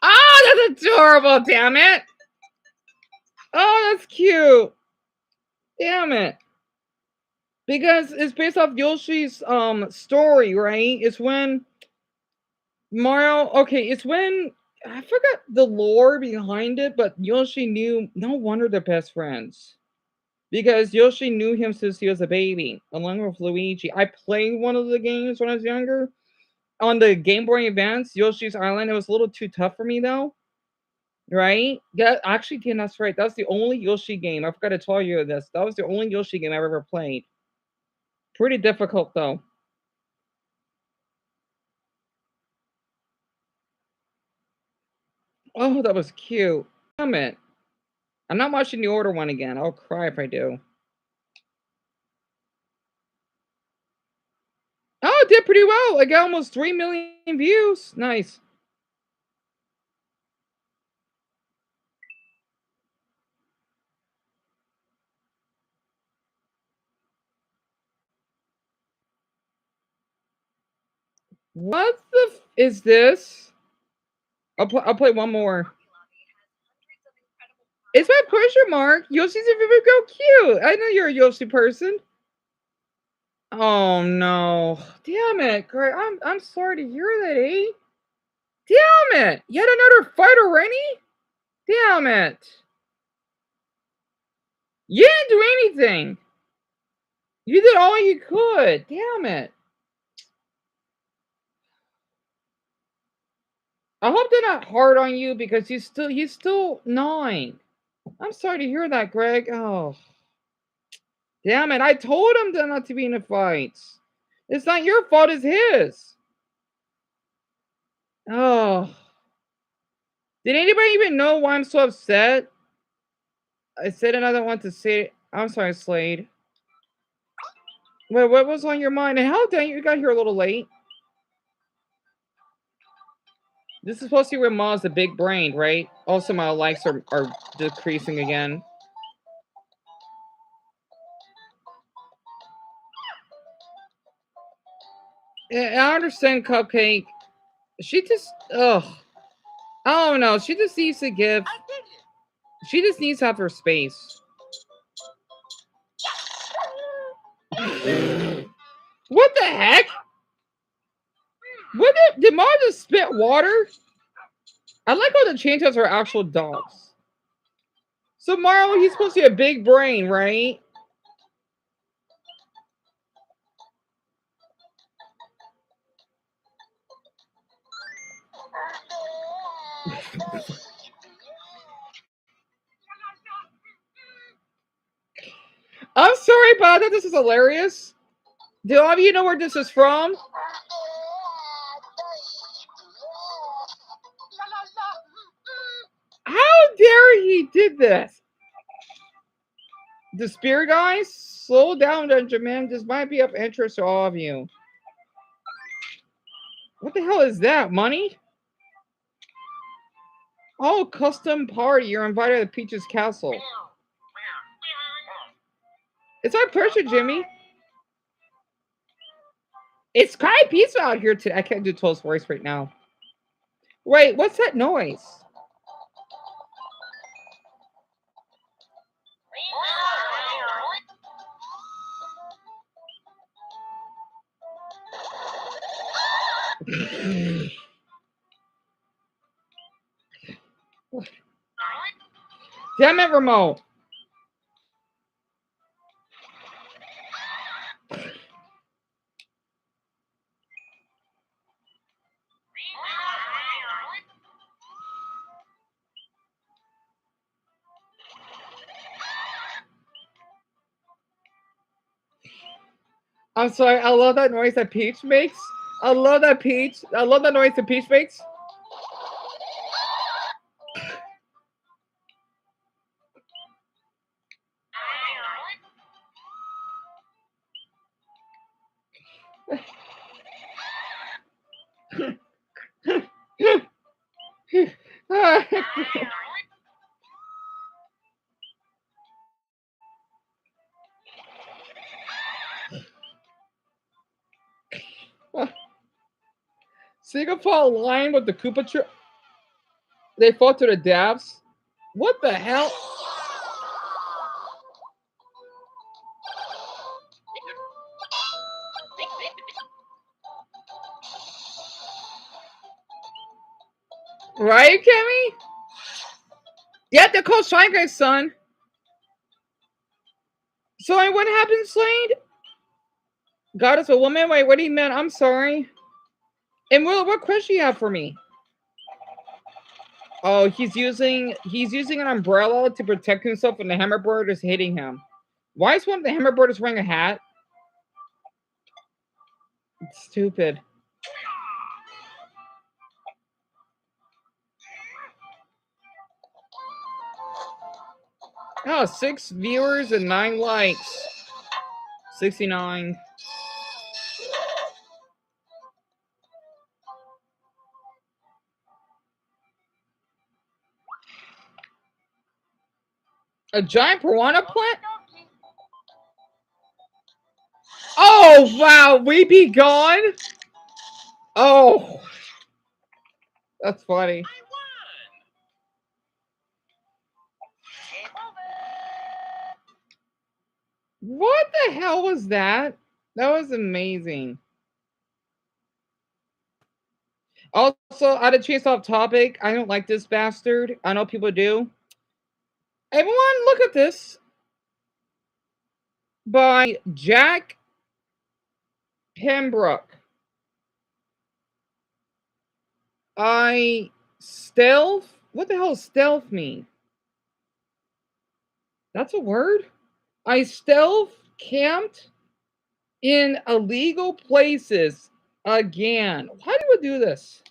Oh, that's adorable, damn it. Oh, that's cute. Damn it. Because it's based off Yoshi's story, right? It's when Mario, okay, it's when I forgot the lore behind it, but Yoshi knew, no wonder they're best friends. Because Yoshi knew him since he was a baby, along with Luigi. I played one of the games when I was younger. On the Game Boy Advance, Yoshi's Island, it was a little too tough for me though. Right? Yeah, actually, Dan, that's right. That was the only Yoshi game. I forgot to tell you this. That was the only Yoshi game I've ever played. Pretty difficult though. Oh, that was cute. Damn it. I'm not watching the Order one again. I'll cry if I do. Oh, it did pretty well. I got almost 3 million views. Nice. What the is this? I'll play one more. It's my pleasure, Mark. Yoshi's a very go cute. I know you're a Yoshi person. Oh no. Damn it, Greg. I'm sorry to hear that, eh? Damn it! Yet another fight already? Damn it. You didn't do anything. You did all you could. Damn it. I hope they're not hard on you because he's still 9. I'm sorry to hear that, Greg. Oh. Damn it. I told him not to be in the fights. It's not your fault, it's his. Oh. Did anybody even know why I'm so upset? I said another one to say. I'm sorry, Slade. Wait, what was on your mind? And how dang you got here a little late? This is supposed to be where Ma's the big brain, right? Also, my likes are decreasing again. I understand, Cupcake. She just, ugh. I don't know. She just needs to give. She just needs to have her space. What the heck? What did Ma just spit water? I like how the changes are actual dogs. So Mario, he's supposed to be a big brain, right? I'm sorry, but I thought this is hilarious. Do all of you know where this is from? he did this. The spear guys, slow down, Benjamin. This might be of interest to all of you. What the hell is that? Money? Oh, custom party. You're invited to Peach's castle. It's our pleasure, Jimmy. It's kind of peaceful out here today. I can't do Toad's voice right now. Wait, what's that noise? Damn it, remote. I'm sorry, I love that noise that Peach makes. I love that noise that Peach makes. Singapore line with the Koopa trip. They fought to the depths. What the hell? Right, Kimmy? Yeah, they're called Shy Guys, son. So what happened, Slade? God is a woman? Wait, what do you mean? I'm sorry. And what question you have for me? Oh, he's using an umbrella to protect himself when the hammerbird is hitting him. Why is one of the hammerbirds wearing a hat? It's stupid. Oh, 6 viewers and 9 likes. 69. A giant piranha plant? Oh, wow. We be gone? Oh. That's funny. What the hell was that? That was amazing. Also, out of chase off topic, I don't like this bastard. I know people do. Everyone, look at this. By Jack Pembroke. Stealth? What the hell does stealth mean? That's a word? I stealth camped in illegal places again. Why do we do this?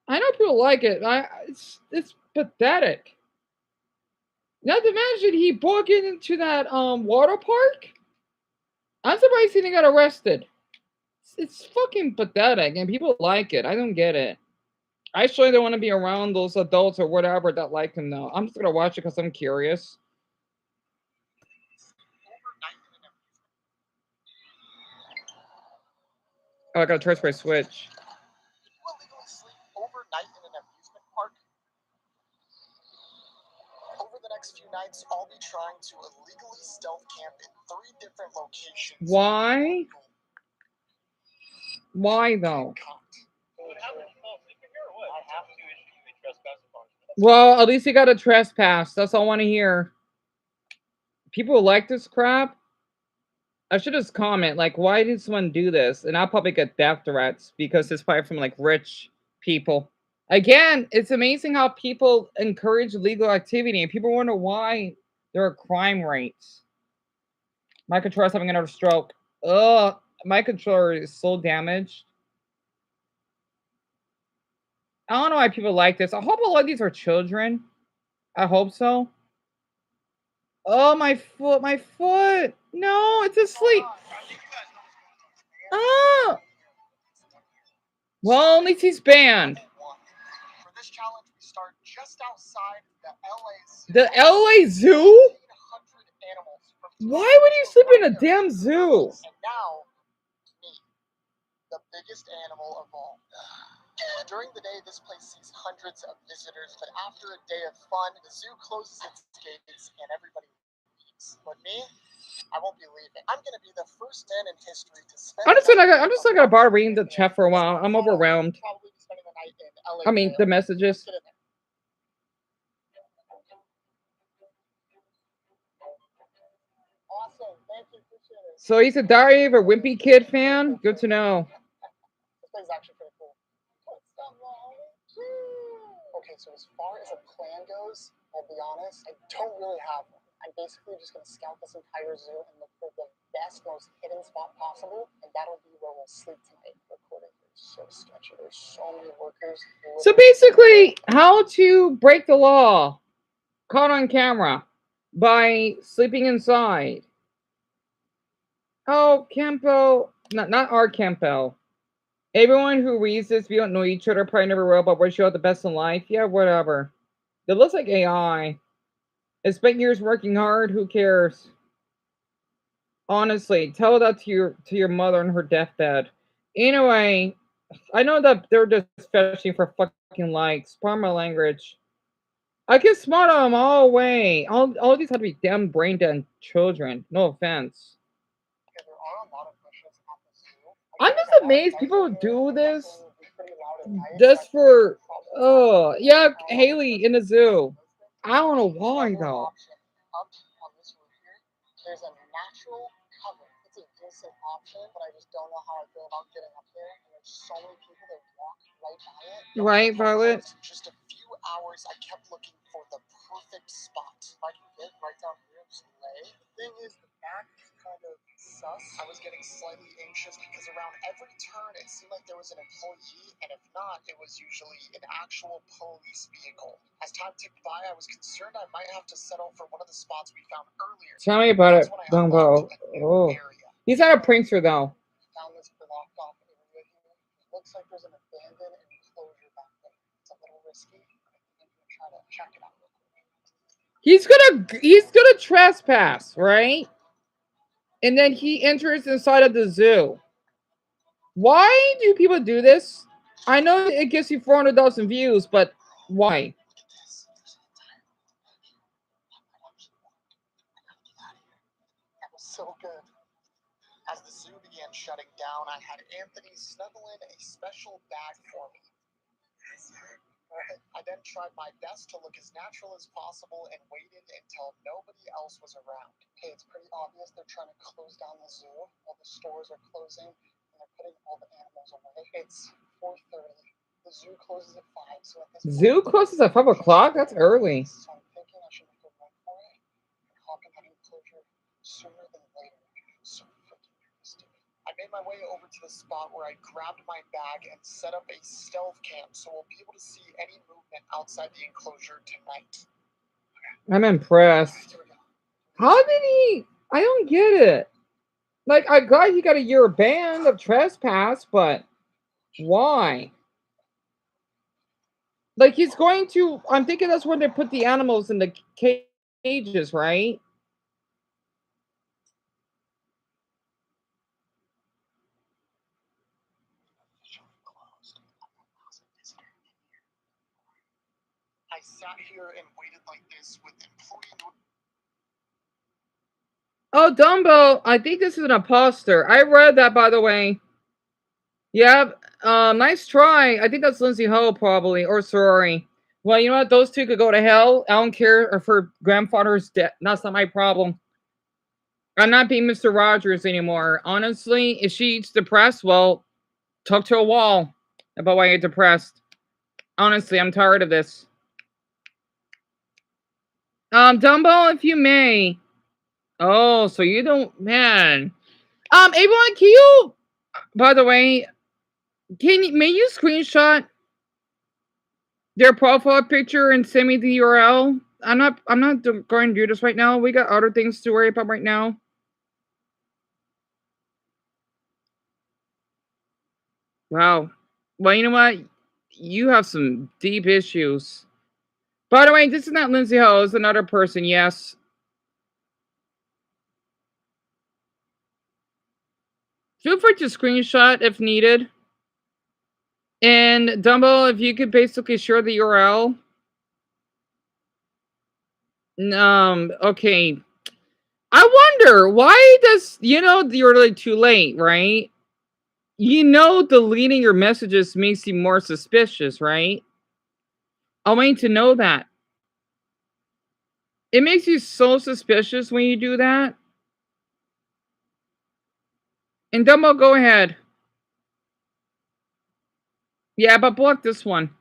I know people like it. It's pathetic. Not to mention he broke into that water park. I'm surprised he didn't get arrested. It's fucking pathetic, and people like it. I don't get it. I actually don't want to be around those adults or whatever that like him though. I'm just gonna watch it because I'm curious. Oh, I gotta charge my Switch. Illegally sleep overnight in an amusement park? Over the next few nights, I'll be trying to illegally stealth camp in 3 different locations. Why? Why though? Well, at least he got a trespass. That's all I want to hear. People like this crap. I should just comment, like, why did someone do this? And I'll probably get death threats because it's probably from, like, rich people. Again, it's amazing how people encourage illegal activity and people wonder why there are crime rates. My controller's having another stroke. Ugh, my controller is so damaged. I don't know why people like this. I hope a lot of these are children. I hope so. Oh, my foot, my foot. No, it's asleep. Oh. Well, at least he's banned. For this challenge, we start just outside the LA Zoo? Why would you sleep in a damn zoo? And now, me, the biggest animal of all. During the day, this place sees hundreds of visitors, but after a day of fun, the zoo closes its gates and everybody leaves. But me, I won't be leaving. I'm gonna be the first man in history to spend. I'm just gonna bar reading the chat for a while. I'm overwhelmed. Probably spending the night in LA. I mean, the messages. Awesome, thank you, appreciate it. So he's a Diary of a Wimpy Kid fan? Good to know. This place is actually pretty cool. Okay, so as far as a plan goes, I'll be honest, I don't really have one. I'm basically just going to scout this entire zoo and look for the best, most hidden spot possible, and that'll be where we'll sleep tonight. Recording is so sketchy. There's so many workers. So basically, how to break the law. Caught on camera. By sleeping inside. Oh, Campo. Not our Campo. Everyone who reads this, we don't know each other, probably never will, but we're sure the best in life. Yeah, whatever. It looks like AI. It's spent years working hard. Who cares? Honestly, tell that to your mother on her deathbed. Anyway, I know that they're just fetching for fucking likes. Pardon my language. I can smart them all away. All these have to be damn brain dead children. No offense. I'm just amazed people do this. Just for, oh, yeah, Haley in the zoo. I don't know why, though. There's a natural cover. It's a decent option, but I just don't know how I feel about getting up there. And there's so many people that walk right by it. Right, Violet? Just a few hours, I kept looking for the perfect spot. I can get right down here and just lay. The thing is, the back is kind of sus. I was getting slightly anxious because around every turn, it seemed like there was an employee, and if not, it was usually an actual police vehicle. As time ticked by, I was concerned I might have to settle for one of the spots we found earlier. Tell me about it, Dumbo. Oh, he's not a prankster, though. Found this blocked off area here. It looks like there's an abandoned enclosure back there. It's a little risky, but I think I'm gonna try to check it out real quick. He's gonna trespass, right? And then he enters inside of the zoo. Why do people do this? I know it gets you 400,000 views, but why? That was so good. As the zoo began shutting down, I had Anthony snuggle in a special bag for me. I then tried my best to look as natural as possible and waited until nobody else was around. Okay, it's pretty obvious they're trying to close down the zoo. All the stores are closing and they're putting all the animals away. It's 4:30. The zoo closes at 5. So at this Zoo closes at 5 o'clock? That's early. So I'm thinking I should make a run for it and hop in that enclosure sooner than later. So freaking nervous, dude. I made my way over to the spot where I grabbed my bag and set up a stealth cam so we'll be able to see any movement outside the enclosure tonight. I'm impressed. How did he? I don't get it. Like, I got he got a year ban of trespass, but why? Like, he's going to. I'm thinking that's when they put the animals in the cages, right? I sat here and waited like this with employee. Oh, Dumbo, I think this is an imposter. I read that, by the way. Yeah, nice try. I think that's Lindsay Ho, probably, or Sorori. Well, you know what? Those two could go to hell. I don't care if her grandfather's dead. That's not my problem. I'm not being Mr. Rogers anymore. Honestly, if she's depressed, well, talk to a wall about why you're depressed. Honestly, I'm tired of this. Dumbo, if you may. Oh, so you don't, man. Everyone, can you, by the way, may you screenshot their profile picture and send me the URL. I'm not going to do this right now. We got other things to worry about right now. Wow. Well, you know what? You have some deep issues. By the way, this is not Lindsay Ho. It's another person. Yes. Feel free to screenshot if needed. And Dumbo, if you could basically share the URL. Okay. I wonder why does you're really too late, right? Deleting your messages makes you more suspicious, right? I want you to know that. It makes you so suspicious when you do that. And Dumbo, go ahead. Yeah, but block this one.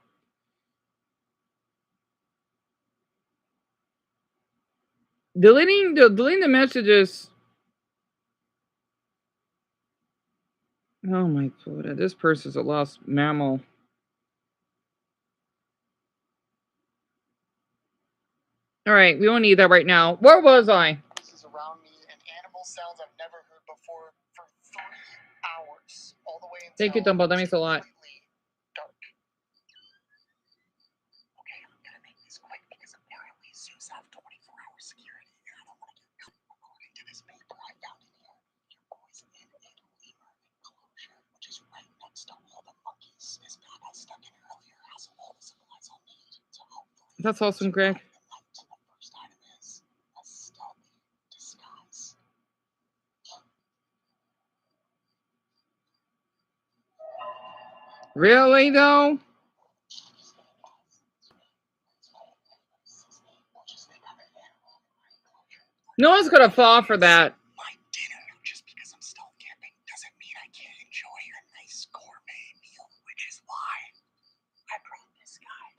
Deleting the messages. Oh my god, this person's a lost mammal. All right, we don't need that right now. Where was I? Voices around me and animal sounds I've never heard before for 3 hours, all the way until Thank you, Dumbo. That means a lot. completely dark. Okay, I'm gonna make this quick because apparently zoos have 24-hour security, and I don't want to get caught. According to this paper I found in here, your boy's in a lemur enclosure, which is right next to all the monkeys. This bag I stuck in earlier has all the supplies I'll need to hopefully. That's awesome, Greg. Really though? No one's gonna fall for that. My dinner, just because I'm stealth camping, doesn't mean I can't enjoy a nice gourmet meal, which is why I brought this guy.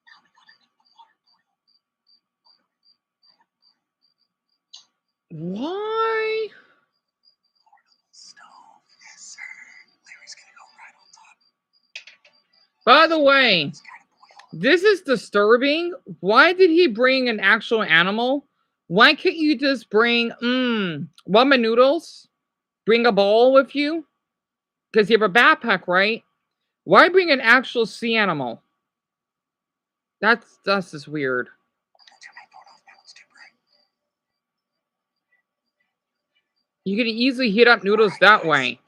Now we gotta make the water boil. Why? Stove, yes sir. Larry's gonna go right on top. By the way, this is disturbing. Why did he bring an actual animal? Why can't you just bring ramen noodles? Bring a bowl with you? Because you have a backpack, right? Why bring an actual sea animal? That's just weird. You can easily heat up noodles that way. Larry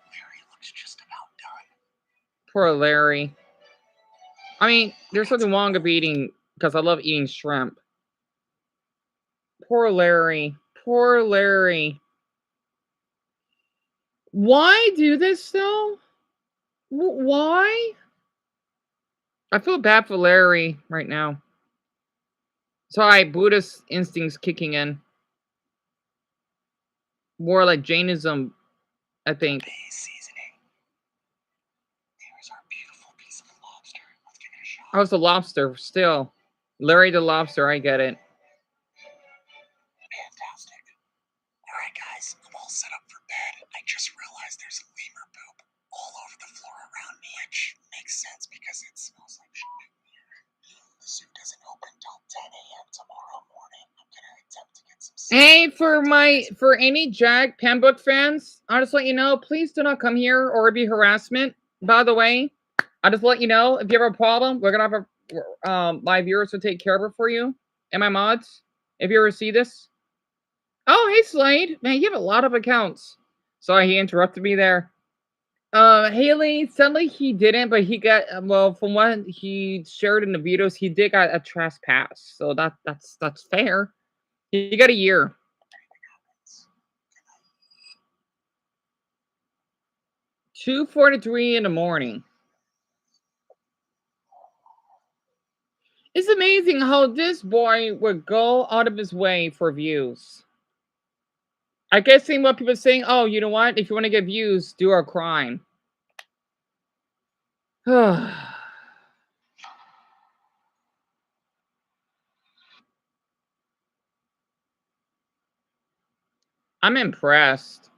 looks just about done. Poor Larry. I mean, there's something wrong with eating, because I love eating shrimp. Poor Larry. Poor Larry. Why do this though? Why? I feel bad for Larry right now. Sorry, Buddhist instincts kicking in. More like Jainism, I think. Base seasoning. Here's our beautiful piece of lobster. Let's give it a shot. I was the lobster still. Larry the lobster, I get it. Fantastic. Alright guys, I'm all set up for bed. I just realized there's a lemur poop all over the floor around me, which makes sense because it smells like shit in here. The zoo doesn't open till 10 a.m. tomorrow morning. I'm gonna attempt to get some sleep. Hey, for any Jack Pembroke fans, I'll just let you know, please do not come here or be harassment. By the way, I'll just let you know, if you have a problem, we're gonna have my viewers will take care of it for you. And my mods, if you ever see this. Oh, hey Slade. Man, you have a lot of accounts. Sorry, he interrupted me there. Haley, sadly he didn't, but he got well, from what he shared in the videos, he did got a trespass. So that's fair. He got a year. 2:43 in the morning. It's amazing how this boy would go out of his way for views. I guess seeing what people are saying, oh, you know what? If you want to get views, do a crime. I'm impressed.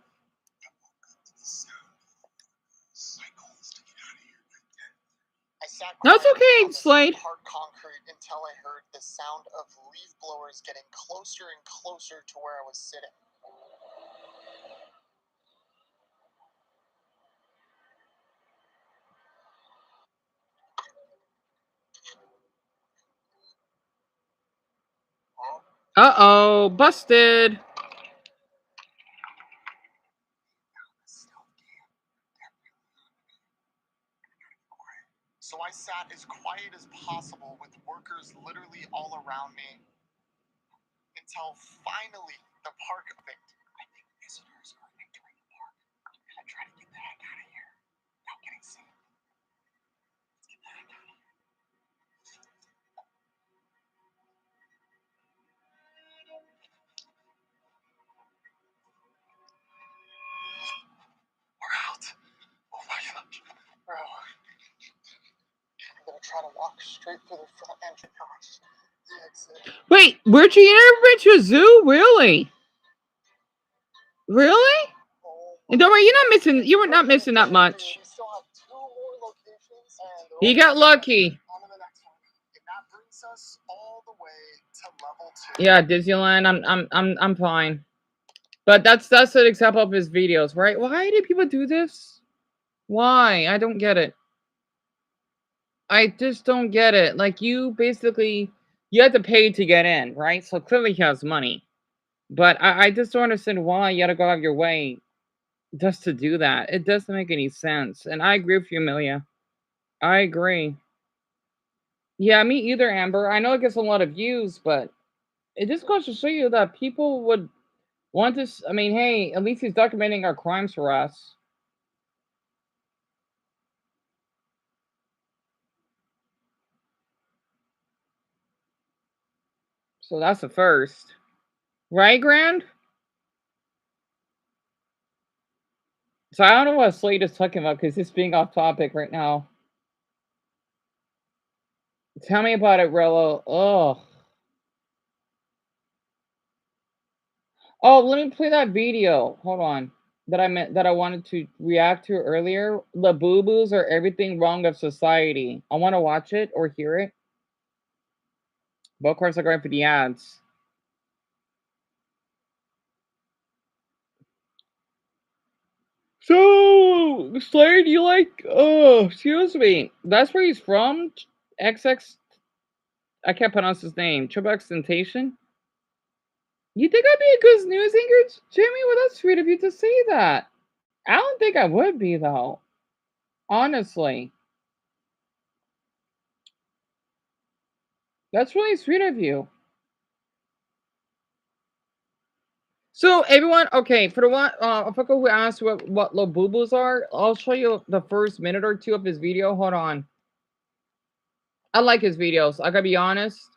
sat That's quietly okay, on the Slade. hard concrete until I heard the sound of leaf blowers getting closer and closer to where I was sitting. Uh-oh, busted. So I sat as quiet as possible with workers literally all around me until finally the park opened. I think visitors are entering the park. I'm gonna try to get the heck out of here. Not getting seen. Let's get the heck out of here. We're out. Oh my gosh. Bro. I'm gonna try to walk straight through the front entrance. The exit. Wait, where'd you never been to a zoo? Really? Really? Oh And don't worry, you were not missing that much. We still have 2 more locations and You got lucky. on to the next one. And that brings us all the way to level 2. Yeah, Disneyland, I'm fine. But that's an example of his videos, right? Why do people do this? Why? I don't get it. I just don't get it. Like, you have to pay to get in, right? So clearly he has money. But I just don't understand why you gotta go out of your way just to do that. It doesn't make any sense. And I agree with you, Amelia. I agree. Yeah, me either, Amber. I know it gets a lot of views, but it just goes to show you that people would want to. I mean, hey, at least he's documenting our crimes for us. So that's the first. Right, Grand? So I don't know what Slade is talking about because he's being off topic right now. Tell me about it, Rello. Oh. Oh, let me play that video. Hold on. That I wanted to react to earlier. The boo-boos are everything wrong of society. I want to watch it or hear it. But of course, I'm going for the ads. So, Slade, you like, oh, excuse me. That's where he's from? XX, I can't pronounce his name. Triple Tentation? You think I'd be a good news anchor, Jimmy? Well, that's sweet of you to say that. I don't think I would be, though. Honestly. That's really sweet of you. So everyone, okay, for the one, I forgot who asked what little boo-boos are. I'll show you the first minute or two of his video. Hold on. I like his videos. I gotta be honest.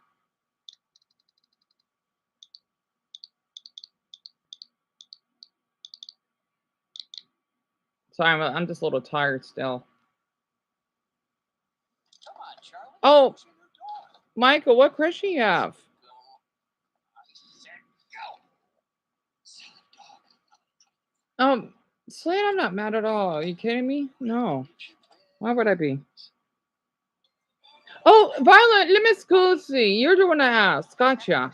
Sorry, I'm just a little tired still. Come on, Charlie. Oh, Michael, what question you have? Slade, I'm not mad at all. Are you kidding me? No. Why would I be? Oh, Violet, let me excuse you. You're the one to ask. Gotcha.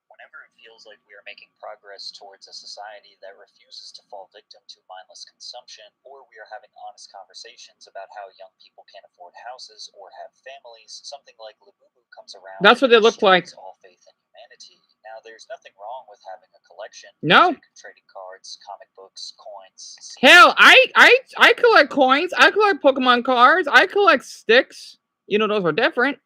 Whenever it feels like we are making progress towards a society that refuses to fall victim to mindless consumption, or we are having honest conversations about how young people can't afford houses or have families, something like Labubu comes around. That's what they look like. All faith in humanity. Now, there's nothing wrong with having a collection. No. Music, trading cards, comic books, coins. Hell, I collect coins. I collect Pokemon cards. I collect sticks. You know, those are different.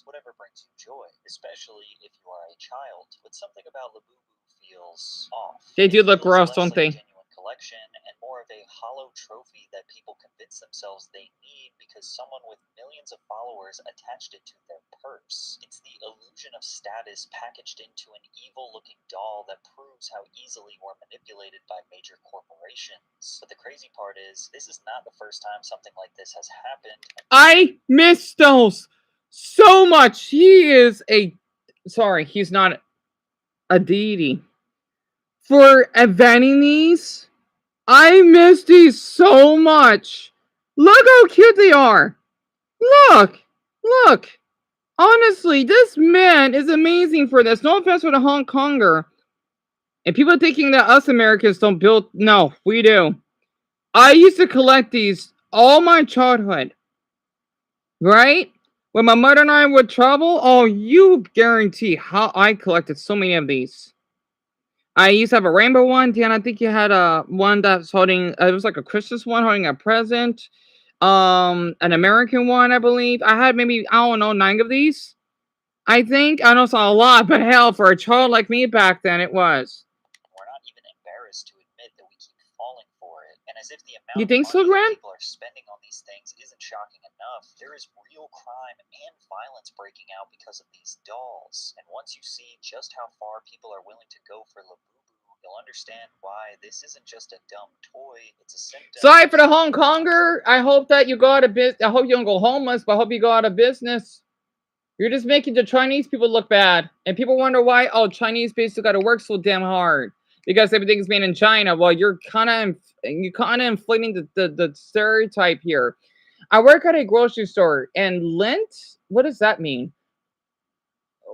Whatever brings you joy, especially if you are a child. But something about Labubu feels off. They do look gross, don't they? Genuine collection and more of a hollow trophy that people convince themselves they need because someone with millions of followers attached it to their purse. It's the illusion of status packaged into an evil-looking doll that proves how easily we're manipulated by major corporations. But the crazy part is, this is not the first time something like this has happened. I miss those so much. He is a... Sorry, he's not a deity. For inventing these, I miss these so much. Look how cute they are. Look, look. Honestly, this man is amazing for this. No offense for the Hong Konger. And people thinking that us Americans don't build. No, we do. I used to collect these all my childhood. Right? When my mother and I would travel, oh, you guarantee how I collected so many of these. I used to have a rainbow one. Dan, I think you had a one that's holding. It was like a Christmas one holding a present. An American one, I believe. I had maybe I don't know 9 of these. I think I know it's not a lot, but hell, for a child like me back then, it was. We're not even embarrassed to admit that we keep falling for it. And as if the You amount think of so, money that Gran? people are spending on these things isn't shocking enough, there is real crime and violence breaking out because of these dolls. And once you see just how far people are willing to go for Labubu, you'll understand why this isn't just a dumb toy, it's a symptom. Sorry for the Hong Konger. I hope that you go out of business. I hope you don't go homeless, but I hope you go out of business. You're just making the Chinese people look bad. And people wonder why, oh, Chinese basically got to work so damn hard because everything's made in China. Well, you're kind of inflating the stereotype here. I work at a grocery store, and Lint, what does that mean?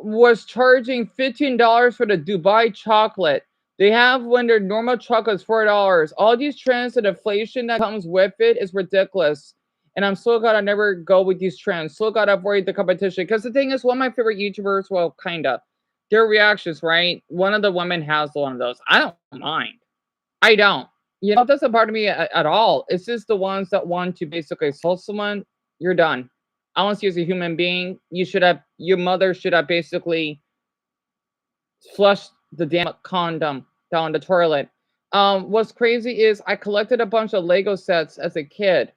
Was charging $15 for the Dubai chocolate. They have when their normal chocolate is $4. All these trends and inflation that comes with it is ridiculous. And I'm still gotta never go with these trends. Still gotta avoid the competition. Because the thing is, one of my favorite YouTubers, well, kinda, their reactions, right? One of the women has one of those. I don't mind. I don't. You know, it doesn't bother me at all. It's just the ones that want to basically assault someone. You're done. I want to see you as a human being. Your mother should have basically flushed the damn condom down the toilet. What's crazy is I collected a bunch of Lego sets as a kid.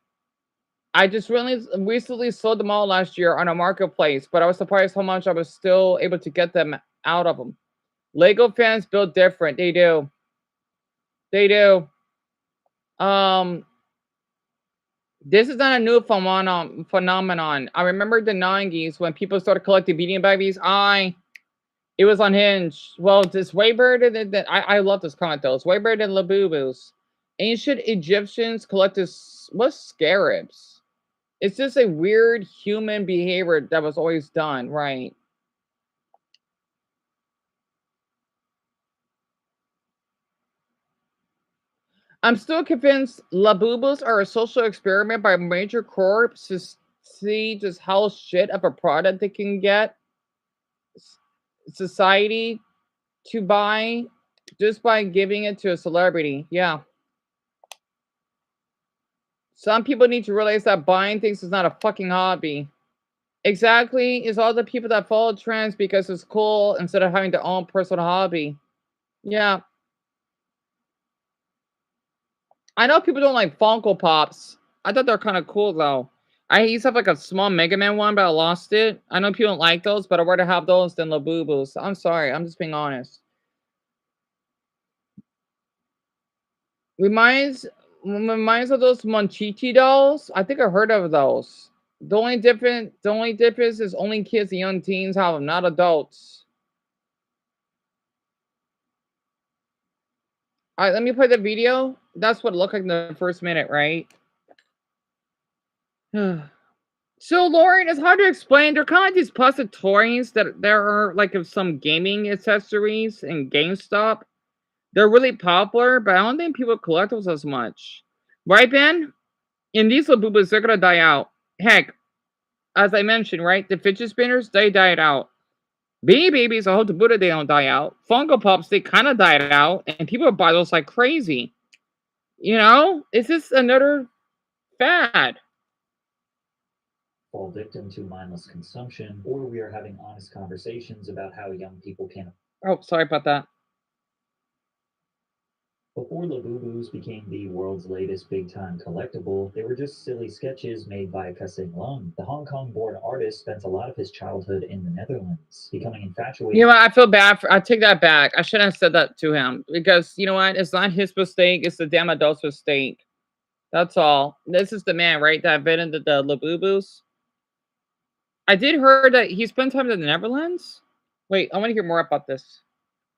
I just really recently sold them all last year on a marketplace, but I was surprised how much I was still able to get them out of them. Lego fans build different. They do. They do. Um, this is not a new phenomenon. I remember the 90s when people started collecting Beanie Babies. It was unhinged. Well, it's way better than I love this comment though. It's way better than Labubus. Ancient Egyptians collected what's scarabs? It's just a weird human behavior that was always done, right? I'm still convinced Labubus are a social experiment by major corps to see just how shit of a product they can get society to buy just by giving it to a celebrity. Yeah. Some people need to realize that buying things is not a fucking hobby. Exactly. It's all the people that follow trends because it's cool instead of having their own personal hobby. Yeah. I know people don't like Funko Pops. I thought they're kind of cool though. I used to have like a small Mega Man one, but I lost it. I know people don't like those, but I'd rather have those than Labubus. I'm sorry. I'm just being honest. Reminds of those Monchichi dolls. I think I heard of those. The only difference is only kids and young teens have them, not adults. All right, let me play the video. That's what it looked like in the first minute, right? So, Lauren, it's hard to explain. They're kind of like these plastic toys that there are like of some gaming accessories and GameStop. They're really popular, but I don't think people collect those as much. Right, Ben? In these little boobas, they're gonna die out. Heck, as I mentioned, right? The fidget spinners, they died out. Beanie Babies, I hope the Buddha they don't die out. Funko Pops, they kind of died out, and people buy those like crazy. You know, it's just another fad. Fall victim to mindless consumption, or we are having honest conversations about how young people can. Oh, sorry about that. Before Labubus became the world's latest big-time collectible, they were just silly sketches made by Kasing Lung. The Hong Kong-born artist spent a lot of his childhood in the Netherlands, becoming infatuated. You know what? I feel bad. I take that back. I shouldn't have said that to him because you know what? It's not his mistake. It's the damn adult's mistake. That's all. This is the man, right? That invented the Labubus. I did hear that he spent time in the Netherlands. Wait, I want to hear more about this.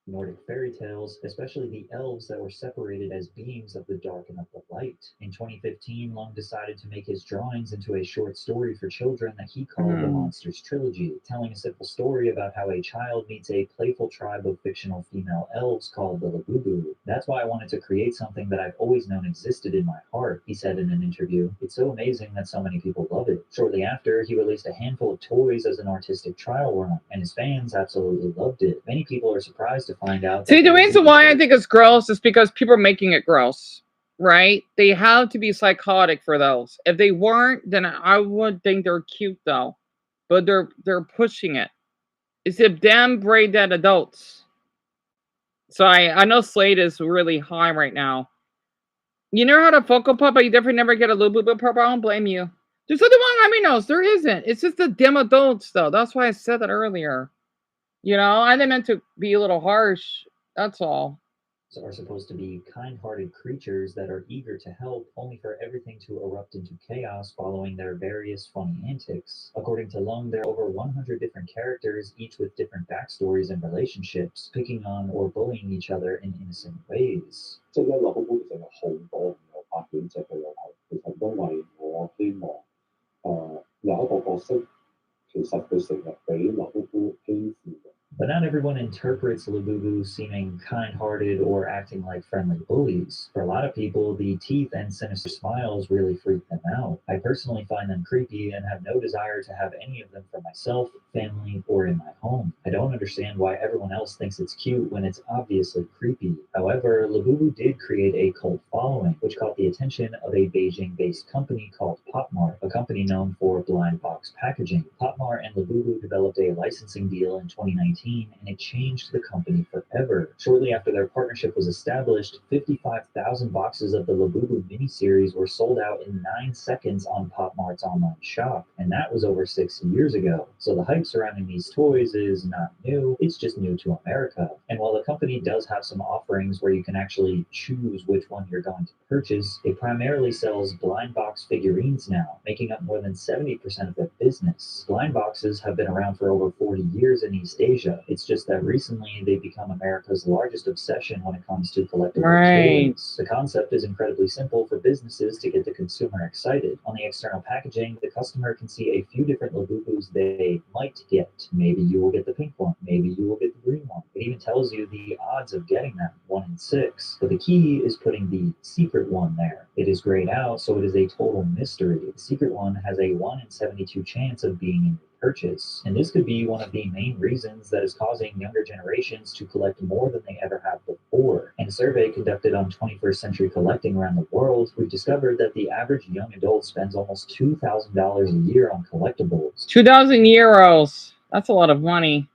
Nordic fairy tales, especially the elves that were separated as beings of the dark and of the light. In 2015, Lung decided to make his drawings into a short story for children that he called the Monsters Trilogy, telling a simple story about how a child meets a playful tribe of fictional female elves called the Labubu. That's why I wanted to create something that I've always known existed in my heart, he said in an interview. It's so amazing that so many people love it. Shortly after, he released a handful of toys as an artistic trial run, and his fans absolutely loved it. Many people are surprised to find out. See, the reason why I think it's gross is because people are making it gross, right? They have to be psychotic for those. If they weren't, then I would think they're cute though. But they're pushing it. It's a damn brain dead adults. So I know Slade is really high right now. You know how to Funko Pop, but you definitely never get a little bit purple. I don't blame you. There's nothing wrong. I mean, no, there isn't. It's just the dim adults though. That's why I said that earlier. You know, I didn't meant to be a little harsh. That's all. Are supposed to be kind-hearted creatures that are eager to help, only for everything to erupt into chaos following their various funny antics. According to Lung, there are over 100 different characters, each with different backstories and relationships, picking on or bullying each other in innocent ways. 即係一路好其實有好多唔同發展者嘅有係，其實因為我希望有一個角色，其實佢成日俾劉夫夫欺負嘅。 But not everyone interprets Labubu seeming kind-hearted or acting like friendly bullies. For a lot of people, the teeth and sinister smiles really freak them out. I personally find them creepy and have no desire to have any of them for myself, family, or in my home. I don't understand why everyone else thinks it's cute when it's obviously creepy. However, Labubu did create a cult following, which caught the attention of a Beijing-based company called Popmart, a company known for blind box packaging. Popmart and Labubu developed a licensing deal in 2019, and it changed the company forever. Shortly after their partnership was established, 55,000 boxes of the Labubu miniseries were sold out in 9 seconds on Popmart's online shop, and that was over 6 years ago. So the hype surrounding these toys is not new, it's just new to America. And while the company does have some offerings where you can actually choose which one you're going to purchase, it primarily sells blind box figurines now, making up more than 70% of their business. Blind boxes have been around for over 40 years in East Asia. It's just that recently they've become America's largest obsession when it comes to collectible toys. The concept is incredibly simple for businesses to get the consumer excited. On the external packaging, the customer can see a few different Labubus they might get. Maybe you will get the pink one. Maybe you will get the green one. It even tells you the odds of getting them, 1 in 6. But the key is putting the secret one there. It is grayed out, so it is a total mystery. The secret one has a 1 in 72 chance of being in purchase. And this could be one of the main reasons that is causing younger generations to collect more than they ever have before. In a survey conducted on 21st century collecting around the world, we've discovered that the average young adult spends almost $2,000 a year on collectibles. 2,000 euros. That's a lot of money.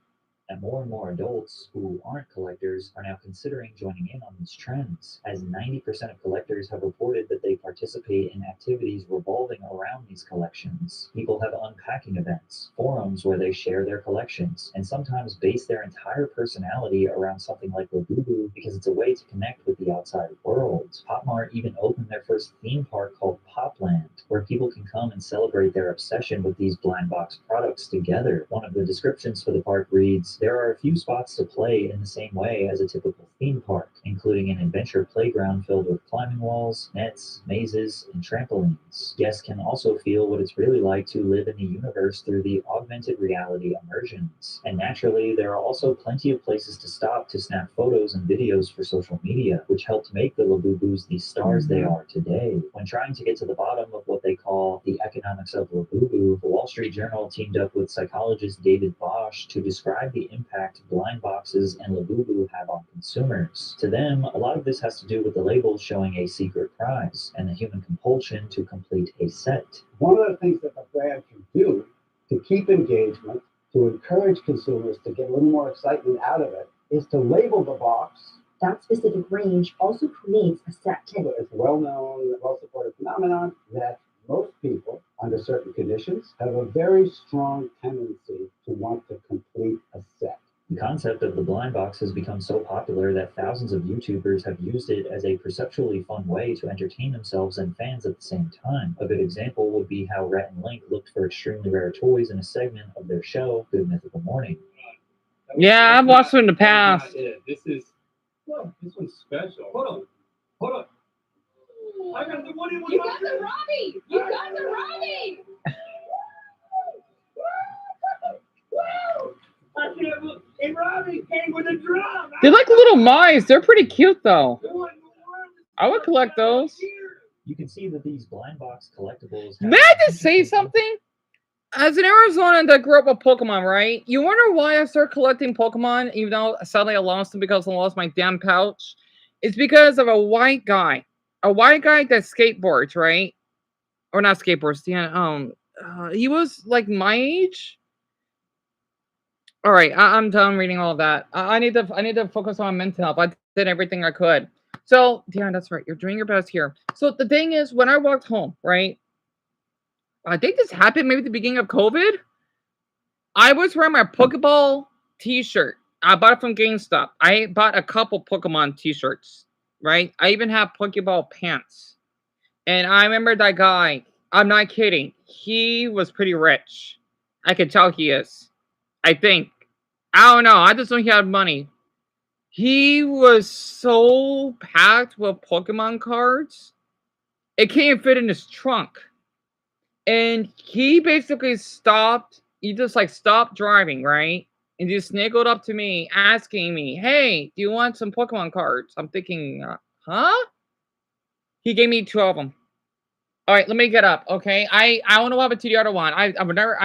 And more adults who aren't collectors are now considering joining in on these trends, as 90% of collectors have reported that they participate in activities revolving around these collections. People have unpacking events, forums where they share their collections, and sometimes base their entire personality around something like Labubu because it's a way to connect with the outside world. Popmart even opened their first theme park called Popland, where people can come and celebrate their obsession with these blind box products together. One of the descriptions for the park reads, "There are a few spots to play in the same way as a typical theme park, including an adventure playground filled with climbing walls, nets, mazes, and trampolines. Guests can also feel what it's really like to live in the universe through the augmented reality immersions. And naturally, there are also plenty of places to stop to snap photos and videos for social media, which helped make the Labubus the stars they are today." When trying to get to the bottom of what they call the economics of Labubu, the Wall Street Journal teamed up with psychologist David Bosch to describe the impact blind boxes and Labubu have on consumers. To them, a lot of this has to do with the labels showing a secret prize and the human compulsion to complete a set. One of the things that the brand can do to keep engagement, to encourage consumers to get a little more excitement out of it, is to label the box. That specific range also creates a set ticket. It's a well-known, well-supported phenomenon that most people, under certain conditions, have a very strong tendency to want to complete a set. The concept of the blind box has become so popular that thousands of YouTubers have used it as a perceptually fun way to entertain themselves and fans at the same time. A good example would be how Rhett and Link looked for extremely rare toys in a segment of their show, Good Mythical Morning. Yeah, I've watched them in the past. This is, look, this one's special. Hold on. I got the one in You got the Robbie! You got the Robbie! I can't believe, hey, Robbie came with a drum. They're like little mice. They're pretty cute though. I would collect those. You can see that these blind box collectibles. May I just say something? As an Arizonan that grew up with Pokemon, right? You wonder why I started collecting Pokemon, even though sadly I lost them because I lost my damn pouch. It's because of a white guy. A white guy that skateboards, right? Or not skateboards, yeah. He was like my age. All right, I'm done reading all of that. I need to focus on mental health. I did everything I could. So, Deon, that's right. You're doing your best here. So the thing is, when I walked home, right? I think this happened maybe at the beginning of COVID. I was wearing my Pokeball t-shirt. I bought it from GameStop. I bought a couple Pokemon t-shirts, right? I even have Pokeball pants. And I remember that guy. I'm not kidding. He was pretty rich. I could tell he is. I think. I don't know. I just know he had money. He was so packed with Pokemon cards. It can't fit in his trunk. And he basically stopped. He just like stopped driving, right? And just sniggled up to me, asking me, "Hey, do you want some Pokemon cards?" I'm thinking, huh? He gave me 2 of them. All right, let me get up, okay? I want to have it to the other one. I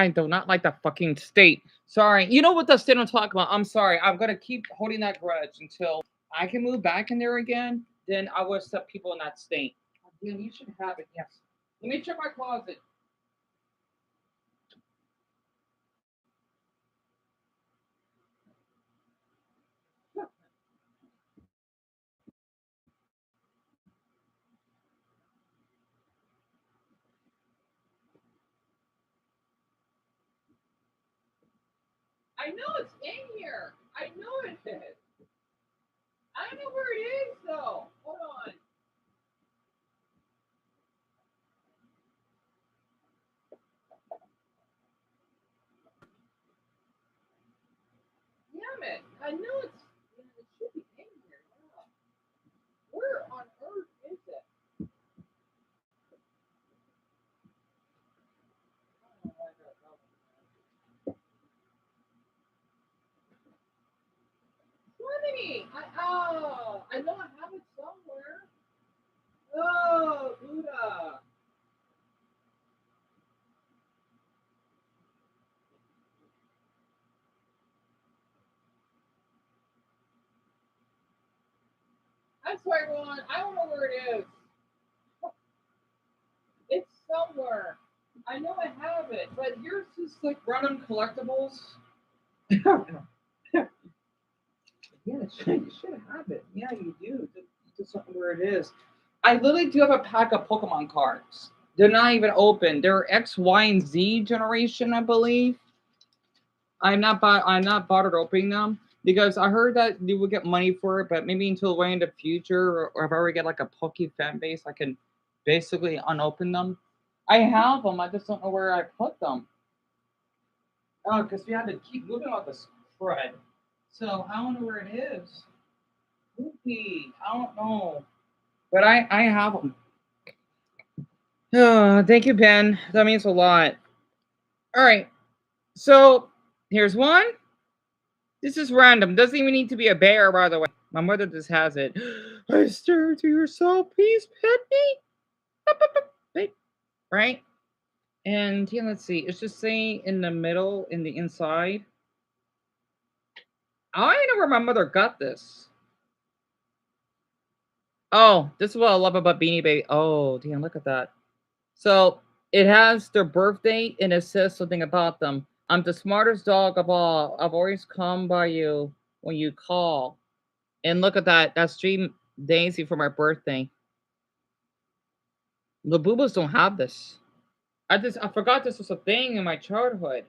do not like that fucking state. Sorry. You know what the state I'm talking about. I'm sorry. I'm gonna keep holding that grudge until I can move back in there again. Then I will accept people in that state. Damn, you should have it. Yes. Let me check my closet. I know it's in here. I know it is. I don't know where it is though. Hold on. Damn it. I know it should be in here. Yeah. Where on earth is it? I know I have it somewhere. Oh, Buddha. I'm sorry, everyone. I don't know where it is. It's somewhere. I know I have it, but yours is like random collectibles. Yeah, you should have it. Yeah, you do. Just something where it is. I literally do have a pack of Pokemon cards. They're not even open. They're X, Y, and Z generation, I believe. I'm not bothered opening them because I heard that you would get money for it, but maybe until way in the future, or if I ever get like a Poke fan base, I can basically unopen them. I have them. I just don't know where I put them. Oh, because we had to keep moving on this crud. So I don't know where it is. Poopy. I don't know. But I have them. Oh, thank you, Ben. That means a lot. All right. So here's one. This is random. Doesn't even need to be a bear, by the way. My mother just has it. I stare to yourself. Please pet me. Right? And yeah, let's see. It's just saying in the middle, in the inside. I know where my mother got this. Oh, this is what I love about Beanie Baby. Oh, damn, look at that. So it has their birthday and it says something about them. I'm the smartest dog of all. I've always come by you when you call. And look at that. That's Stream Daisy for my birthday. The Boobas don't have this. I forgot this was a thing in my childhood.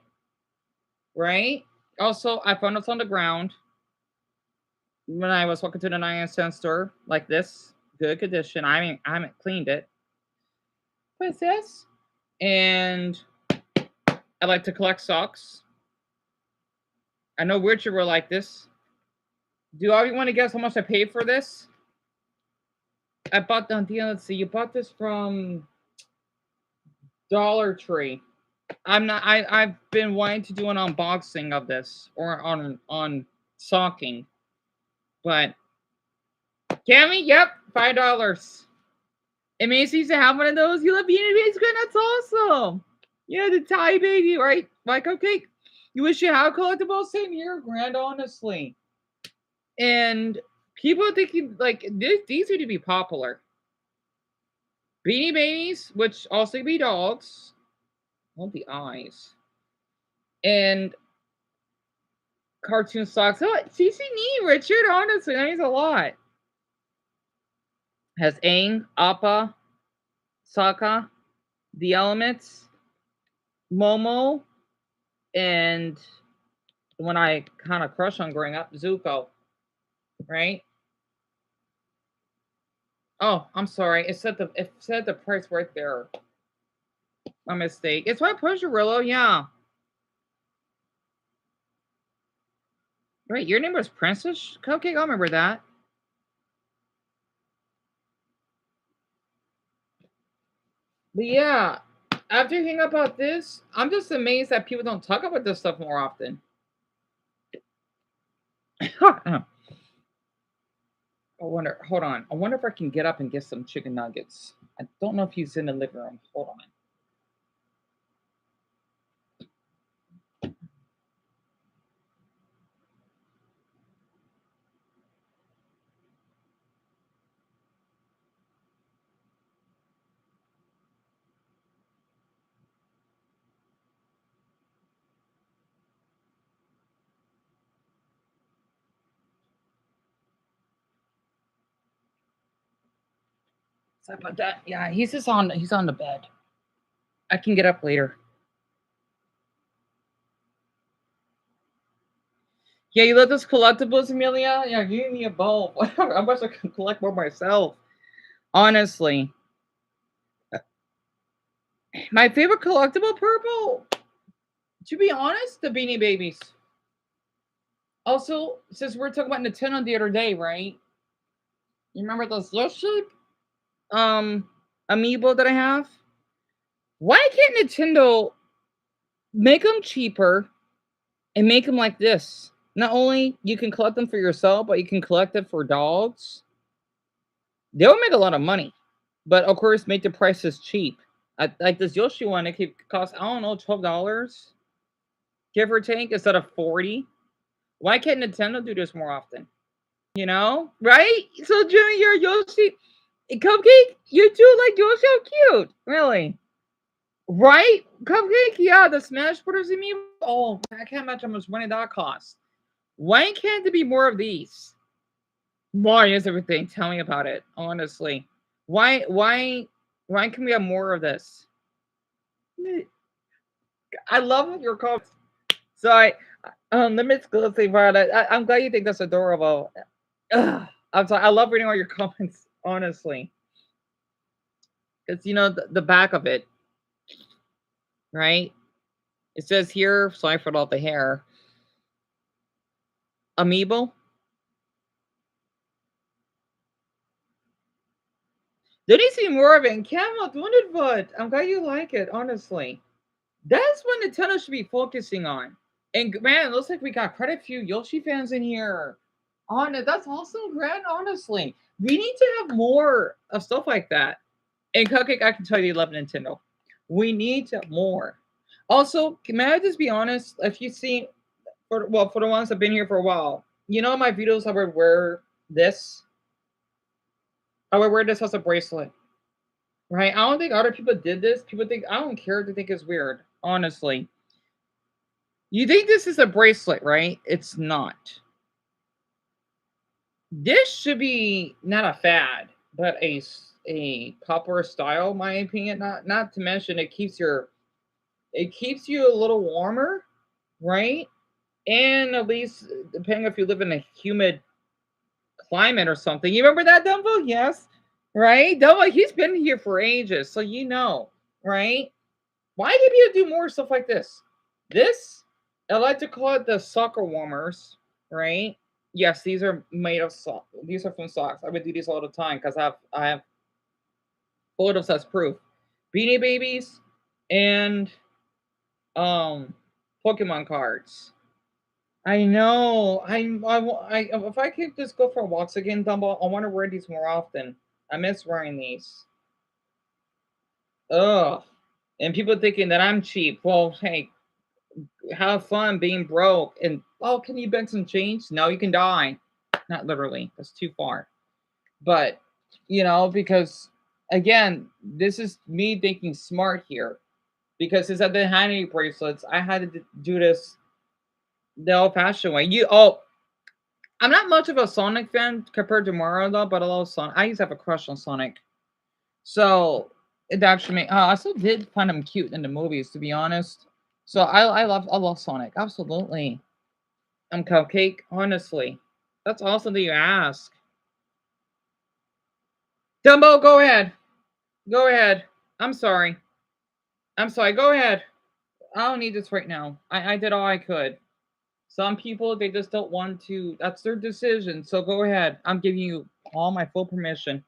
Right? Also, I found this on the ground when I was walking to the 99-cent store, like this. Good condition. I haven't cleaned it. What is this? And I like to collect socks. I know Richard will like this. Do all you want to guess how much I paid for this? I bought down Deon. Let's see. You bought this from Dollar Tree. I've been wanting to do an unboxing of this or on socking, but Cammy, yep, $5. It makes you to have one of those. You love Beanie Babies, good. That's awesome. Yeah, the Thai baby, right? My cupcake. You wish you had a collectible. Same here, grand, honestly. And people thinking like these would be popular. Beanie Babies, which also be dogs. Hold the eyes. And cartoon socks. Oh, CC neat, Richard. Honestly, that means a lot. Has Aang, Appa, Sokka, The Elements, Momo, and when I kind of crush on growing up, Zuko. Right? Oh, I'm sorry. It said the price right there. My mistake. It's my Pusherillo, yeah. Wait, your name was Princess Cupcake? I remember that. But yeah, after hearing about this, I'm just amazed that people don't talk about this stuff more often. I wonder, hold on. I wonder if I can get up and get some chicken nuggets. I don't know if he's in the living room. Hold on. Sorry about that. Yeah, he's on the bed. I can get up later. Yeah, you love those collectibles, Amelia? Yeah, give me a bulb. I wish I could collect more myself. Honestly. My favorite collectible purple, to be honest, the Beanie Babies. Also, since we were talking about Nintendo the other day, right? You remember those Yoshi amiibo that I have? Why can't Nintendo make them cheaper and make them like this? Not only you can collect them for yourself, but you can collect them for dogs. They'll make a lot of money, but of course, make the prices cheap. Like this Yoshi one, it could cost, I don't know, $12, give or take, instead of 40. Why can't Nintendo do this more often? You know, right? So Jimmy, you're Yoshi Cupcake. You do like Yoshi? So cute, really. Right? Cupcake, yeah, the Smash Brothers amiibo. Oh, I can't imagine how much money that costs. Why can't there be more of these? Why is everything? Tell me about it, honestly. Why can we have more of this? I love your comments. So let me say, Violet, I'm glad you think that's adorable. I'm sorry, I love reading all your comments, honestly. Because you know the back of it, right? It says here, sorry for all the hair. Amiibo. There needs to be more of it. And Camel Wonderfoot. I'm glad you like it, honestly. That's what Nintendo should be focusing on. And man, it looks like we got quite a few Yoshi fans in here. On it, that's awesome, Grant. Honestly, we need to have more of stuff like that. And Cupcake, I can tell you love Nintendo. We need to have more. Also, may I just be honest? If you see, for the ones that have been here for a while, you know my videos, I would wear this. I would wear this as a bracelet. Right? I don't think other people did this. People think, I don't care if they think it's weird. Honestly. You think this is a bracelet, right? It's not. This should be not a fad, but a popular style, in my opinion. Not to mention it keeps you a little warmer, right? And at least depending if you live in a humid climate or something. You remember that, Dumbo? Yes. Right? Dumbo, he's been here for ages, so you know, right? Why did people do more stuff like this? This I like to call it the soccer warmers, right? Yes, these are made of sock. These are from socks. I would do these all the time because I have photos as proof. Beanie Babies and um Pokemon cards. I know. If I could just go for walks again, Dumbo, I want to wear these more often. I miss wearing these. Ugh. And people thinking that I'm cheap. Well, hey, have fun being broke. And oh, can you beg some change? No, you can die. Not literally. That's too far. But because again, this is me thinking smart here. Because since I've been handing bracelets, I had to do this the old-fashioned way. I'm not much of a Sonic fan compared to Mario though, but I love Sonic. I used to have a crush on Sonic. So it actually made. I still did find him cute in the movies, to be honest. So I love Sonic. Absolutely. I'm Cupcake. Honestly, that's awesome that you ask. Dumbo, go ahead. Go ahead. I'm sorry. I'm sorry. Go ahead. I don't need this right now. I did all I could. Some people they just don't want to. That's their decision. So go ahead. I'm giving you all my full permission.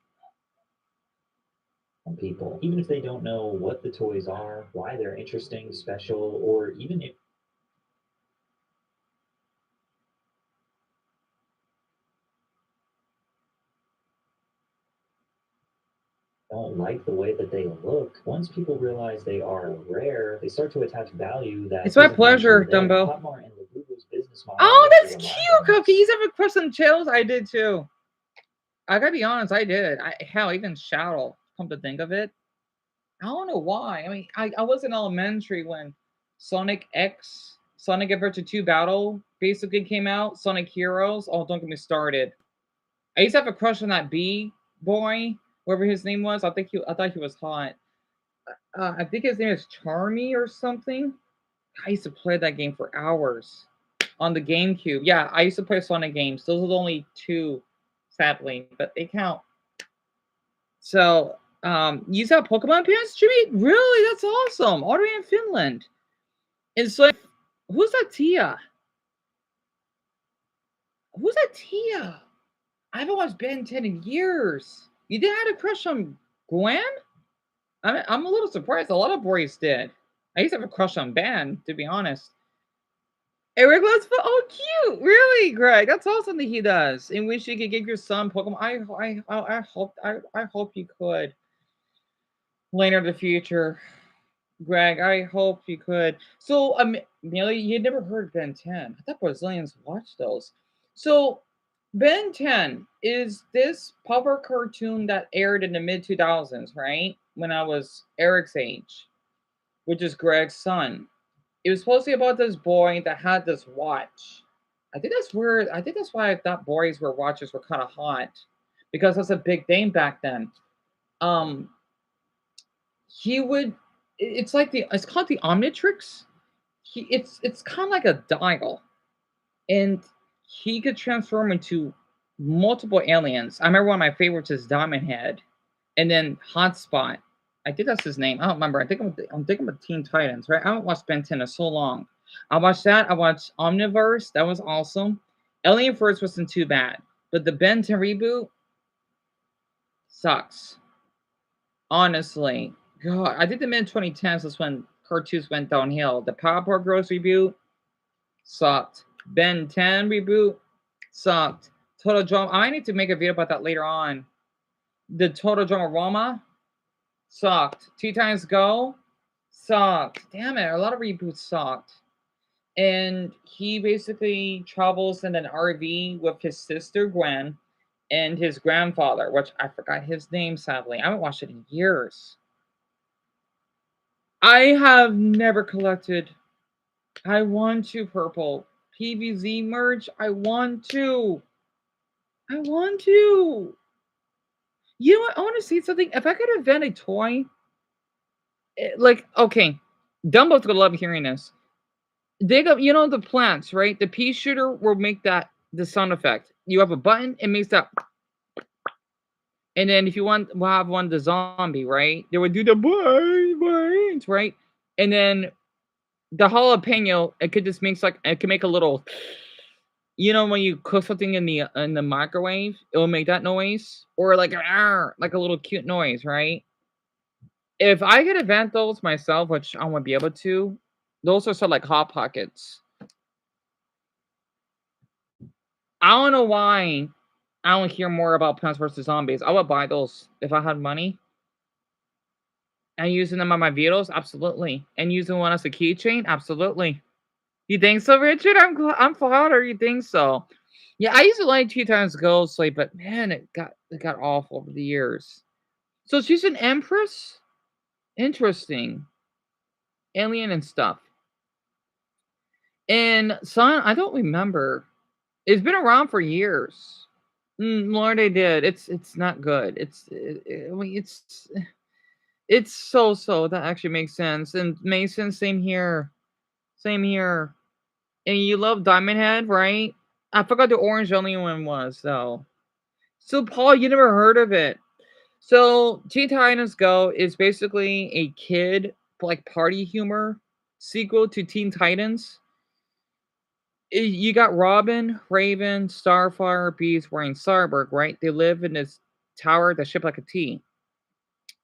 Some people, even if they don't know what the toys are, why they're interesting, special, or even if don't like the way that they look, once people realize they are rare, they start to attach value that It's my isn't pleasure, actually there. Dumbo. Hotmart and Labubu's business model Oh, actually that's relies cute, on Cookie. this. You have a crush on chills? I did too. I gotta be honest, I did. Hell, even Shadow. Come to think of it, I don't know why. I mean, I was in elementary when Sonic Adventure 2 Battle basically came out. Sonic Heroes. Oh, don't get me started. I used to have a crush on that B boy, whatever his name was. I thought he was hot. I think his name is Charmy or something. I used to play that game for hours on the GameCube. Yeah, I used to play Sonic games. Those are the only two, sadly, but they count. So, you saw Pokemon appearance, Jimmy? Really? That's awesome. All the way in Finland. It's like, who's that Tia? Who's that Tia? I haven't watched Ben 10 in years. You did have a crush on Gwen? I'm a little surprised. A lot of boys did. I used to have a crush on Ben, to be honest. Eric Let's oh cute, really, Greg. That's awesome that he does. And wish you could give your son Pokemon. I hope you could later in the future, Greg. I hope you could. So, Millie, you never heard Ben 10. I thought Brazilians watched those. So, Ben 10 is this popular cartoon that aired in the mid 2000s, right? When I was Eric's age, which is Greg's son. It was supposed to be about this boy that had this watch. I think that's weird. I think that's why I thought boys wear watches were kind of hot because that's a big thing back then. Um, he would. It's called the Omnitrix. It's kind of like a dial, and he could transform into multiple aliens. I remember one of my favorites is Diamond Head, and then Hotspot. I think that's his name. I don't remember. I'm thinking of Teen Titans, right? I haven't watched Ben 10 in so long. I watched that. I watched Omniverse. That was awesome. Alien First wasn't too bad, but the Ben 10 reboot sucks. Honestly, God, I think the mid 2010s was when cartoons went downhill. The Powerpuff Girls reboot sucked. Ben 10 reboot sucked. Total Drama. I need to make a video about that later on. The Total Drama Roma sucked. Two Times Go sucked. Damn it, a lot of reboots sucked. And he basically travels in an RV with his sister Gwen and his grandfather, which I forgot his name sadly. I haven't watched it in years. I have never collected. I want to purple PVZ merge. I want to. I want to. You know what? I want to see something. If I could invent a toy, like okay, Dumbo's gonna love hearing this. Dig up, the plants, right? The pea shooter will make that the sound effect. You have a button, it makes that. And then if you want, we'll have one the zombie, right? They would do the brains, right? And then the jalapeno, it could just make like it could make a little, you know, when you cook something in the microwave, it will make that noise, or like like a little cute noise, right? If I could invent those myself, which I won't be able to, those are sort of like hot pockets. I don't know why I don't hear more about Plants vs Zombies. I would buy those if I had money. And using them on my videos, absolutely. And using one as a keychain, absolutely. You think so, Richard? I'm flattered. You think so? Yeah, I used to like Teen Titans Go Slate, but man, it got awful over the years. So she's an empress. Interesting. Alien and stuff. And Son, I don't remember. It's been around for years. Lord, they did. It's not good. I mean, it's so. That actually makes sense. And Mason, same here. Same here. And you love Diamond Head, right? I forgot the orange only one was though. So Paul, you never heard of it. So Teen Titans Go is basically a kid like party humor sequel to Teen Titans. You got Robin, Raven, Starfire, Beast wearing Starberg, right? They live in this tower that's shaped like a T.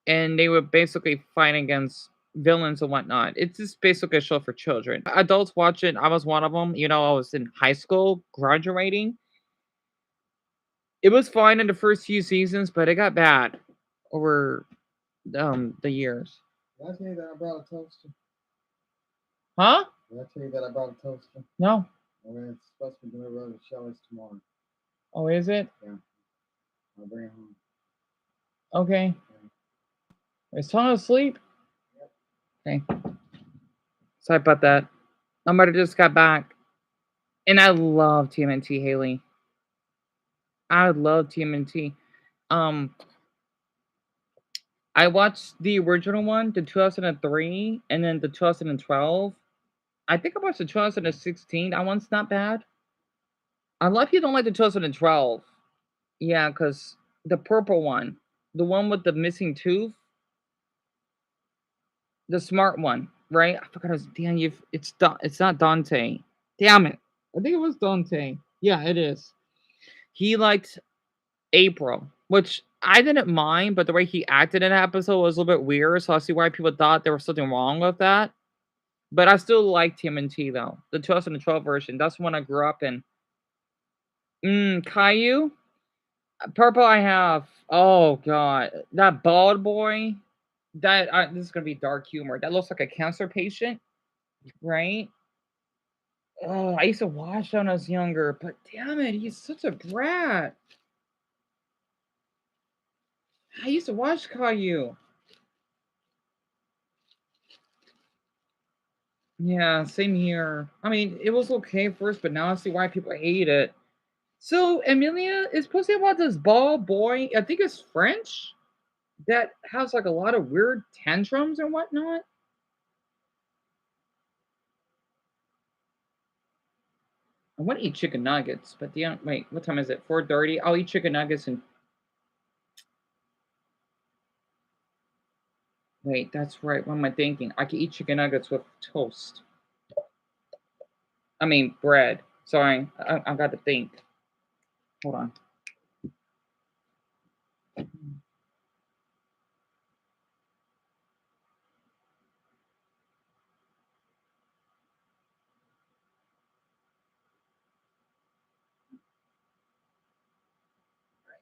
And they would basically fight against villains and whatnot. It's just basically a show for children. Adults watch it. I was one of them. You know, I was in high school graduating. It was fine in the first few seasons, but it got bad over the years. Did I tell you that I brought a toaster? Huh? Did I tell you that I brought a toaster? No. Okay, it's supposed to be delivered over to Shelley's tomorrow. Oh, is it? Yeah. I'll bring it home. Okay. Is Tom asleep? Yep. Okay. Sorry about that. My mother just got back. And I love TMNT, Haley. I love TMNT. I watched the original one, the 2003, and then the 2012. I think I watched the 2016. That one's not bad. A lot of people don't like the 2012. Yeah, because the purple one, the one with the missing tooth, the smart one, right? I forgot his damn. It's not Dante. Damn it! I think it was Dante. Yeah, it is. He liked April, which I didn't mind, but the way he acted in that episode was a little bit weird. So I see why people thought there was something wrong with that. But I still liked TMNT though. The 2012 version. That's when I grew up in. Caillou. Purple I have. Oh god. That bald boy. This is gonna be dark humor. That looks like a cancer patient. Right? Oh, I used to watch when I was younger, but damn it, he's such a brat. I used to watch Caillou. Yeah, same here. I mean, it was okay at first, but now I see why people hate it. So Emilia is supposed to be about this bald boy. I think it's French that has like a lot of weird tantrums and whatnot. I want to eat chicken nuggets, but wait, what time is it? 4:30. I'll eat chicken nuggets and wait. That's right. What am I thinking? I can eat chicken nuggets with toast. I mean bread. Sorry, I got to think. Hold on.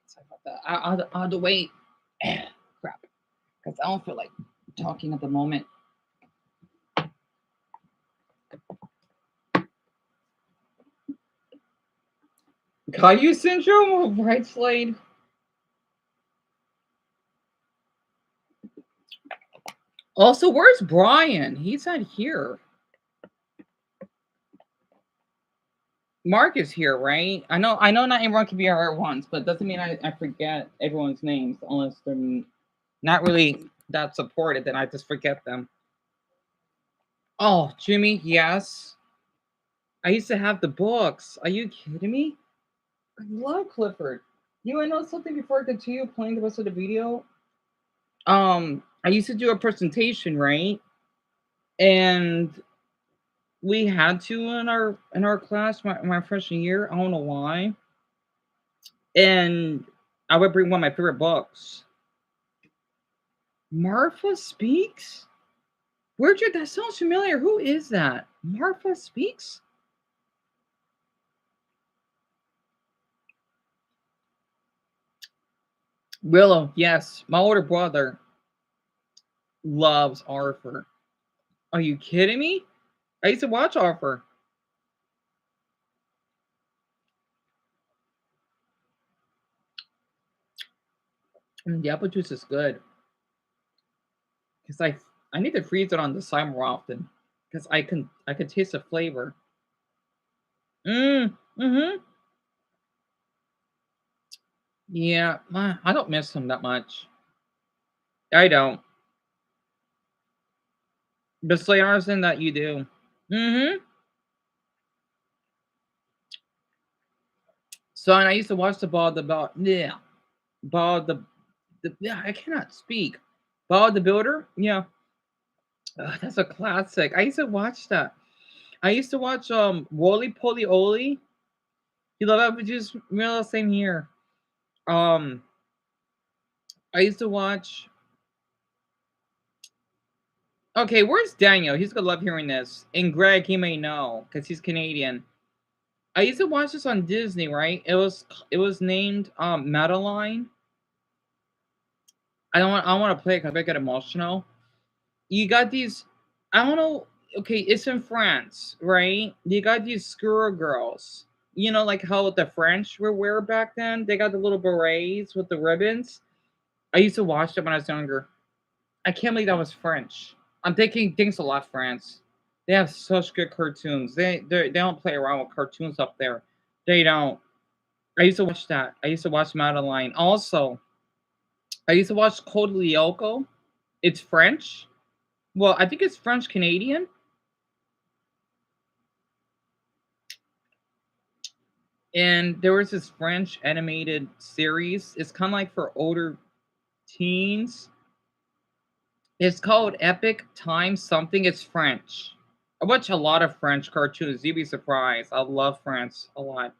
Sorry about that. I'll have to wait. Crap. Because I don't feel like talking at the moment. Caillou syndrome, right, Slade? Also, where's Brian? He's not here. Mark is here, right? I know not everyone can be here at once, but doesn't mean I forget everyone's names unless they're not really that supported, then I just forget them. Oh, Jimmy, yes. I used to have the books. Are you kidding me? I love Clifford. You want to know something before I continue playing the rest of the video? I used to do a presentation, right? And We had to in our class my freshman year. I don't know why. And I would bring one of my favorite books. Marfa Speaks? Where'd you? That sounds familiar. Who is that? Marfa Speaks? Willow, yes. My older brother loves Arthur. Are you kidding me? I used to watch Arthur. The apple juice is good. Because I need to freeze it on the side more often. Because I can taste the flavor. Mm-hmm. Yeah, I don't miss him that much. I don't. But Slay Artisan that you do. Mm-hmm. So and I used to watch the Ball the yeah, I cannot speak. Ball the Builder? Yeah. Ugh, that's a classic. I used to watch that. I used to watch Roly Poly Oly. You love that, but just real same here. Um I used to watch. Okay, where's Daniel? He's gonna love hearing this. And Greg, he may know because he's Canadian. I used to watch this on Disney, right? It was named Madeline. I don't want to play it because I get emotional. You got these. I don't know. Okay, it's in France, right? You got these squirrel girls. You know, like how the French were wear back then. They got the little berets with the ribbons. I used to watch them when I was younger. I can't believe that was French. I'm thinking thanks a lot, France. They have such good cartoons. They don't play around with cartoons up there. They don't. I used to watch that. I used to watch Madeline. Also, I used to watch Code Lyoko. It's French. Well, I think it's French Canadian. And there was this French animated series. It's kind of like for older teens. It's called Epic Time Something. It's French. I watch a lot of French cartoons. You'd be surprised. I love France a lot.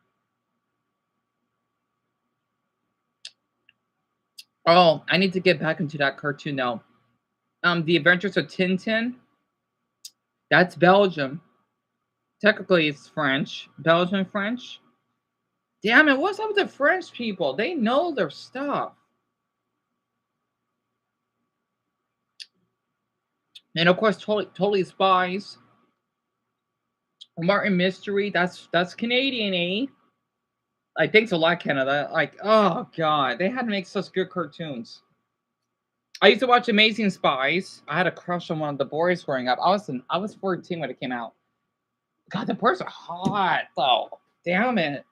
Oh, I need to get back into that cartoon now. The Adventures of Tintin. That's Belgium. Technically, it's French. Belgian French. Damn it! What's up with the French people? They know their stuff. And of course, totally spies. Martin Mystery. That's Canadian, eh? Like thanks a lot, Canada. Like, oh god, they had to make such good cartoons. I used to watch Amazing Spies. I had a crush on one of the boys growing up. I was 14 when it came out. God, the boys are hot though. Damn it.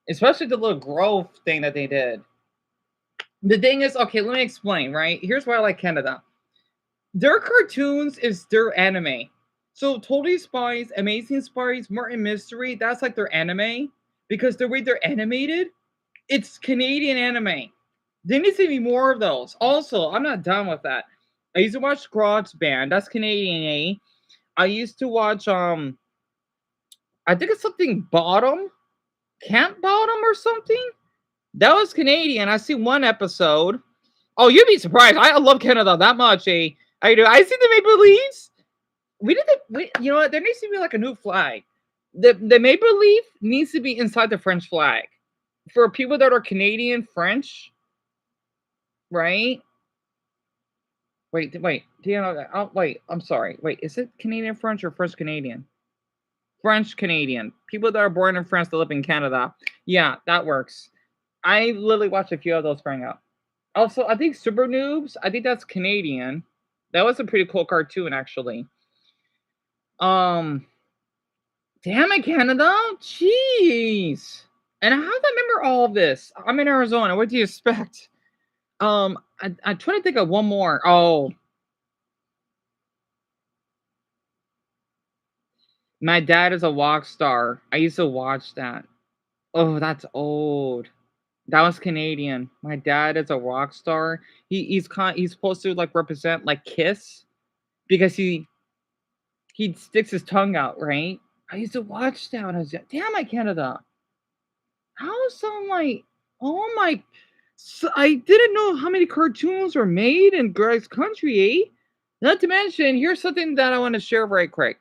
Especially the little growth thing that they did. The thing is, okay, let me explain, right? Here's why I like Canada. Their cartoons is their anime. So Totally Spies, Amazing Spies, Martin Mystery, that's like their anime. Because the way they're animated, it's Canadian anime. There needs to be more of those. Also, I'm not done with that. I used to watch Scrog's Band. That's Canadian, eh? I used to watch I think it's something Bottom, Camp Bottom or something. That was Canadian. I see one episode. Oh, you'd be surprised. I love Canada that much, eh? I do. I see the Maple Leafs. You know what? There needs to be like a new flag. The Maple Leaf needs to be inside the French flag. For people that are Canadian French, right? Wait. Deon, oh, wait. I'm sorry. Wait, is it Canadian French or French Canadian? French Canadian. People that are born in France that live in Canada. Yeah, that works. I literally watched a few of those growing up. Also, I think Super Noobs. I think that's Canadian. That was a pretty cool cartoon, actually. Um, Damn it, Canada! Jeez. And how do I remember all of this? I'm in Arizona. What do you expect? I'm trying to think of one more. Oh, My Dad is a Rock Star. I used to watch that. Oh, that's old. That was Canadian. My Dad is a rock star. He's supposed to like represent like Kiss because he sticks his tongue out, right? I used to watch that when I was young. Damn it, Canada. How is someone like, oh my, so I didn't know how many cartoons were made in Greg's country, eh? Not to mention, here's something that I want to share very quick.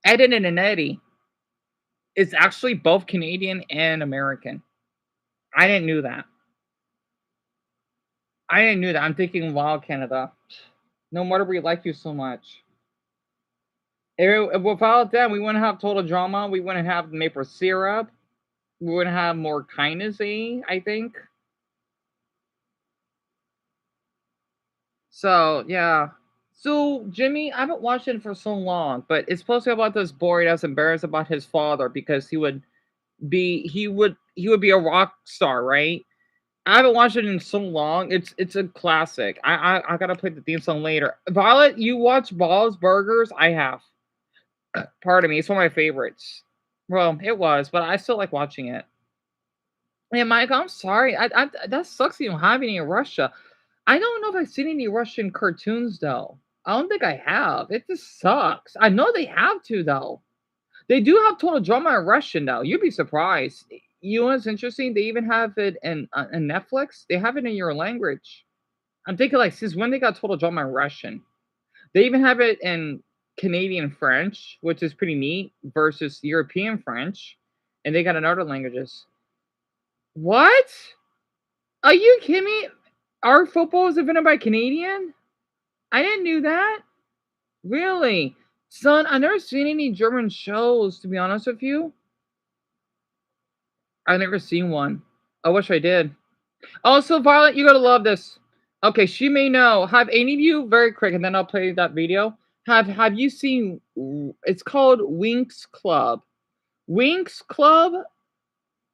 Ed and Eddie is actually both Canadian and American. I didn't know that. I didn't know that. I'm thinking, wow, Canada. No wonder we like you so much. Without them, we wouldn't have total drama. We wouldn't have maple syrup. We wouldn't have more kindness, eh? I think. So yeah. So Jimmy, I haven't watched it for so long, but it's supposed to be about this boy that's embarrassed about his father because he would be a rock star, right? I haven't watched it in so long. It's a classic. I gotta play the theme song later. Violet, you watch Ball's Burgers? I have. Pardon me, it's one of my favorites. Well, it was, but I still like watching it. Yeah, Mike, I'm sorry. That sucks you don't have any in Russia. I don't know if I've seen any Russian cartoons though. I don't think I have. It just sucks. I know they have to though. They do have total drama in Russian though. You'd be surprised. You know what's interesting? They even have it in Netflix. They have it in your language. I'm thinking like since when they got total drama in Russian? They even have it in Canadian French, which is pretty neat, versus European French, and they got in other languages. What? Are you kidding me? Our football is invented by Canadian? I didn't know that. Really? Son, I've never seen any German shows, to be honest with you. I've never seen one. I wish I did. Also, Violet, you gotta love this. Okay, she may know. Have any of you, very quick, and then I'll play that video. Have you seen, it's called Winx Club. Winx Club,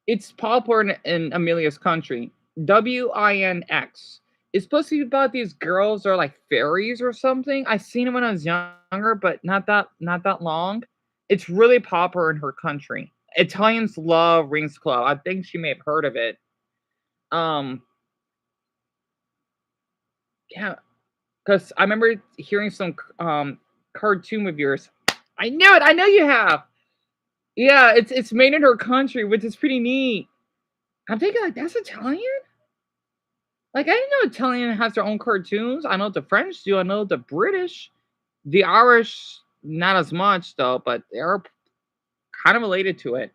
it's popular in Amelia's country. WINX. It's supposed to be about these girls that are like fairies or something. I seen it when I was younger, but not that long. It's really popular in her country. Italians love Winx Club. I think she may have heard of it. Um, yeah, because I remember hearing some cartoon of yours. I knew it. I know you have. Yeah, it's made in her country, which is pretty neat. I'm thinking like that's Italian. Like I didn't know Italian has their own cartoons. I know the French do. I know the British, the Irish, not as much though, but they're kind of related to it.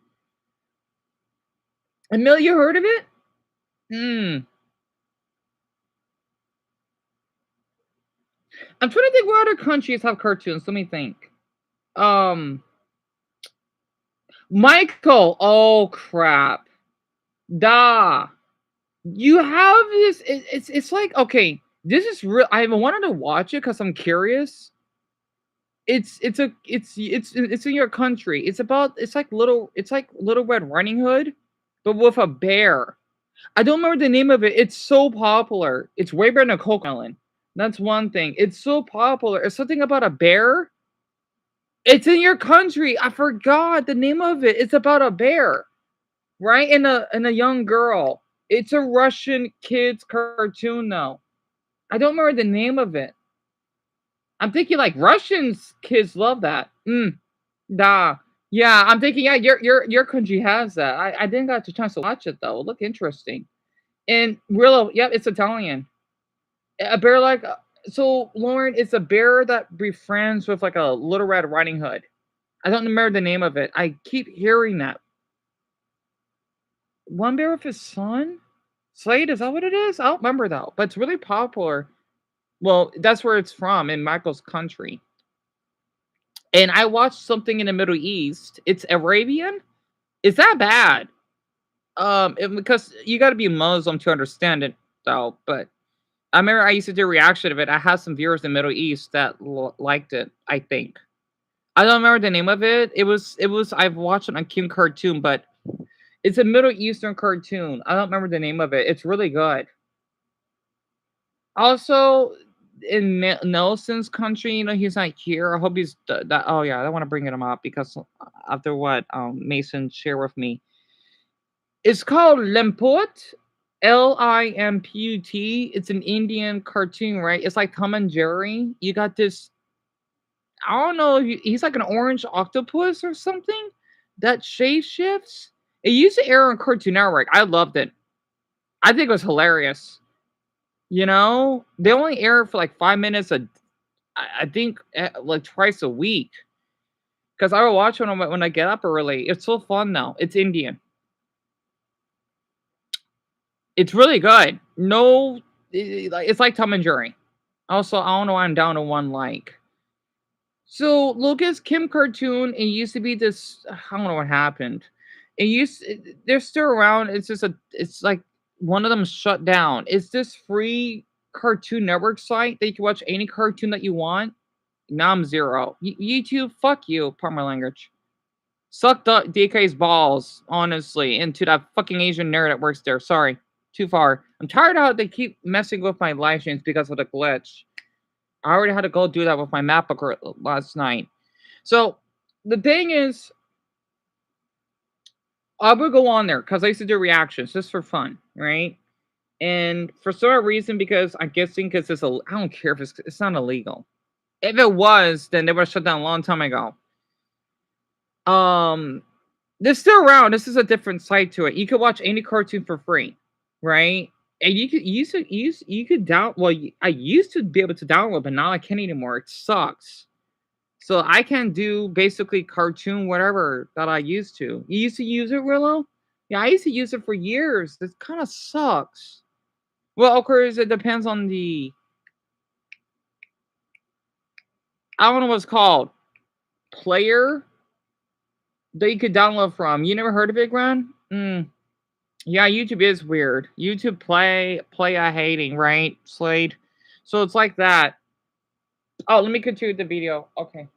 Emil, you heard of it? Hmm. I'm trying to think what other countries have cartoons. Let me think. Um, Michael. Oh crap. Da. You have this. It's like okay. This is real. I wanted to watch it because I'm curious. It's in your country. It's like Little Red Riding Hood, but with a bear. I don't remember the name of it. It's so popular. It's way better than Cocomelon. That's one thing. It's so popular. It's something about a bear. It's in your country. I forgot the name of it. It's about a bear, right? And a young girl. It's a Russian kids cartoon though. I don't remember the name of it. I'm thinking like Russians kids love that. Da. Yeah, I'm thinking yeah, your country has that. I didn't got the chance to watch it though. It looked interesting. And Willow, yep, it's Italian. A bear like so Lauren, it's a bear that befriends with like a Little Red Riding Hood. I don't remember the name of it. I keep hearing that. One bear with his son? Slade, is that what it is? I don't remember though, but it's really popular. Well, that's where it's from in Michael's country. And I watched something in the Middle East. It's Arabian. Is that bad? Because you got to be Muslim to understand it, though. But I remember I used to do a reaction of it. I had some viewers in the Middle East that liked it. I think I don't remember the name of it. It was. I've watched it on King Cartoon, but it's a Middle Eastern cartoon. I don't remember the name of it. It's really good. Also, in Nelson's country, he's not here. I hope he's that. Oh yeah, I don't want to bring him up because after what Mason shared with me, it's called Limput, Limput. It's an Indian cartoon, right? It's like Tom and Jerry. You got this. I don't know. He's like an orange octopus or something that shape shifts. It used to air on Cartoon Network. I loved it. I think it was hilarious. You know, they only air for like 5 minutes I think like twice a week. Because I will watch when I get up early. It's so fun though. It's Indian. It's really good. No, it's like Tom and Jerry. Also, I don't know why I'm down to one like. So Lucas Kim cartoon. It used to be this. I don't know what happened. They're still around. It's just It's like one of them shut down. It's this free Cartoon Network site that you can watch any cartoon that you want. Now I'm zero. YouTube, fuck you. Pardon my language. Suck DK's balls, honestly, into that fucking Asian nerd that works there. Sorry, too far. I'm tired of how they keep messing with my live streams because of the glitch. I already had to go do that with my MacBook last night. So the thing is, I would go on there because I used to do reactions just for fun, right? And for some reason, because I'm guessing because I don't care if it's not illegal. If it was, then they would have shut down a long time ago. They're still around. This is a different site to it. You could watch any cartoon for free, right? And you could down. Well, I used to be able to download, but now I can't anymore. It sucks. So I can do basically cartoon whatever that I used to. You used to use it, Willow? Yeah, I used to use it for years. This kind of sucks. Well, of course, it depends on the. I don't know what it's called. Player that you could download from. You never heard of it, Gran? Yeah, YouTube is weird. YouTube play a hating, right, Slade? So it's like that. Oh, let me continue the video. Okay.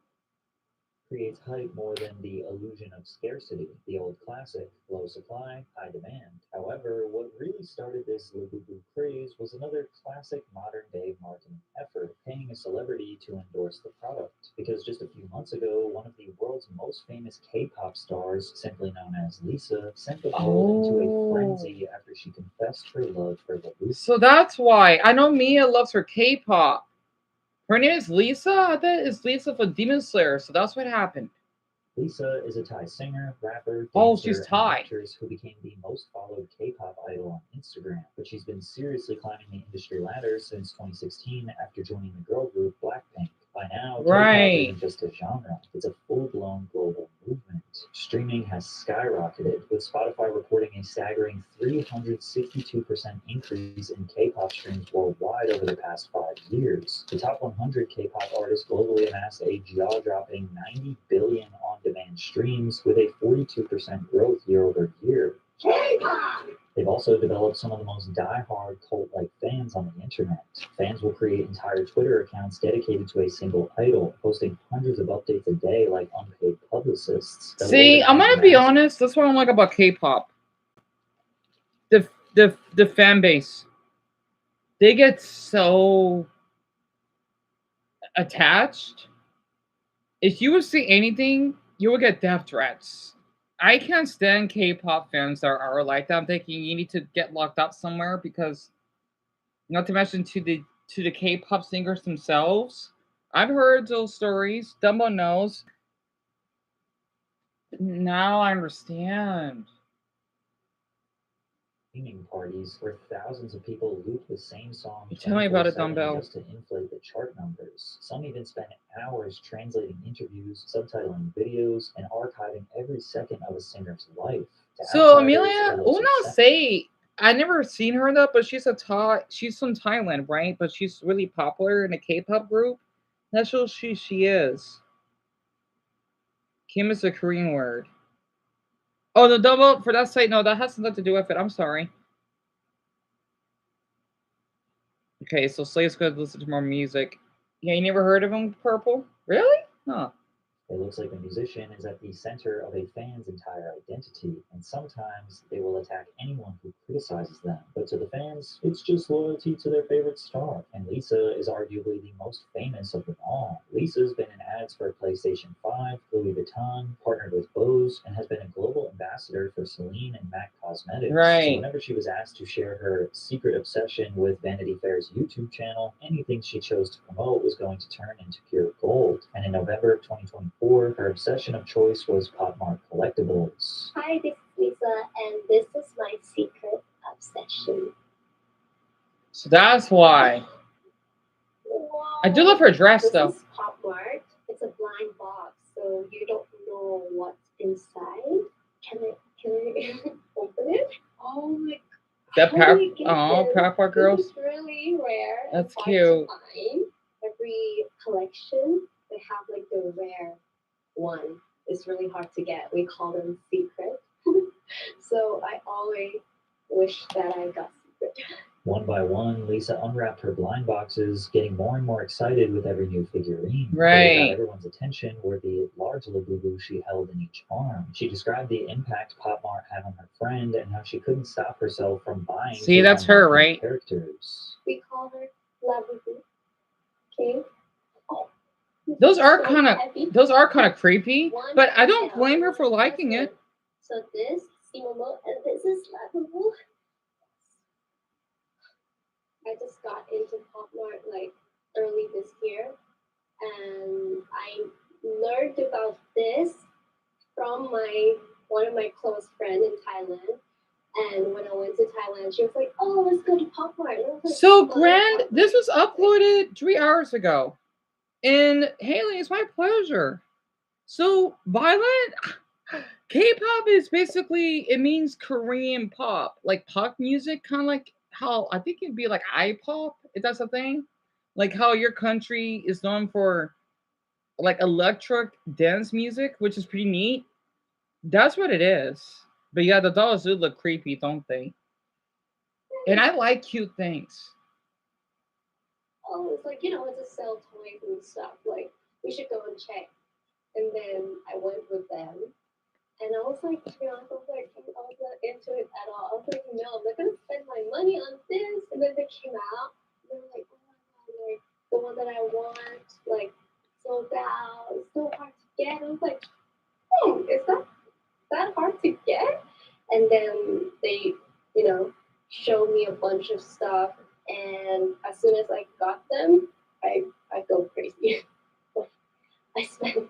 Creates hype more than the illusion of scarcity, the old classic, low supply, high demand. However, what really started this Labubu craze was another classic modern-day marketing effort, paying a celebrity to endorse the product. Because just a few months ago, one of the world's most famous K-pop stars, simply known as Lisa, sent the world into a frenzy after she confessed her love for Labubu. So that's why. I know Mia loves her K-pop. Her name is Lisa? I thought it's Lisa for Demon Slayer, so that's what happened. Lisa is a Thai singer, rapper, dancer, she's Thai. and actress who became the most followed K-pop idol on Instagram. But she's been seriously climbing the industry ladder since 2016 after joining the girl group Blackpink. By now, K-pop isn't just a genre, it's a full-blown global movement. Streaming has skyrocketed, with Spotify reporting a staggering 362% increase in K-pop streams worldwide over the past 5 years. The top 100 K-pop artists globally amassed a jaw-dropping 90 billion on-demand streams, with a 42% growth year over year. They've also developed some of the most die-hard cult-like fans on the internet. Fans will create entire Twitter accounts dedicated to a single idol, posting hundreds of updates a day like unpaid publicists. See, I'm gonna be honest, that's what I like about K-pop. The fan base. They get so attached. If you would see anything, you would get death threats. I can't stand K-pop fans that are like that. I'm thinking you need to get locked up somewhere because, not to mention to the K-pop singers themselves. I've heard those stories. Dumbo knows. Now I understand. Streaming parties where thousands of people loop the same song. Tell me about it, 24/7 Dumbbell. Just to inflate the chart numbers. Some even spend hours translating interviews, subtitling videos, and archiving every second of a singer's life. So Amelia, Una say I never seen her though, but she's from Thailand, right? But she's really popular in a K-pop group. That's who she is. Kim is a Korean word. Oh, the double for that site. No, that has nothing to do with it. I'm sorry. Okay, so Slave's gonna listen to more music. Yeah, you never heard of him, Purple? Really? Huh. It looks like the musician is at the center of a fan's entire identity, and sometimes they will attack anyone who criticizes them. But to the fans, it's just loyalty to their favorite star. And Lisa is arguably the most famous of them all. Lisa's been in ads for PlayStation 5, Louis Vuitton, partnered with Bose, and has been a global ambassador for Celine and MAC Cosmetics. So Right. whenever she was asked to share her secret obsession with Vanity Fair's YouTube channel, anything she chose to promote was going to turn into pure gold. And in November of 2024, her obsession of choice was Pop Mart collectibles. Hi, this is Lisa, and this is my secret obsession. So that's why. I do love her dress, This though. is Pop Mart. It's a blind box, so you don't know what's inside. Can I open it? Oh my god. That How Pop, do you get oh, this? Pop Mart This girls. is really rare. and That's hard cute. to find. Every collection, they have like the rare one. It's really hard to get. We call them secret. So I always wish that I got secret. One by one, Lisa unwrapped her blind boxes, getting more and more excited with every new figurine. But what Right. got everyone's attention were the large Labubu she held in each arm. She described the impact Pop Mart had on her friend and how she couldn't stop herself from buying. See, to that's her, unlock new right? Characters. We call her Labubu. Okay. Oh, this Those is are so kind of heavy. creepy, One but I don't tail, blame her for one liking it. husband. So this Simomo and this is Labubu. I just got into Pop Mart like early this year, and I learned about this from one of my close friends in Thailand. And when I went to Thailand, she was like, "Oh, let's go to Pop Mart." And I was like, So, "Fine, Grand, Pop this Mart." was uploaded 3 hours ago. And Haley, it's my pleasure. So, Violet, K-pop is basically, it means Korean pop, like pop music, kind of like how I think it'd be like I-pop, if that's a thing. Like how your country is known for like electric dance music, which is pretty neat. That's what it is. But yeah, the dolls do look creepy, don't they? And I like cute things. Oh, it's like, it's a sell toys and stuff. Like, we should go and check. And then I went with them. And I was like, to be honest, I was not into it at all. I was like, no, I'm not going to spend my money on this. And then they came out. And they were like, oh my god, like, the one that I want, like, sold out. It's so hard to get. I was like, is that hard to get? And then they, showed me a bunch of stuff. And as soon as I got them, I go crazy. I spent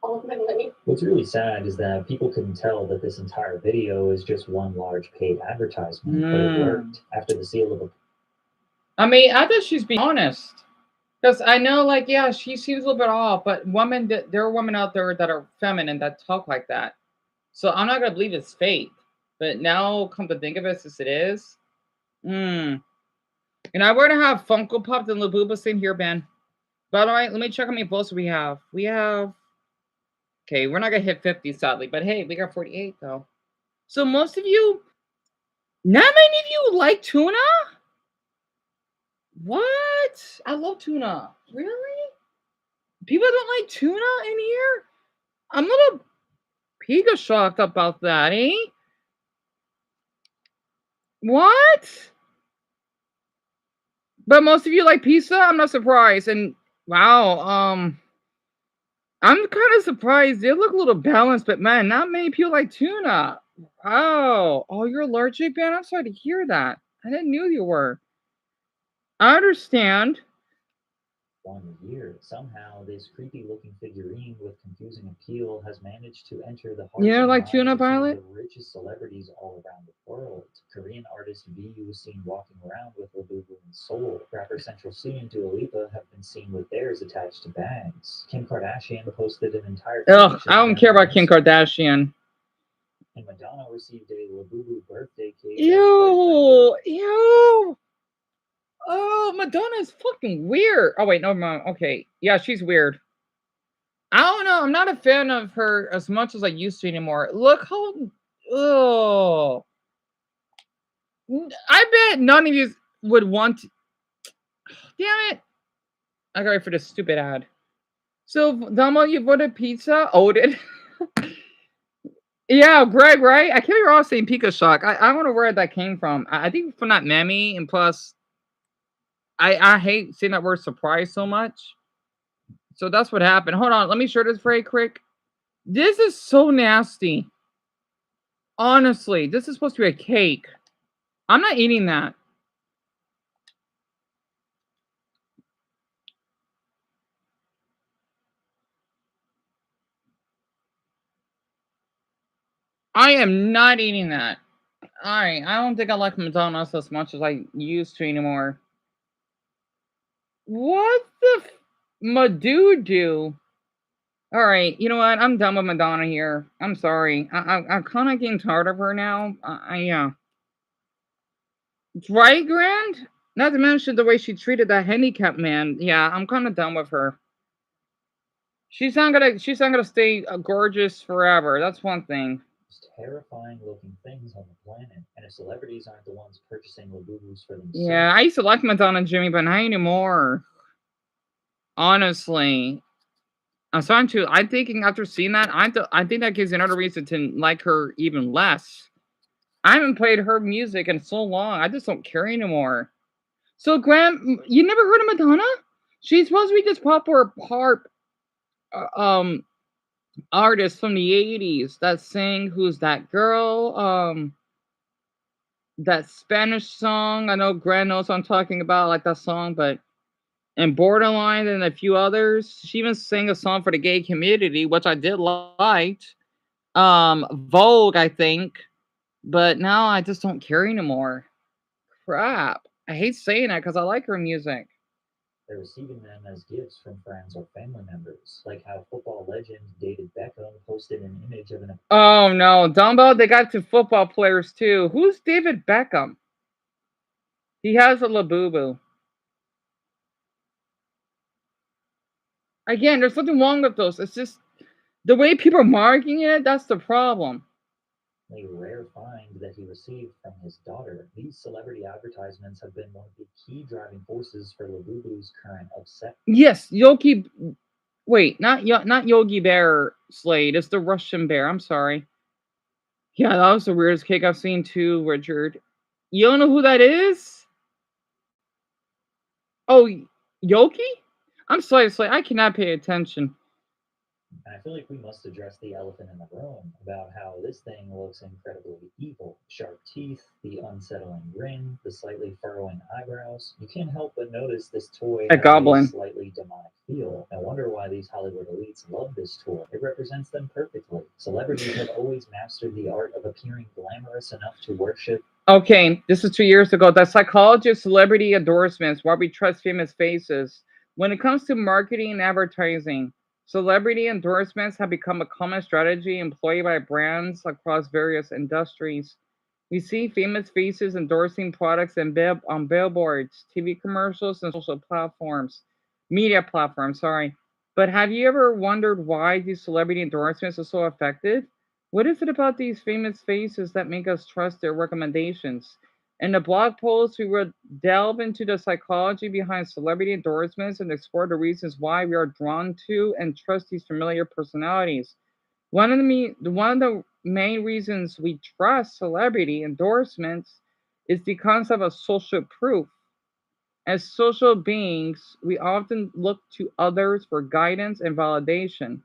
all of my money. What's really sad is that people couldn't tell that this entire video is just one large paid advertisement, but it worked. After the seal of I mean, I thought she's being honest. Because I know, like, yeah, she seems a little bit off, but there are women out there that are feminine that talk like that. So I'm not going to believe it's fake. But now, come to think of it, since it is. And we're going to have Funko Pop and Labubu in here, Ben. By the way, let me check how many votes we have. We have... Okay, we're not going to hit 50, sadly. But hey, we got 48, though. So most of you... Not many of you like tuna? What? I love tuna. Really? People don't like tuna in here? I'm a little pega shocked about that, eh? What? But most of you like pizza? I'm not surprised. And wow, I'm kind of surprised. They look a little balanced, but man, not many people like tuna. Wow. Oh, you're allergic, Ben? I'm sorry to hear that. I didn't know you were. I understand. 1 year. Somehow, this creepy-looking figurine with confusing appeal has managed to enter the hearts Yeah, and like minds tuna, of some of Violet? the richest celebrities all around the world. Korean artist V was seen walking around with Labubu in Seoul. Rapper Central C and Dua Lipa have been seen with theirs attached to bags. Kim Kardashian posted an entire Ugh, collection I don't of care them on about Kim Instagram. Kardashian. And Madonna received a Labubu birthday cake. Ew. Ew. Oh, Madonna's fucking weird. Oh, wait, no, okay. Yeah, she's weird. I don't know. I'm not a fan of her as much as I used to anymore. Look how... Oh. I bet none of you would want... Damn it. I got ready for this stupid ad. So, Damo, you voted pizza? Odin. Yeah, Greg, right? I can't be wrong saying Pika Shock. I don't know where that came from. I think from that meme, and plus, I hate saying that word surprise so much. So that's what happened. Hold on, let me share this very quick. This is so nasty. Honestly, this is supposed to be a cake. I'm not eating that. I am not eating that. Alright, I don't think I like McDonald's as much as I used to anymore. What the Madoo? Alright, you know what? I'm done with Madonna here. I'm sorry. I'm kind of getting tired of her now. Yeah. Right, Grand? Not to mention the way she treated that handicapped man. Yeah, I'm kind of done with her. She's not gonna stay gorgeous forever. That's one thing. Terrifying looking things on the planet, and if celebrities aren't the ones purchasing Labubus for themselves. Yeah, I used to like Madonna and Jimmy, but not anymore. Honestly. I'm starting to. I'm thinking after seeing that, I think that gives you another reason to like her even less. I haven't played her music in so long. I just don't care anymore. So, Graham, you never heard of Madonna? She's supposed to be this popular artist from the 80s that sang "Who's That Girl?" That Spanish song. I know Graham knows what I'm talking about, like that song, but and Borderline and a few others. She even sang a song for the gay community, which I did like. Vogue, I think, but now I just don't care anymore. Crap. I hate saying that because I like her music. They're receiving them as gifts from friends or family members, like how football legend David Beckham posted an image of an. Oh no, Dumbo, they got to football players too. Who's David Beckham? He has a Labubu. Again, there's nothing wrong with those. It's just the way people are marketing it, that's the problem. A rare find that he received from his daughter. These celebrity advertisements have been one of the key driving forces for Labubu's current upset. Yes, Yogi. Wait, not Yogi Bear Slade. It's the Russian bear. I'm sorry. Yeah, that was the weirdest cake I've seen too, Richard. You don't know who that is? Oh, Yogi? I'm sorry, Slade. I cannot pay attention. And I feel like we must address the elephant in the room about how this thing looks incredibly evil. Sharp teeth, the unsettling grin, the slightly furrowing eyebrows. You can't help but notice this toy has goblin. a slightly demonic feel. I wonder why these Hollywood elites love this toy. It represents them perfectly. Celebrities have always mastered the art of appearing glamorous enough to worship. Okay, this is 2 years ago. The psychology of celebrity endorsements, why we trust famous faces. When it comes to marketing and advertising, celebrity endorsements have become a common strategy employed by brands across various industries. We see famous faces endorsing products on billboards, TV commercials, and social platforms, media platforms, sorry. But have you ever wondered why these celebrity endorsements are so effective? What is it about these famous faces that make us trust their recommendations? In the blog post, we will delve into the psychology behind celebrity endorsements and explore the reasons why we are drawn to and trust these familiar personalities. One of the main reasons we trust celebrity endorsements is the concept of social proof. As social beings, we often look to others for guidance and validation,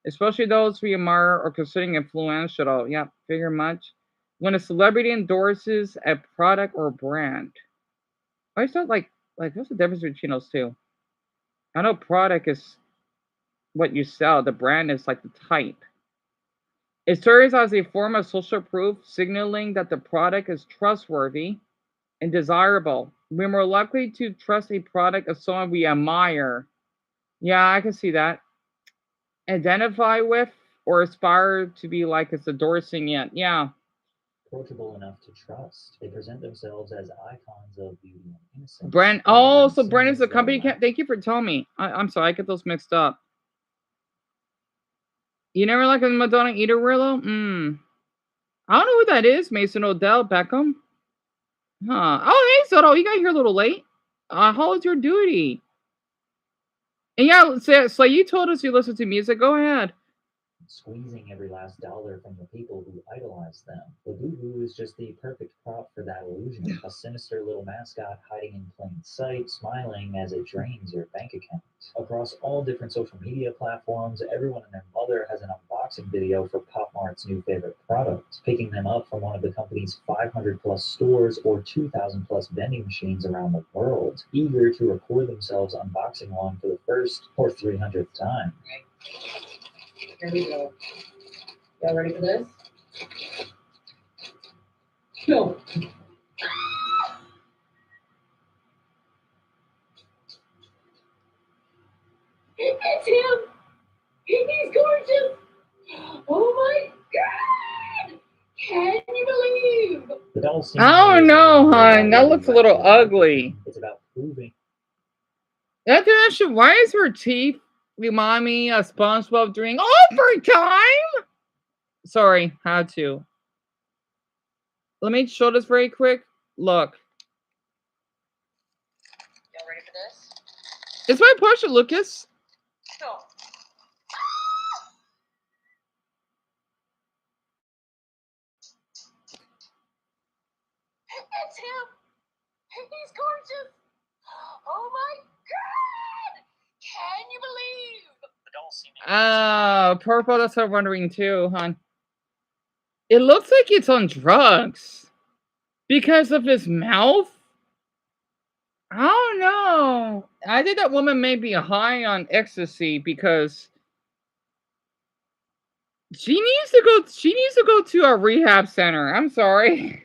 especially those we admire or consider influential. Yeah, figure much. When a celebrity endorses a product or brand, I thought like what's the difference between those two? I know product is what you sell, the brand is like the type. It serves as a form of social proof, signaling that the product is trustworthy and desirable. We're more likely to trust a product of someone we admire. Yeah, I can see that. Identify with or aspire to be like it's endorsing it. Yeah. Approachable enough to trust. They present themselves as icons of beauty and innocence. Brand. Oh, so Brand is a company. Thank you for telling me. I'm sorry, I get those mixed up. You never like a Madonna Eater Rillo? I don't know who that is. Mason Odell Beckham. Huh. Oh, hey, Soto, you got here a little late. How was your duty? And yeah, so you told us you listen to music. Go ahead. Squeezing every last dollar from the people who idolize them. Labubu is just the perfect prop for that illusion. A sinister little mascot hiding in plain sight, smiling as it drains your bank account. Across all different social media platforms, everyone and their mother has an unboxing video for Pop Mart's new favorite product, picking them up from one of the company's 500 plus stores or 2,000 plus vending machines around the world, eager to record themselves unboxing one for the first or 300th time. Here we go. Y'all ready for this? No. It's him. He's gorgeous. Oh my God. Can you believe? The doll scene I don't is know, not hon. about That what looks a you little like to ugly. It's about proving. That shit. Why is her teeth remind me of SpongeBob doing overtime? Sorry, had to. Let me show this very quick. Look. Y'all ready for this? It's my Portia, Lucas. No. It's him. He's gorgeous. Oh my God. Can you believe? The doll seeming Oh, purple. That's what I'm wondering too, hon. It looks like it's on drugs because of his mouth. I don't know. I think that woman may be high on ecstasy because she needs to go. She needs to go to a rehab center. I'm sorry.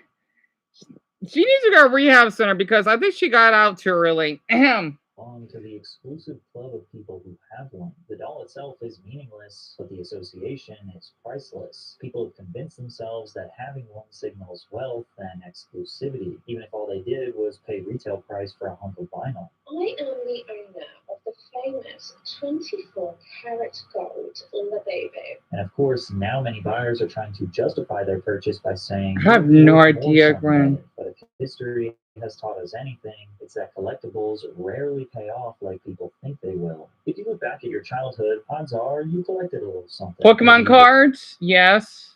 She needs to go to a rehab center because I think she got out too early. Ahem. Belong to the exclusive club of people who have one. The doll itself is meaningless, but the association is priceless. People have convinced themselves that having one signals wealth and exclusivity, even if all they did was pay retail price for a hunk of vinyl. I am the owner of the famous 24-karat gold La Baby. And of course, now many buyers are trying to justify their purchase by saying, I have "It'll be no worth more idea, someday." Gwen. But if history has taught us anything, it's that collectibles rarely pay off like people think they will. If you look back at your childhood, odds are you collected a little something. Pokemon Maybe cards, yes.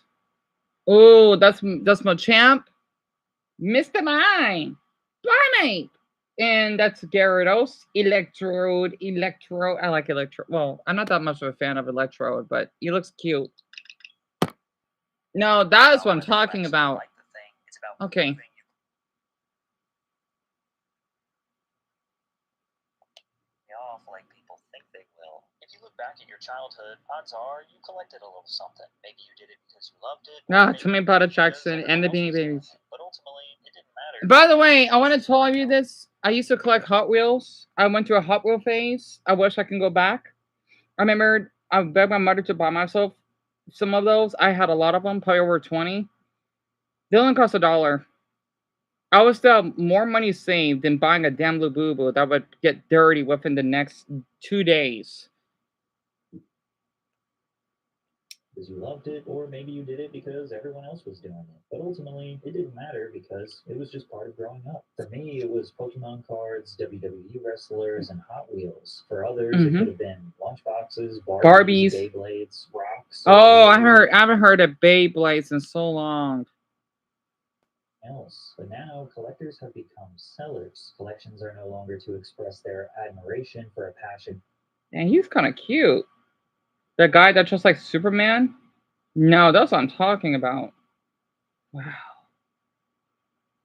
Oh, that's Machamp, Mr. Mime, Barney, and that's Gyarados, Electrode. I like Electrode. Well, I'm not that much of a fan of Electrode, but he looks cute. No, that is what I'm talking about. like the thing. It's about Okay. proving you off like people think they will. If you look back at your childhood, odds are you collected a little something. Maybe you did it because you loved it. or Ah, maybe tell me you about did it because Jackson everyone and the else Beanie was doing Babies. it. But ultimately, it didn't matter. By the way, I want to tell you this. I used to collect Hot Wheels. I went through a Hot Wheel phase. I wish I can go back. I remember I begged my mother to buy myself some of those. I had a lot of them, probably over 20. They only cost $1. I would still have more money saved than buying a damn Labubu that would get dirty within the next 2 days. because you loved it, or maybe you did it because everyone else was doing it. But ultimately, it didn't matter because it was just part of growing up. For me, it was Pokemon cards, WWE wrestlers, and Hot Wheels. For others, it could have been lunchboxes, Barbies. Beyblades, rocks. Oh, I haven't heard of Beyblades in so long. Else. But now collectors have become sellers. Collections are no longer to express their admiration for a passion. And he's kind of cute. The guy that just like Superman? No, that's what I'm talking about. Wow.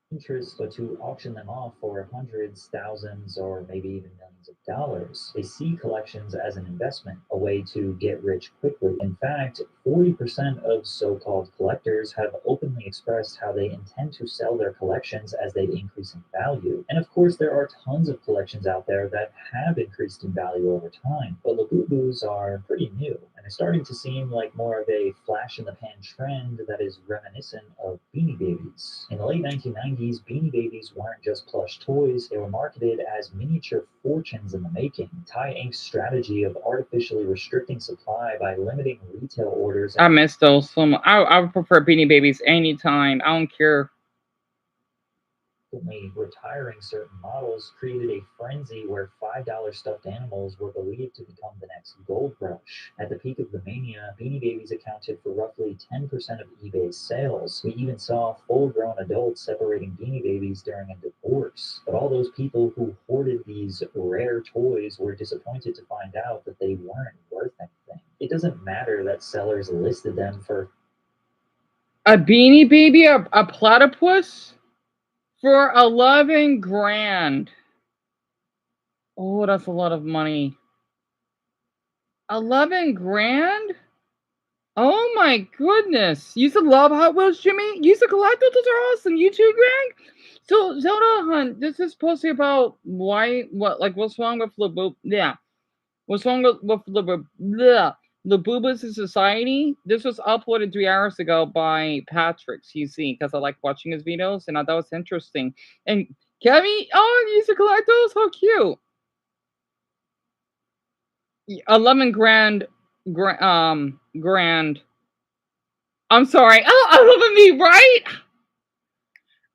Interest, but to auction them off for hundreds, thousands, or maybe even millions of dollars. They see collections as an investment, a way to get rich quickly. In fact, 40% of so-called collectors have openly expressed how they intend to sell their collections as they increase in value. And of course, there are tons of collections out there that have increased in value over time, but Labubus are pretty new, and it's starting to seem like more of a flash-in-the-pan trend that is reminiscent of Beanie Babies. In the late 1990s, Beanie Babies weren't just plush toys, they were marketed as miniature fortunes in the making. Thai Inc.'s strategy of artificially restricting supply by limiting retail orders. I miss those so much. I would prefer Beanie Babies anytime. I don't care. frequently retiring certain models created a frenzy where $5 stuffed animals were believed to become the next gold rush. At the peak of the mania, Beanie Babies accounted for roughly 10% of eBay's sales. We even saw full-grown adults separating Beanie Babies during a divorce. But all those people who hoarded these rare toys were disappointed to find out that they weren't worth anything. It doesn't matter that sellers listed them for A Beanie Baby, a platypus for 11 grand. Oh, that's a lot of money. 11 grand? Oh my goodness. You used to love Hot Wheels, Jimmy? You used to collect those? Those are awesome. You too, Greg? So, Zelda Hunt, this is supposed to be about what's wrong with Labu? Yeah. What's wrong with Labuba's in Society? This was uploaded 3 hours ago by Patrick CC because I like watching his videos and I thought it was interesting. And Kevin, oh, you used to collect those? How cute. 11 grand. I'm sorry. Oh, 11 me, right?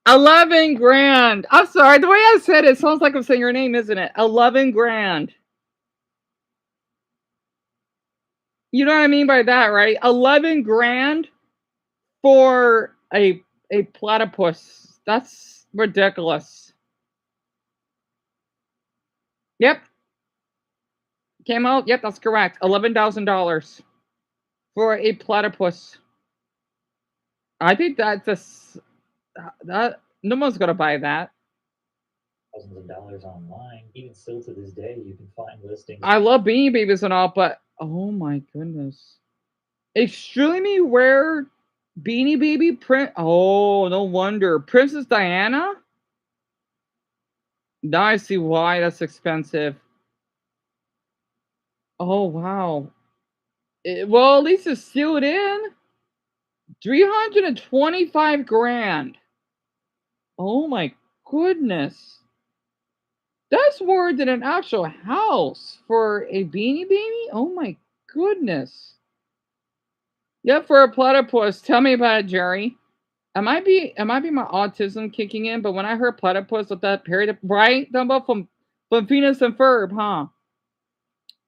11 grand. I'm sorry. The way I said it sounds like I'm saying your name, isn't it? 11 grand. You know what I mean by that, right? 11 grand for a platypus. That's ridiculous. Yep. Came out. Yep, that's correct. $11,000 for a platypus. I think that's that no one's gonna buy that. thousands of dollars online. Even still to this day, you can find listings. I love Beanie Babies and all, but oh my goodness. Extremely rare Beanie Baby print. Oh, no wonder. Princess Diana? Now I see why that's expensive. Oh, wow. Well, at least it's sealed in. 325 grand. Oh my goodness. That's more than an actual house for a Beanie Baby? Oh my goodness. Yep, for a platypus. Tell me about it, Jerry. It might be my autism kicking in, but when I heard platypus with that period, right? Dumbo from Phineas and Ferb, huh?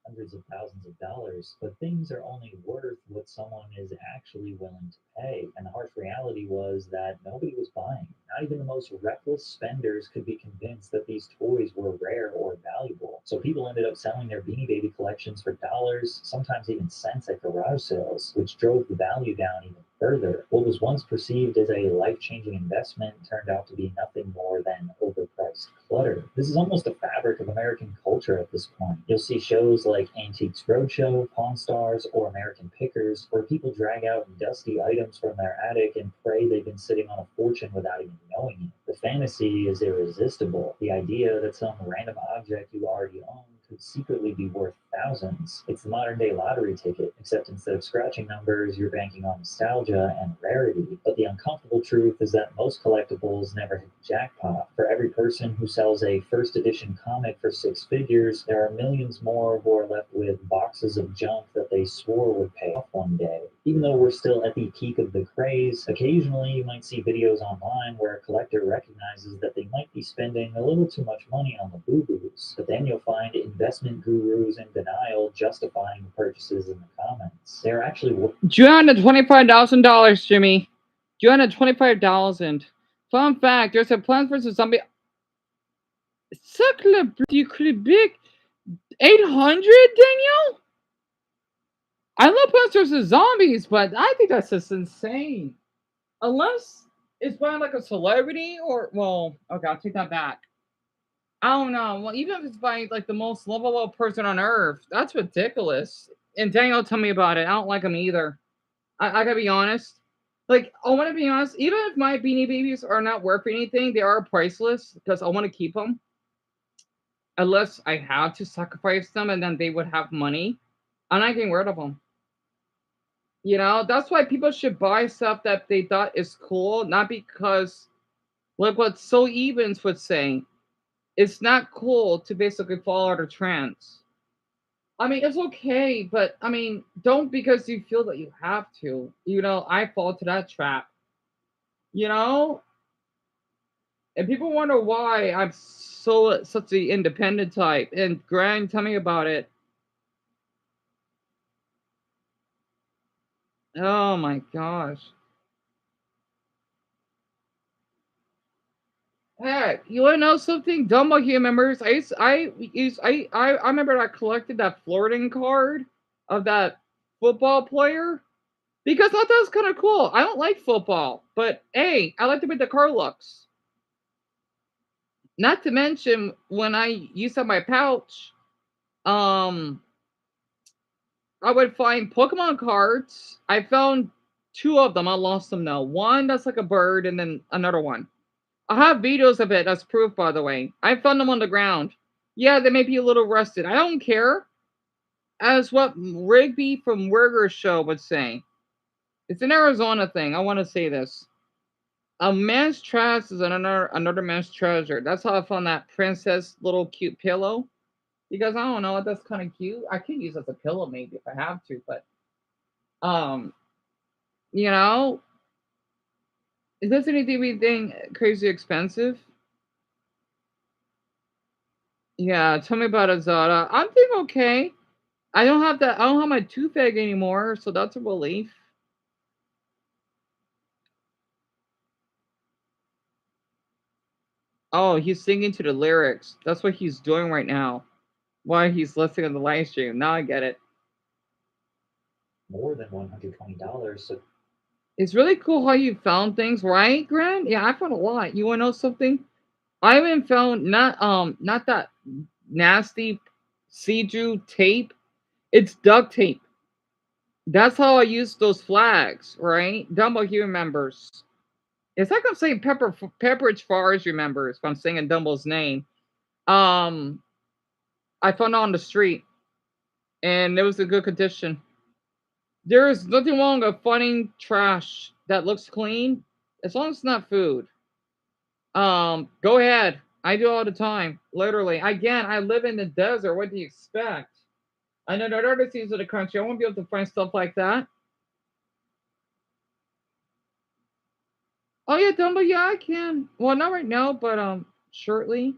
Hundreds of thousands of dollars, but things are only worth what someone is actually willing to pay. And the harsh reality was that nobody was buying. Not even the most reckless spenders could be convinced that these toys were rare or valuable. So people ended up selling their Beanie Baby collections for dollars, sometimes even cents at garage sales, which drove the value down even further. What was once perceived as a life-changing investment turned out to be nothing more than overpriced clutter. This is almost a fabric of American culture at this point. You'll see shows like Antiques Roadshow, Pawn Stars, or American Pickers, where people drag out dusty items from their attic and pray they've been sitting on a fortune without even knowing it. The fantasy is irresistible. The idea that some random object you already own could secretly be worth thousands. It's the modern day lottery ticket, except instead of scratching numbers, you're banking on nostalgia and rarity. But the uncomfortable truth is that most collectibles never hit the jackpot. For every person who sells a first edition comic for 6 figures, there are millions more who are left with boxes of junk that they swore would pay off one day. Even though we're still at the peak of the craze, occasionally you might see videos online where a collector recognizes that they might be spending a little too much money on the boo-boos. But then you'll find investment gurus in denial justifying the purchases in the comments. They're actually $225,000, Jimmy. $225,000. Fun fact: there's a Plants vs Zombie. You could big 800, Daniel. I love Plants vs Zombies, but I think that's just insane. Unless it's by like a celebrity or okay, I'll take that back. I don't know. Well, even if it's by like the most lovable person on earth, that's ridiculous. And Daniel, tell me about it. I don't like them either. I gotta be honest. Like, I want to be honest. Even if my Beanie Babies are not worth anything, they are priceless because I want to keep them. Unless I have to sacrifice them, and then they would have money. I'm not getting rid of them. You know, that's why people should buy stuff that they thought is cool, not because, like what So Evans would say, it's not cool to basically follow the trends. I mean, it's okay, but I mean, don't because you feel that you have to. You know, I fall to that trap. You know, And people wonder why I'm such the independent type. And Grant, tell me about it. Oh my gosh. Heck, you wanna know something? Dumbo here members. I remember I collected that flirting card of that football player because I thought that was kind of cool. I don't like football, but hey, I like the way the card looks. Not to mention when I used up my pouch, um, I would find Pokemon cards. I found two of them. I lost them now. One that's like a bird, and then another one. I have videos of it as proof, by the way. I found them on the ground. Yeah, they may be a little rusted. I don't care. As what Rigby from Werger's show would say. It's an Arizona thing. I want to say this. A man's trash is another man's treasure. That's how I found that princess little cute pillow. Because I don't know, that's kind of cute. I could use it as a pillow maybe if I have to, but um, you know, it doesn't need to be anything crazy expensive. Yeah, tell me about Azada. I'm doing okay. I don't have that. I don't have my toothache anymore, so that's a relief. Oh, he's singing to the lyrics. That's what he's doing right now. While he's listening to the live stream. Now I get it. More than $120. So It's really cool how you found things, right, Grant? Yeah, I found a lot. You wanna know something? I haven't found not that nasty see-through tape. It's duct tape. That's how I use those flags, right? Dumbo here remembers. It's like I'm saying Pepperidge Farms remembers if I'm saying Dumbo's name. Um, I found it on the street, and it was in good condition. There is nothing wrong with finding trash that looks clean, as long as it's not food. Go ahead. I do all the time, literally. Again, I live in the desert. What do you expect? I know that other cities of the country, I won't be able to find stuff like that. Oh yeah, Dumbo, yeah, I can. Well, not right now, but shortly.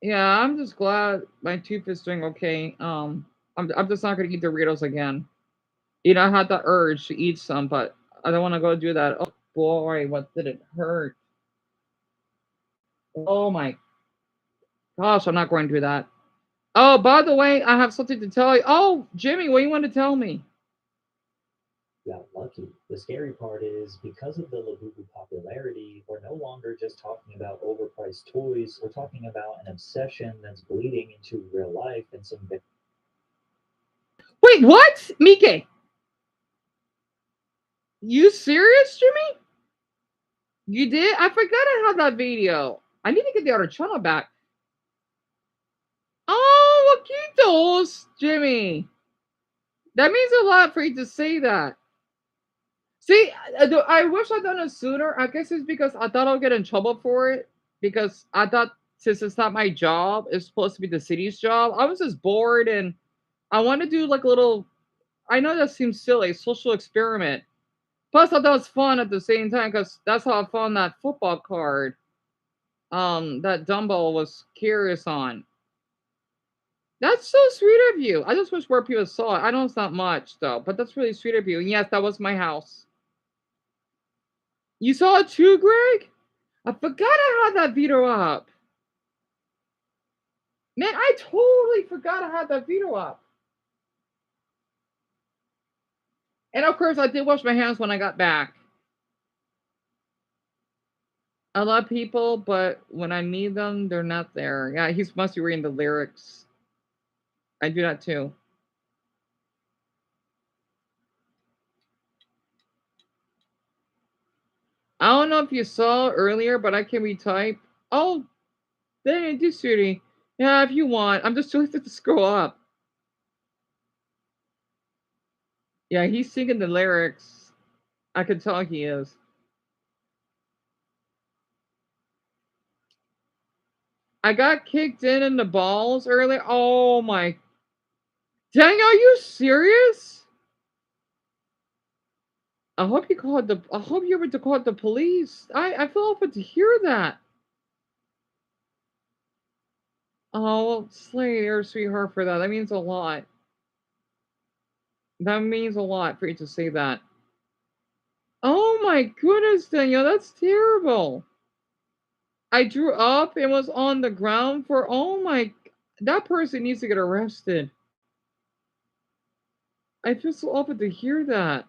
Yeah, I'm just glad my tooth is doing okay. I'm just not gonna eat Doritos again. You know, I had the urge to eat some, but I don't want to go do that. Oh boy, what did it hurt? Oh my gosh, I'm not going to do that. Oh, by the way, I have something to tell you. Oh, Jimmy, what do you want to tell me? got lucky. The scary part is because of the Labubu popularity, we're no longer just talking about overpriced toys. We're talking about an obsession that's bleeding into real life and some. Wait, what? Mike? You serious, Jimmy? You did? I forgot I had that video. I need to get the other channel back. Oh, Waquitos, Jimmy. That means a lot for you to say that. See, I wish I'd done it sooner. I guess it's because I thought I'll get in trouble for it. Because I thought since it's not my job, it's supposed to be the city's job. I was just bored and I want to do like a little. I know that seems silly, social experiment. Plus, I thought it was fun at the same time because that's how I found that football card. That Dumbo was curious on. That's so sweet of you. I just wish more people saw it. I know it's not much though, but that's really sweet of you. And yes, that was my house. You saw it too, Greg? I forgot I had that video up. Man, I totally forgot I had that video up. And of course, I did wash my hands when I got back. I love people, but when I need them, they're not there. Yeah, he must be reading the lyrics. I do that too. I don't know if you saw earlier, but I can retype. Oh, there you do, sweetie. Yeah, if you want. I'm just too lazy to scroll up. Yeah, he's singing the lyrics. I can tell he is. I got kicked in the balls earlier. Oh my. Dang, are you serious? I hope you called the. I hope you were to call the police. I feel awful to hear that. Oh, slay your sweetheart for that. That means a lot. That means a lot for you to say that. Oh my goodness, Danielle, that's terrible. I drew up and was on the ground for. Oh my, that person needs to get arrested. I feel so awful to hear that.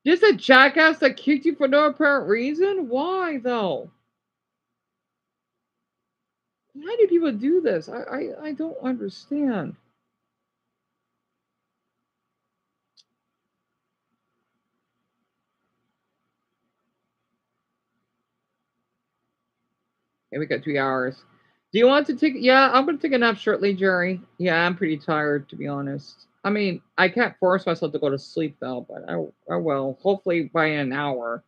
Just a jackass that kicked you for no apparent reason? Why though? Why do people do this? I don't understand. Okay, we got 3 hours. Do you want to take? Yeah, I'm gonna take a nap shortly, Jerry. Yeah, I'm pretty tired to be honest. I mean, I can't force myself to go to sleep though, but I will. Hopefully by an hour.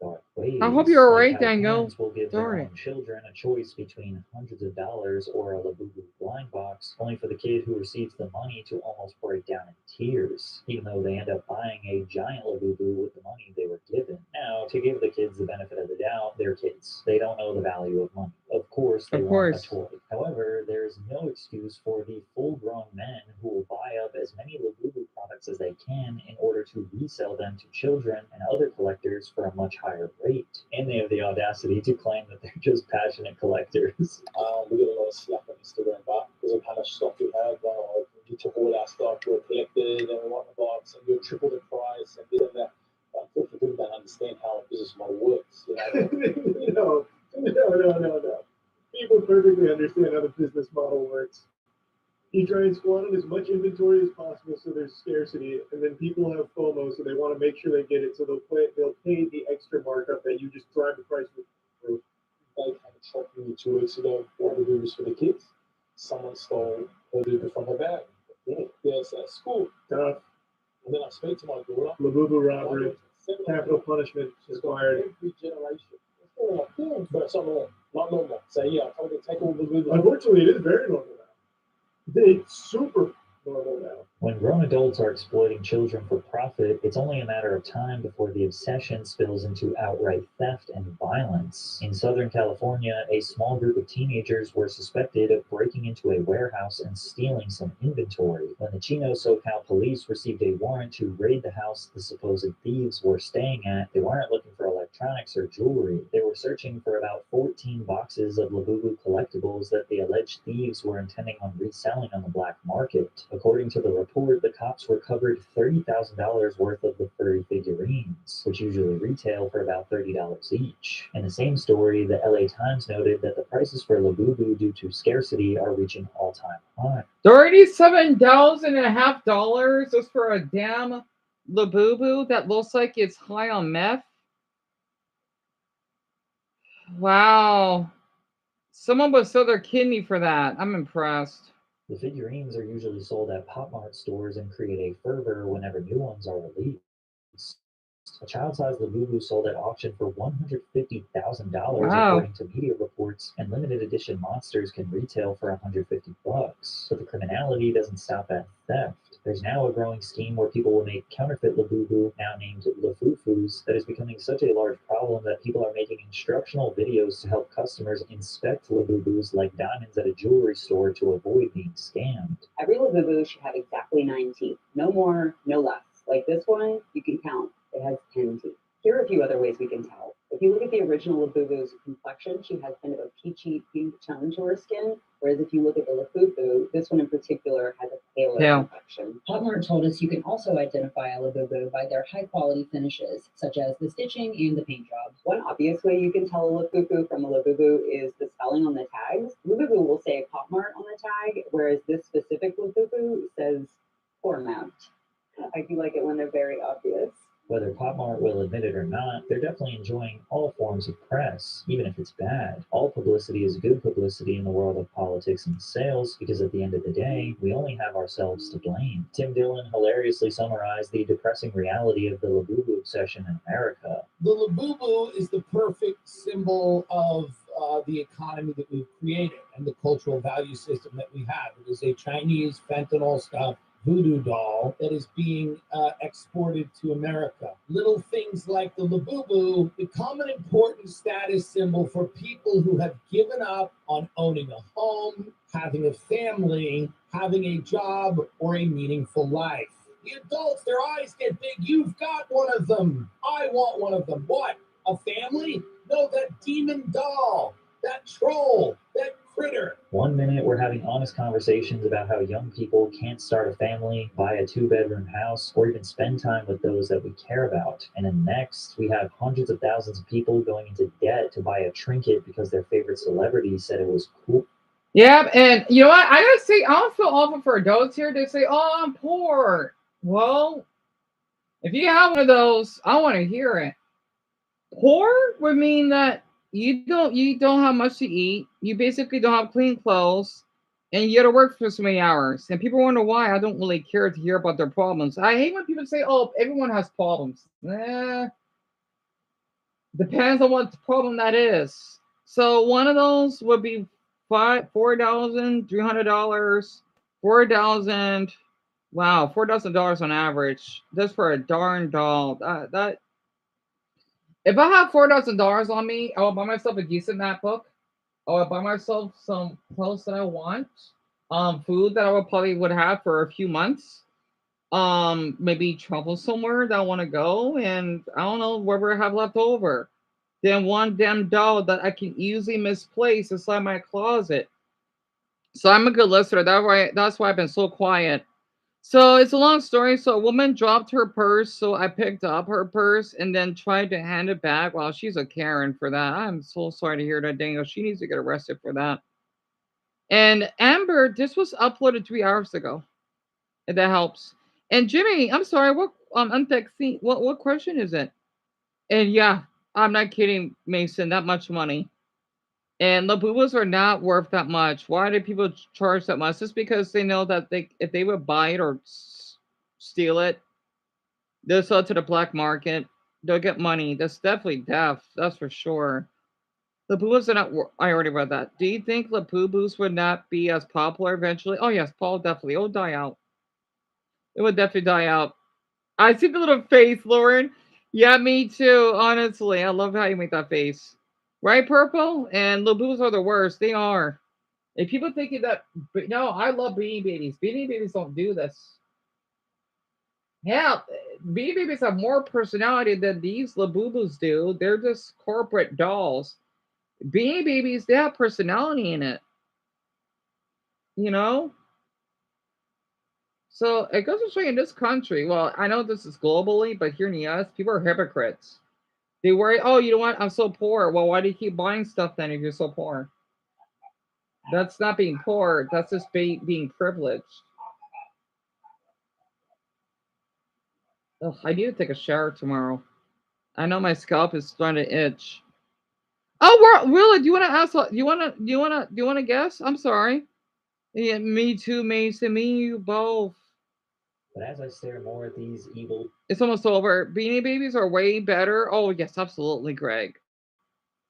Dark I hope ways, you're like alright, how Daniel. parents will give their Darn own it. children a choice between hundreds of dollars or a Labubu blind box, only for the kid who receives the money to almost break down in tears, even though they end up buying a giant Labubu with the money they were given. Now, to give the kids the benefit of the doubt, they're kids. They don't know the value of money. Of course, they Of want a course. toy. However, there is no excuse for the full-grown men who will buy up as many Labubu products as they can in order to resell them to children and other collectors for a much higher rate. And they have the audacity to claim that they're just passionate collectors. We get a lot of slack on Instagram, but because of how much stock we have, you took all our stock, we're collected, and we want the box, and you triple the price, and this and that. But unfortunately, people don't understand how a business model works. No. People perfectly understand how the business model works. You try and squat on as much inventory as possible so there's scarcity, and then people have FOMO, so they want to make sure they get it, so they'll pay the extra markup that you just drive the price through. They had a shop from 2 weeks ago, all the movies for the kids. Someone stole her Uber from her bag. Yes, at school. Tough. And then I spoke to my daughter. Labubu robbery. Capital punishment required. Every generation. But something not normal. So yeah, I told her to take all the Labubu. Unfortunately, it is very normal now. It's super normal now. When grown adults are exploiting children for profit, it's only a matter of time before the obsession spills into outright theft and violence. In Southern California, a small group of teenagers were suspected of breaking into a warehouse and stealing some inventory. When the Chino SoCal police received a warrant to raid the house the supposed thieves were staying at, they weren't looking for electronics or jewelry. They were searching for about 14 boxes of Labubu collectibles that the alleged thieves were intending on reselling on the black market. According to the report, the cops recovered $30,000 worth of the furry figurines, which usually retail for about $30 each. In the same story, the LA Times noted that the prices for Labubu due to scarcity are reaching all-time highs. $37,500 just for a damn Labubu that looks like it's high on meth? Wow. Someone would sell their kidney for that. I'm impressed. The figurines are usually sold at Pop Mart stores and create a fervor whenever new ones are released. A child-sized Labubu sold at auction for $150,000 Wow. according to media reports, and limited edition monsters can retail for $150. But the criminality doesn't stop at theft. There's now a growing scheme where people will make counterfeit Labubu, now named Lafufus, that is becoming such a large problem that people are making instructional videos to help customers inspect Labubus like diamonds at a jewelry store to avoid being scammed. Every Labubu should have exactly 9 teeth. No more, no less. Like this one, you can count. It has 10 teeth. Here are a few other ways we can tell. If you look at the original Labubu's complexion, she has kind of a peachy pink tone to her skin, whereas if you look at the Lafufu, this one in particular has a paler complexion. Pop Mart told us you can also identify a Labubu by their high-quality finishes, such as the stitching and the paint job. One obvious way you can tell a Lafufu from a Labubu is the spelling on the tags. Labubu will say Pop Mart on the tag, whereas this specific Lafufu says Format. I do like it when they're very obvious. Whether Pop Mart will admit it or not, they're definitely enjoying all forms of press, even if it's bad. All publicity is good publicity in the world of politics and sales, because at the end of the day, we only have ourselves to blame. Tim Dillon hilariously summarized the depressing reality of the Labubu obsession in America. The Labubu is the perfect symbol of the economy that we've created and the cultural value system that we have. It is a Chinese fentanyl stuff voodoo doll that is being exported to America. Little things like the Labubu become an important status symbol for people who have given up on owning a home, having a family, having a job, or a meaningful life. The adults, their eyes get big. You've got one of them. I want one of them. What? A family? No, that demon doll, that troll, that critter. 1 minute, we're having honest conversations about how young people can't start a family, buy a 2-bedroom house, or even spend time with those that we care about. And then next, we have hundreds of thousands of people going into debt to buy a trinket because their favorite celebrity said it was cool. Yeah, and you know what? I gotta say, I don't feel awful for adults here. They say, "Oh, I'm poor." Well, if you have one of those, I want to hear it. Poor would mean that you don't have much to eat. You basically don't have clean clothes, and you got to work for so many hours. And people wonder why I don't really care to hear about their problems. I hate when people say, "Oh, everyone has problems." Depends on what problem that is. So one of those would be $4,300, 4,000. Wow, $4,000 on average just for a darn doll. That if I have $4,000 on me, I will buy myself a decent MacBook. I will buy myself some clothes that I want, food that I would have for a few months. Maybe travel somewhere that I want to go, and I don't know whatever I have left over. Then one damn doll that I can easily misplace inside my closet. So I'm a good listener. That's why I've been so quiet. So it's a long story. So a woman dropped her purse, so I picked up her purse and then tried to hand it back. Well, she's a Karen for that. I'm so sorry to hear that, Daniel. She needs to get arrested for that. And Amber, this was uploaded 3 hours ago. If that helps. And Jimmy, I'm sorry. What I'm texting. What question is it? And yeah, I'm not kidding, Mason. That much money. And Labubas are not worth that much. Why do people charge that much? Just because they know that if they would buy it or steal it, they'll sell it to the black market. They'll get money. That's definitely theft. That's for sure. Labubas are not. I already read that. Do you think Labubus would not be as popular eventually? Oh yes, Paul definitely. It will die out. It would definitely die out. I see the little face, Lauren. Yeah, me too. Honestly, I love how you make that face. Right, Purple? And Labubas are the worst. They are. If people thinking that, but no, I love Beanie Babies. Beanie Babies don't do this. Hell, Beanie Babies have more personality than these Labubus do. They're just corporate dolls. Beanie Babies, they have personality in it. You know? So it goes to show you in this country. Well, I know this is globally, but here in the US, people are hypocrites. They worry, oh, you know what? I'm so poor. Well, why do you keep buying stuff then if you're so poor? That's not being poor. That's just being privileged. Ugh, I need to take a shower tomorrow. I know my scalp is starting to itch. Oh, really? Do you want to ask? Do you want to guess? I'm sorry. Yeah, me too, Mason. Me and you both. But as I stare more at these evil, It's almost over. Beanie Babies are way better. Oh yes, absolutely, Greg.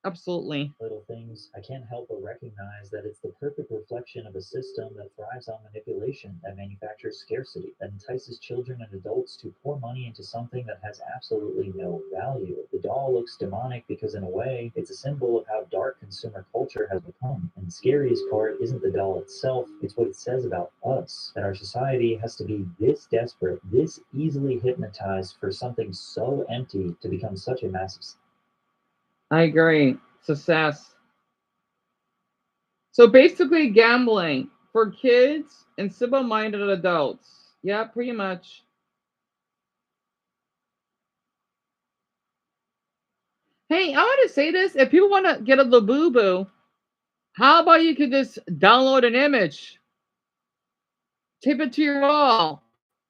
Absolutely. little things, I can't help but recognize that it's the perfect reflection of a system that thrives on manipulation, that manufactures scarcity, that entices children and adults to pour money into something that has absolutely no value. The doll looks demonic because, in a way, it's a symbol of how dark consumer culture has become. And the scariest part isn't the doll itself, it's what it says about us, that our society has to be this desperate, this easily hypnotized for something so empty to become such a massive. I agree. Success. So basically, gambling for kids and simple-minded adults. Yeah, pretty much. Hey, I want to say this. If people want to get a Labubu, how about you could just download an image, tape it to your wall.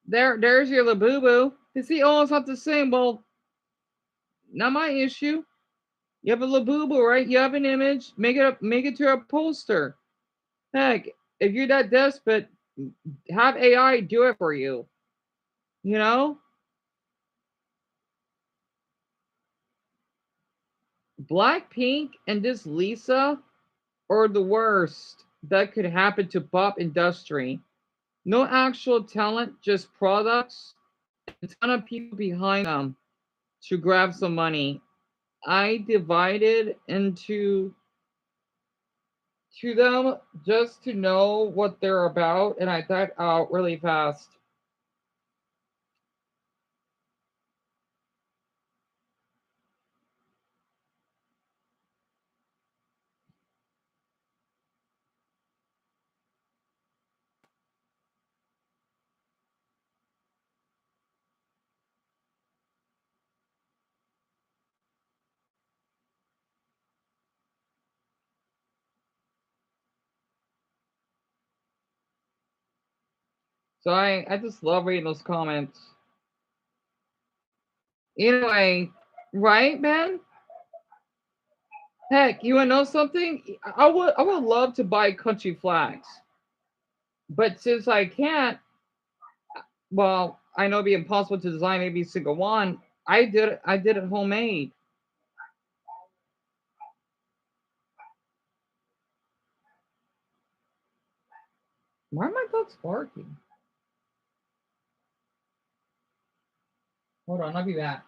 There's your Labubu. You see, oh, it's not the same. Well, not my issue. You have a Labubu, right? You have an image. Make it to a poster. Heck, if you're that desperate, have AI do it for you. You know, Blackpink and this Lisa are the worst that could happen to pop industry. No actual talent, just products. A ton of people behind them to grab some money. I divided into to them just to know what they're about, and I thought out really fast. So I just love reading those comments. Anyway, right, Ben? Heck, you wanna know something? I would love to buy country flags, but since I can't, well, I know it'd be impossible to design every single one. I did it homemade. Why are my dogs barking? Hold on, I'll be back.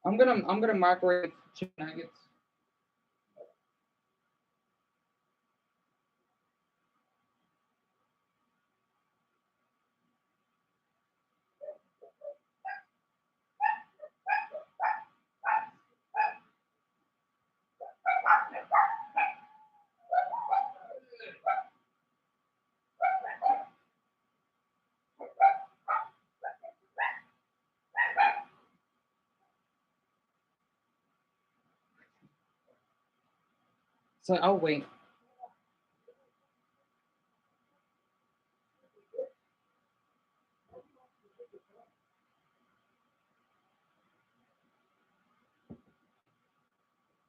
I'm gonna microwave chicken nuggets. So I'll wait.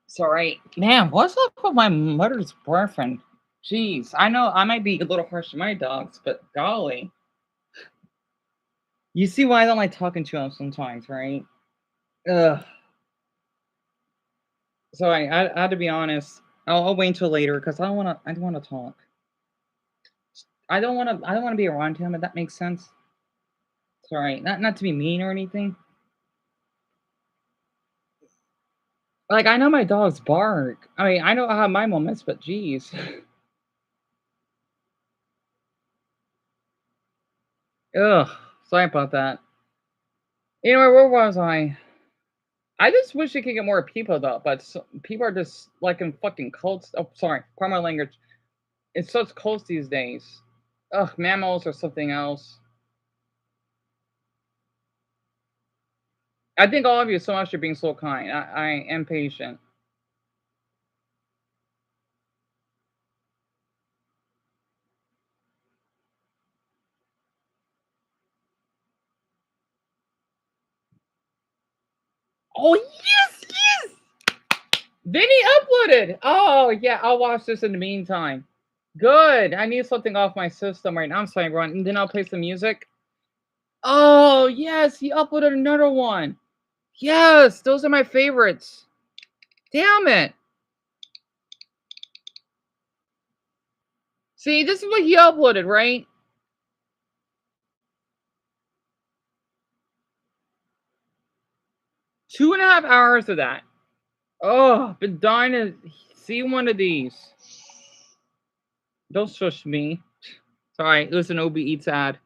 Sorry, man. What's up with my mother's boyfriend? Jeez, I know I might be a little harsh to my dogs, but golly, you see why I don't like talking to them sometimes, right? Ugh. So I had to be honest. I'll wait until later because I don't want to. I don't want to talk. I don't want to. I don't want to be around him. If that makes sense. Sorry, not to be mean or anything. Like I know my dogs bark. I mean, I know I have my moments, but geez. Ugh. Sorry about that. Anyway, where was I? I just wish you could get more people though, but people are just like in fucking cults. Oh, sorry, pardon my language. It's such cults these days. Ugh, mammals or something else. I think all of you so much for being so kind. I am patient. Oh yes, yes. Vinny uploaded. Oh yeah, I'll watch this in the meantime. Good. I need something off my system right now. I'm sorry, everyone. And then I'll play some music. Oh yes, he uploaded another one. Yes, those are my favorites. Damn it. See, this is what he uploaded, right? 2.5 hours of that. Oh, been dying to see one of these. Don't shush me. Sorry, it was an OB Eats ad.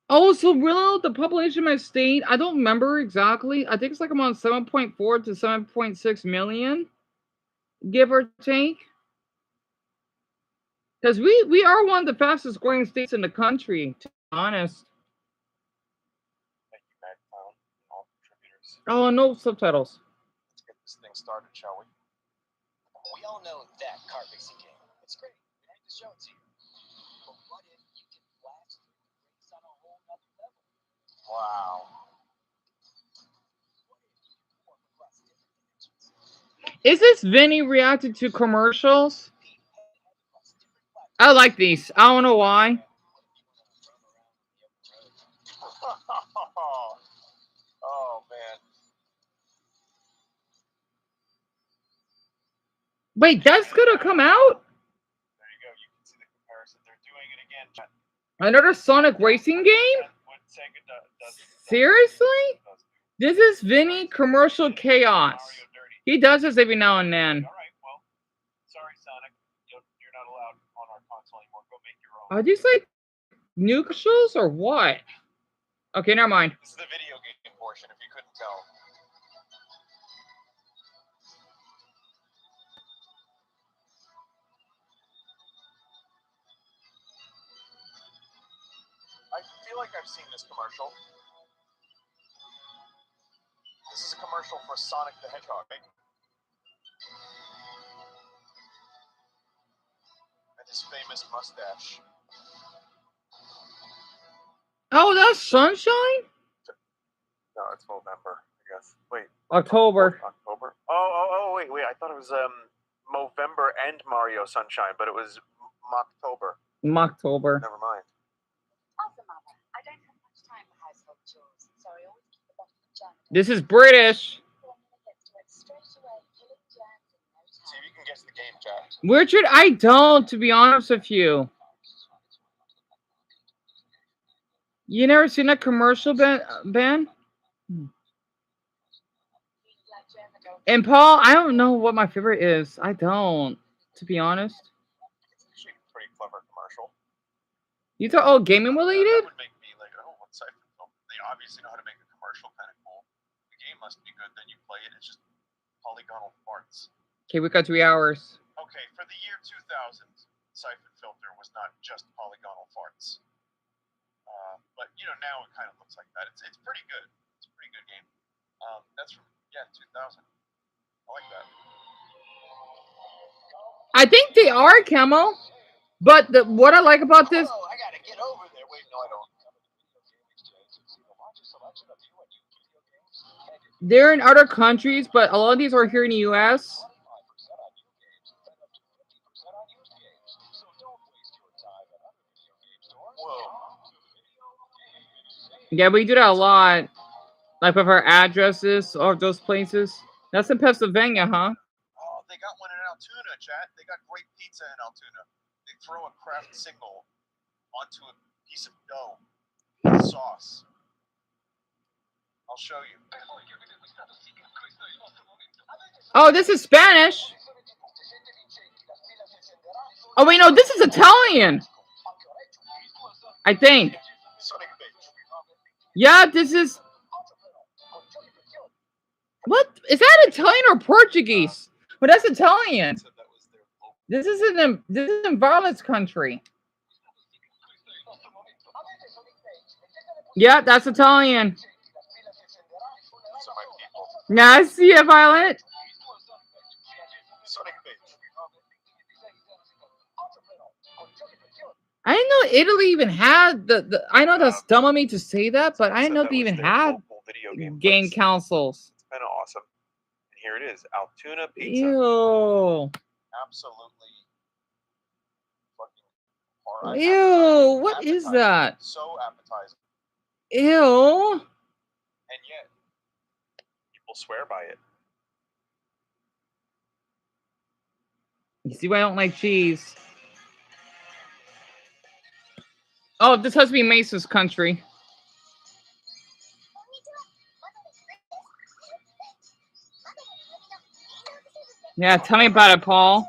Oh, so really, the population of my state, I don't remember exactly. I think it's like I'm on 7.4 to 7.6 million, give or take. Because we are one of the fastest growing states in the country, to be honest. Thank you, Magpie, and all contributors. Oh, no subtitles. Let's get this thing started, shall we? We all know that card mixing game. It's great. We need to show it to you. But what if you can blast Wow. Is this Vinny reacted to commercials? I like these. I don't know why. Oh man. Wait, that's gonna come out? There you go. You can see the comparison. They're doing it again. Chat. Another Sonic racing game? What Sega does. Seriously? This is Vinny Commercial Chaos. He does this every now and then. All right. Well, sorry, Sonic. You're not allowed on our console anymore. Go make your own. Are these like new commercials or what? Okay, never mind. This is the video game portion. If you couldn't tell. I feel like I've seen this commercial. This is a commercial for Sonic the Hedgehog, right? And his famous mustache. Oh, that's Sunshine? No, it's November, I guess. Wait. October. October? Oh, wait. I thought it was Movember and Mario Sunshine, but it was Mocktober. Mocktober. Never mind. I don't have much time for household chores, so I always keep the bottom of the jar. This is British. See if you can guess the game, chat. Richard, I don't, to be honest with you. You never seen a commercial, Ben? And Paul, I don't know what my favorite is. I don't, to be honest. It's actually a pretty clever commercial. These are all gaming related? That would make me like, oh, what's Siphon Film? They obviously know how to make a commercial kind of cool. The game must be good. Then you play it, it's just polygonal parts. Okay, we got 3 hours. Okay, for the year 2000, Siphon Filter was not just polygonal farts. But, you know, now it kind of looks like that. It's pretty good. It's a pretty good game. That's from, 2000. I like that. I think they are camo. But what I like about this... Oh, I gotta get over there. Wait, no, I don't. They're in other countries, but a lot of these are here in the US. Yeah, we do that a lot. Like with our addresses of those places. That's in Pennsylvania, huh? Oh, they got one in Altoona, chat. They got great pizza in Altoona. They throw a Kraft single onto a piece of dough with sauce. I'll show you. Oh, this is Spanish. Oh, wait, no, this is Italian. I think. Yeah, this is... What? Is that Italian or Portuguese? Well, that's Italian. This is in violence country. Yeah, that's Italian. Now I see it, Violet. I didn't know Italy even had the I know that's dumb of me to say that, but I didn't know they even had game consoles. It's kind of awesome. And here it is, Altoona pizza. Ew. Absolutely fucking Ew, what is that? So appetizing. Ew. And yet, people swear by it. You see why I don't like cheese? Oh, this has to be Mesa's country. Yeah, tell me about it, Paul.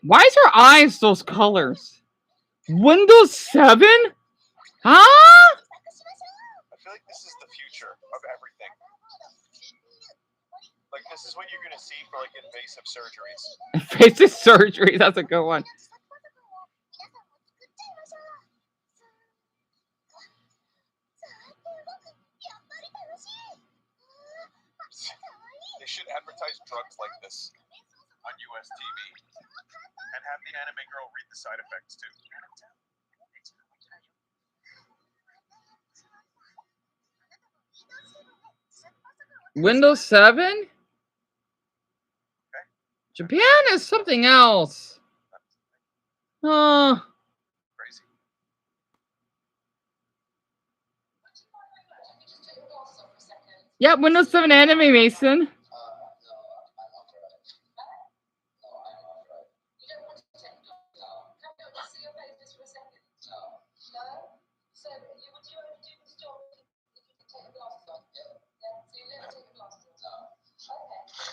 Why is her eyes those colors? Windows 7? Huh? I feel like this is the future of everything. Like, this is what you're going to see for, like, invasive surgeries. Invasive surgery, that's a good one. They should advertise drugs like this on US TV and have the anime girl read the side effects too. Windows 7? Japan is something else. Crazy. Yeah, Windows 7 anime, Mason.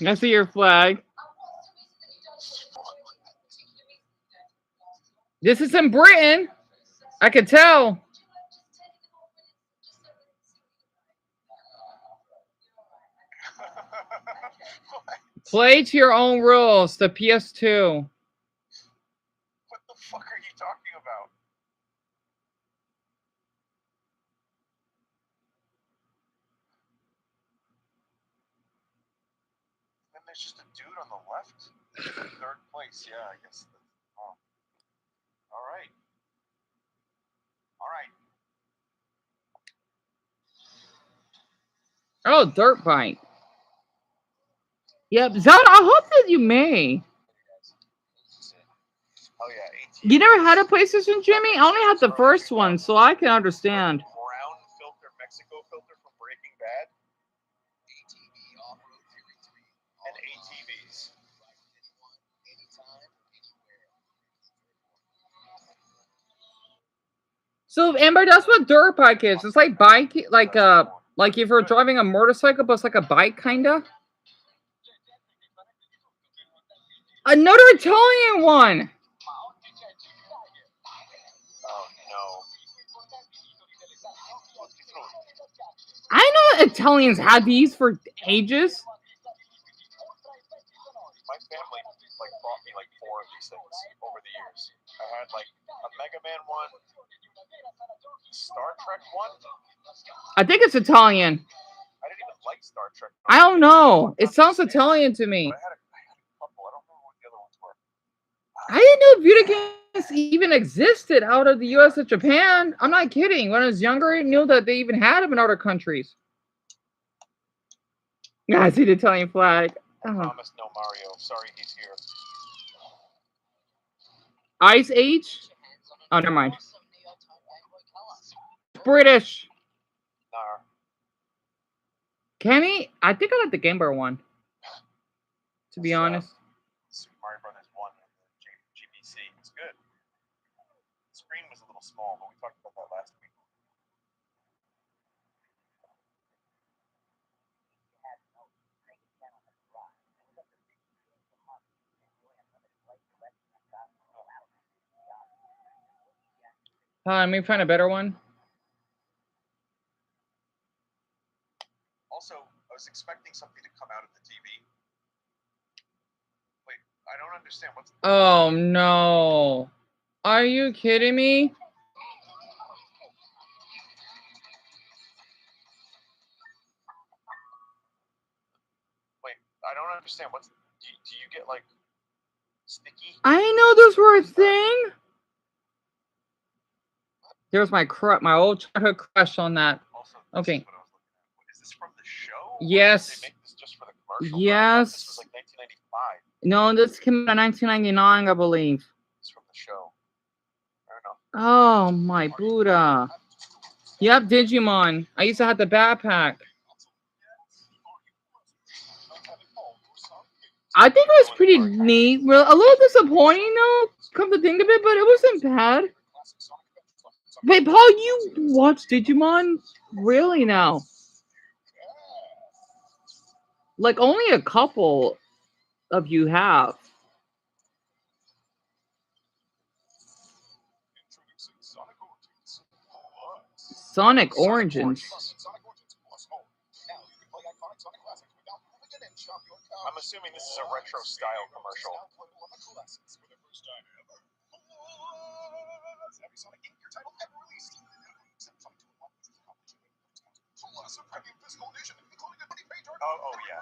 I see your flag. This is in Britain. I could tell. Play to your own rules. The PS2. What the fuck are you talking about? Then there's just a dude on the left. Third place, yeah, I guess. Oh. All right. All right. Oh, dirt bike. Yep, Zelda, I hope that you may. Oh yeah, 18. You never had a PlayStation, Jimmy? I only had the first one, so I can understand. Brown filter, Mexico filter from Breaking Bad. ATV off-road Fury 3. And ATVs. So, Amber, that's what dirt bike is. It's like bike, like if you're driving a motorcycle, but it's like a bike, kinda. Another Italian one. Oh no. I know Italians had these for ages. My family bought me 4 of these things over the years. I had a Mega Man one, Star Trek one. I think it's Italian. I didn't even like Star Trek. I don't know. It sounds Italian to me. I had a couple. I don't remember what the other ones were. I didn't know video games even existed out of the US and Japan. I'm not kidding. When I was younger, I knew that they even had them in other countries. Yeah, I see the Italian flag. Thomas, no Mario. Sorry, he's here. Ice Age? Oh, never mind. British. Nar. Kenny? I think I like the Game Boy one. To be honest. Super Mario Brothers 1 and the GBC. It's good. The screen was a little small, but we talked about that last week. Let me find a better one. Also, I was expecting something to come out of the TV. Wait, I don't understand what's. Oh no. Are you kidding me? Wait, I don't understand what's. Do you get sticky? I know those were a thing. There's my old childhood crush on that. Also, Okay. Is this from the show? Yes. Or did they make this just for the commercial? Yes. This was 1995. No, this came out in 1999, I believe. It's from the show. Fair enough. Oh my Buddha. Yep, Digimon. I used to have the backpack. I think it was pretty neat. Well, a little disappointing though, come to think of it, but it wasn't bad. Wait, Paul, you watch Digimon? Really now? Only a couple of you have. Sonic Origins. I'm assuming this is a retro style commercial. Oh yeah.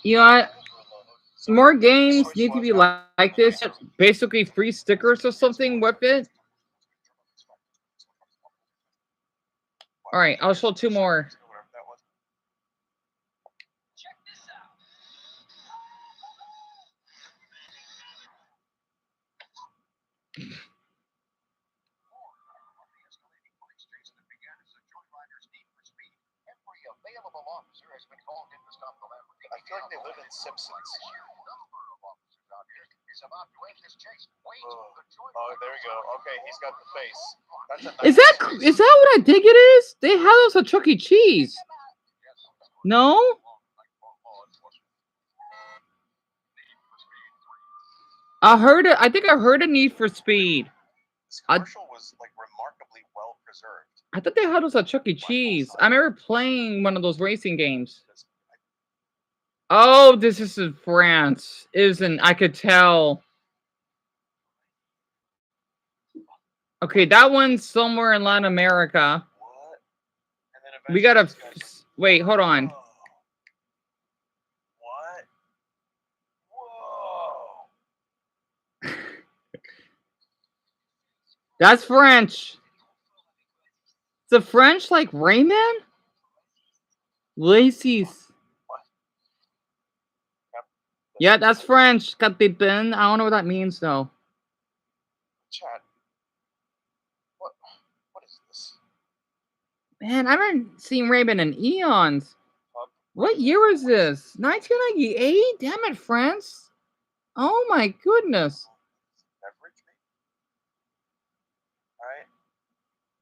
You know what? More games need to be like this. Basically, free stickers or something with it. All right, I'll show 2 more. I feel like they live in Simpsons. Oh, there we go. Okay, he's got the face. That's a nice Is that what I think it is? They have those at Chuck E. Cheese. No? I heard it. I think I heard a Need for Speed. This commercial was like remarkably well preserved. I thought they had those at Chuck E. Cheese. I remember playing one of those racing games. Oh, this is in France. Isn't I could tell. Okay, that one's somewhere in Latin America. What? And then We gotta wait. Hold on. What? Whoa! That's French. The French like Rayman? Laces. Yeah, that's French. Capitaine. I don't know what that means though. Chat. What is this? Man, I haven't seen Rayman in eons. What year is this? 1998? Damn it, France. Oh my goodness. Beverage, maybe? Alright.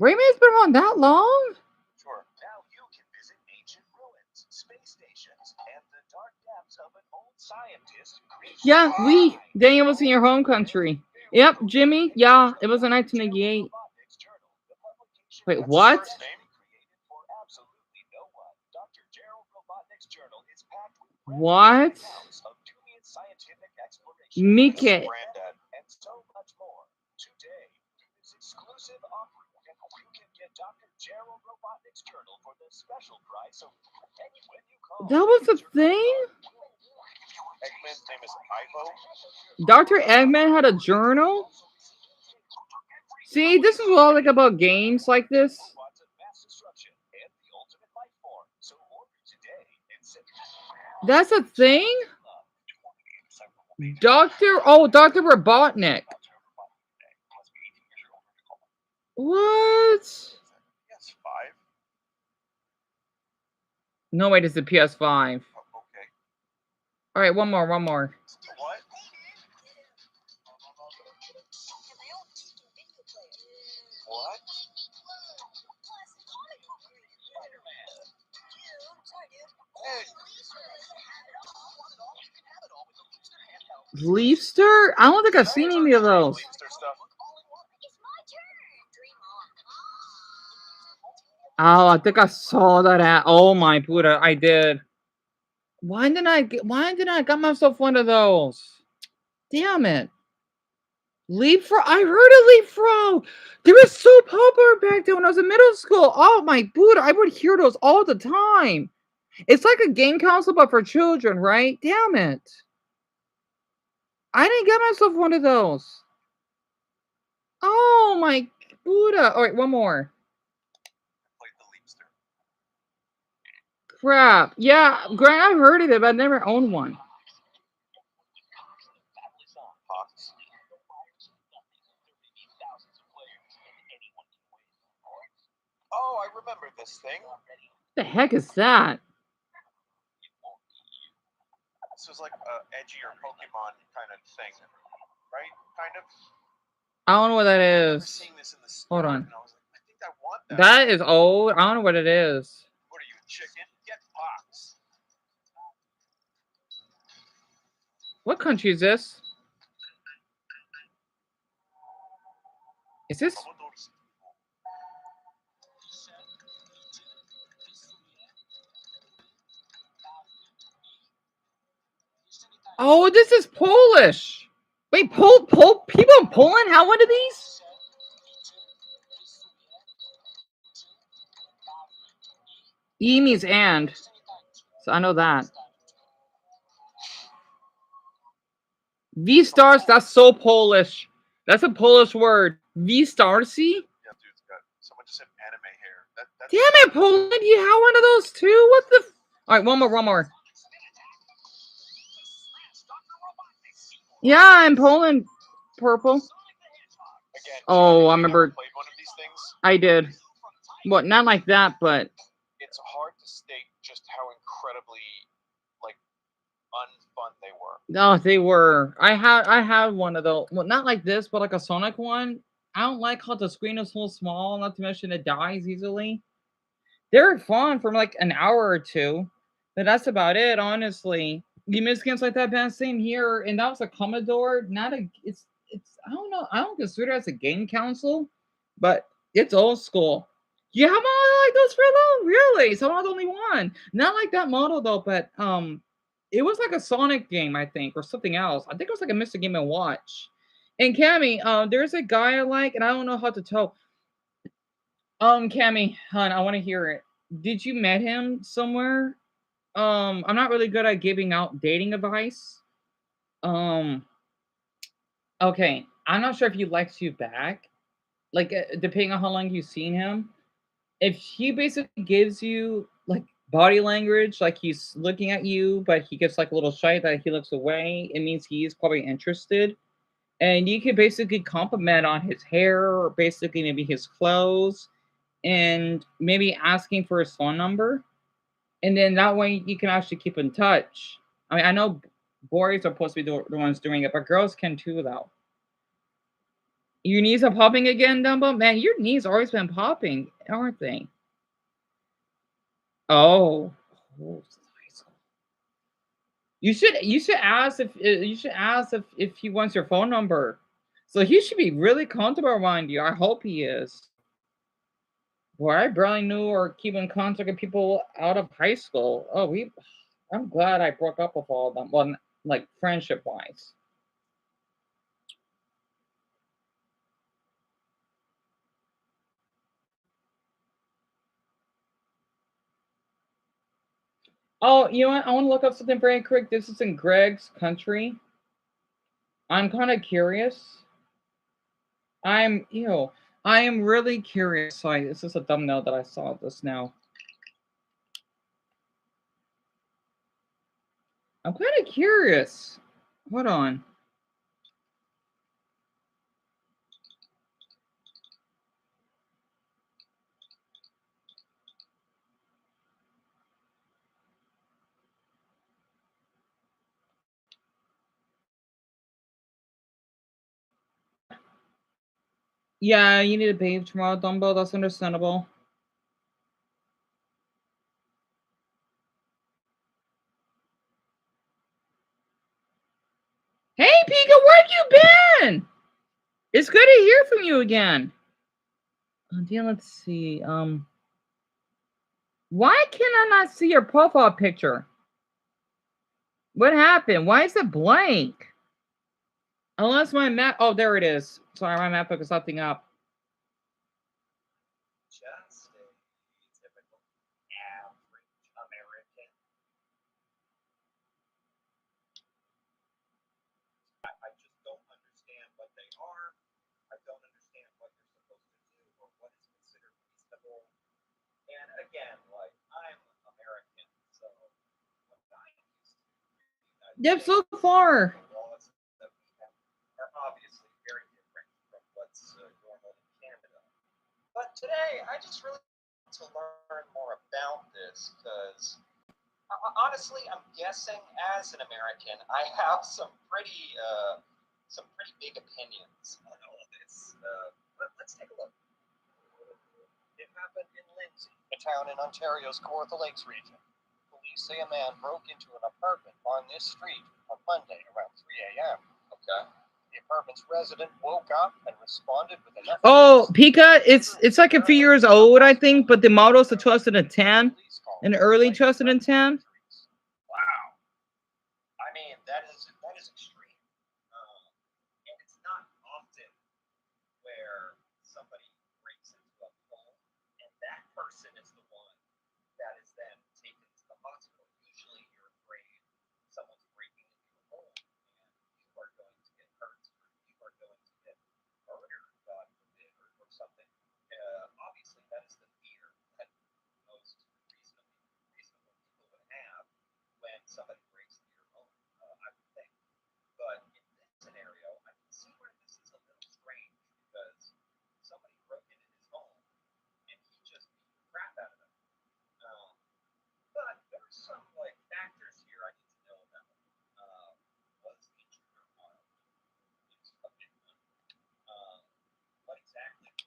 Rayman's been around that long? Sure. Now you can visit ancient ruins, space stations, and the dark depths of an old scientist. Yeah, Daniel was in your home country. Yep, Jimmy. Yeah, it was in 1998. Wait, what? What? Mike. That was a thing? Eggman's name is Ivo. Dr. Eggman had a journal? See, this is what I like about games like this. That's a thing? Dr. Robotnik. What? No, wait, it's the PS5. All right, one more. What? What? Leafster? I don't think I've seen any of those. Oh, I think I saw that at. Oh my Buddha, I did. Why didn't I got myself one of those? Damn it. Leapfrog. I heard of Leapfrog. They were so popular back then when I was in middle school. Oh my Buddha, I would hear those all the time. It's like a game console, but for children, right? Damn it. I didn't get myself one of those. Oh my Buddha. All right, one more. Crap. Yeah, Grant, I've heard of it, but I've never owned one. Oh, I remember this thing. What the heck is that? This was like a edgier Pokemon kind of thing, right? Kind of. I don't know what that is. Hold on. That is old. I don't know what it is. What are you, chicken? Get box. What country is this? Is this? Oh, this is Polish. Wait, people in Poland have one of these? E means and. So I know that. V-Stars, that's so Polish. That's a Polish word. V-Starsy? Yeah, dude, someone just said anime hair. That's Damn it, Poland, you have one of those too? What the Alright, one more. Yeah, in Poland, purple. Again, Oh, I remember. played one of these things. I did. What? Not like that, but It's hard to state just how incredibly like unfun they were. no, they were. I had one of those. Well, not like this, but like a Sonic one. I don't like how the screen is so small. Not to mention it dies easily. They're fun for like an hour or two, but that's about it. Honestly, you miss games like that, man. Same here, and that was a Commodore. Not a. It's. I don't know. I don't consider it as a game console, but it's old school. You have one like those for though? Really? So I'm not the only one. Not like that model though, but it was like a Sonic game, I think, or something else. I think it was like a Mr. Game and Watch. And Cammy, there's a guy I like, and I don't know how to tell. Cammy, hon, I want to hear it. Did you met him somewhere? I'm not really good at giving out dating advice. Um, okay, I'm not sure if he likes you back. Like, depending on how long you've seen him. If he basically gives you like body language, like he's looking at you, but he gets like a little shy that he looks away, it means he's probably interested. And you can basically compliment on his hair or basically maybe his clothes and maybe asking for his phone number. And then that way you can actually keep in touch. I mean, I know boys are supposed to be the ones doing it, but girls can too, though. Your knees are popping again, Dumbo? Man, your knees always been popping, aren't they? Oh. You should ask if he wants your phone number. So he should be really comfortable around you. I hope he is. Boy, I barely knew or keep in contact with people out of high school. I'm glad I broke up with all of them. Well, like friendship wise. Oh, you know what? I want to look up something very quick. This is in Greg's country. I'm kind of curious. I am really curious. Sorry, this is a thumbnail that I saw this now. I'm kind of curious. Hold on. Yeah, you need to bathe tomorrow, Dumbo. That's understandable. Hey, Pika, where you been? It's good to hear from you again. Deon, let's see. Why can I not see your profile picture? What happened? Why is it blank? Unless my map. Oh, there it is. Sorry, my map is something up. Just a typical average American. I just don't understand what they are. I don't understand what you're supposed to do or what is considered reasonable. And again, like, I'm American, so what I used to Yep, so far. laws that we have are obviously very different from what's normal in Canada. But today, I just really want to learn more about this because honestly, I'm guessing as an American, I have some pretty big opinions on all of this. But let's take a look. It happened in Lindsay, a town in Ontario's Kawartha Lakes region. Police say a man broke into an apartment on this street on Monday around 3 a.m. Okay. The apartment's resident woke up and responded with enough. Oh, Pika, it's like a few years old, I think, but the model's a 2010, an early 2010. Wow. I mean, that is extreme. And it's not often where somebody breaks into a home and that person is the one that is then taken to the hospital. Usually you're afraid someone's breaking into your home and you are going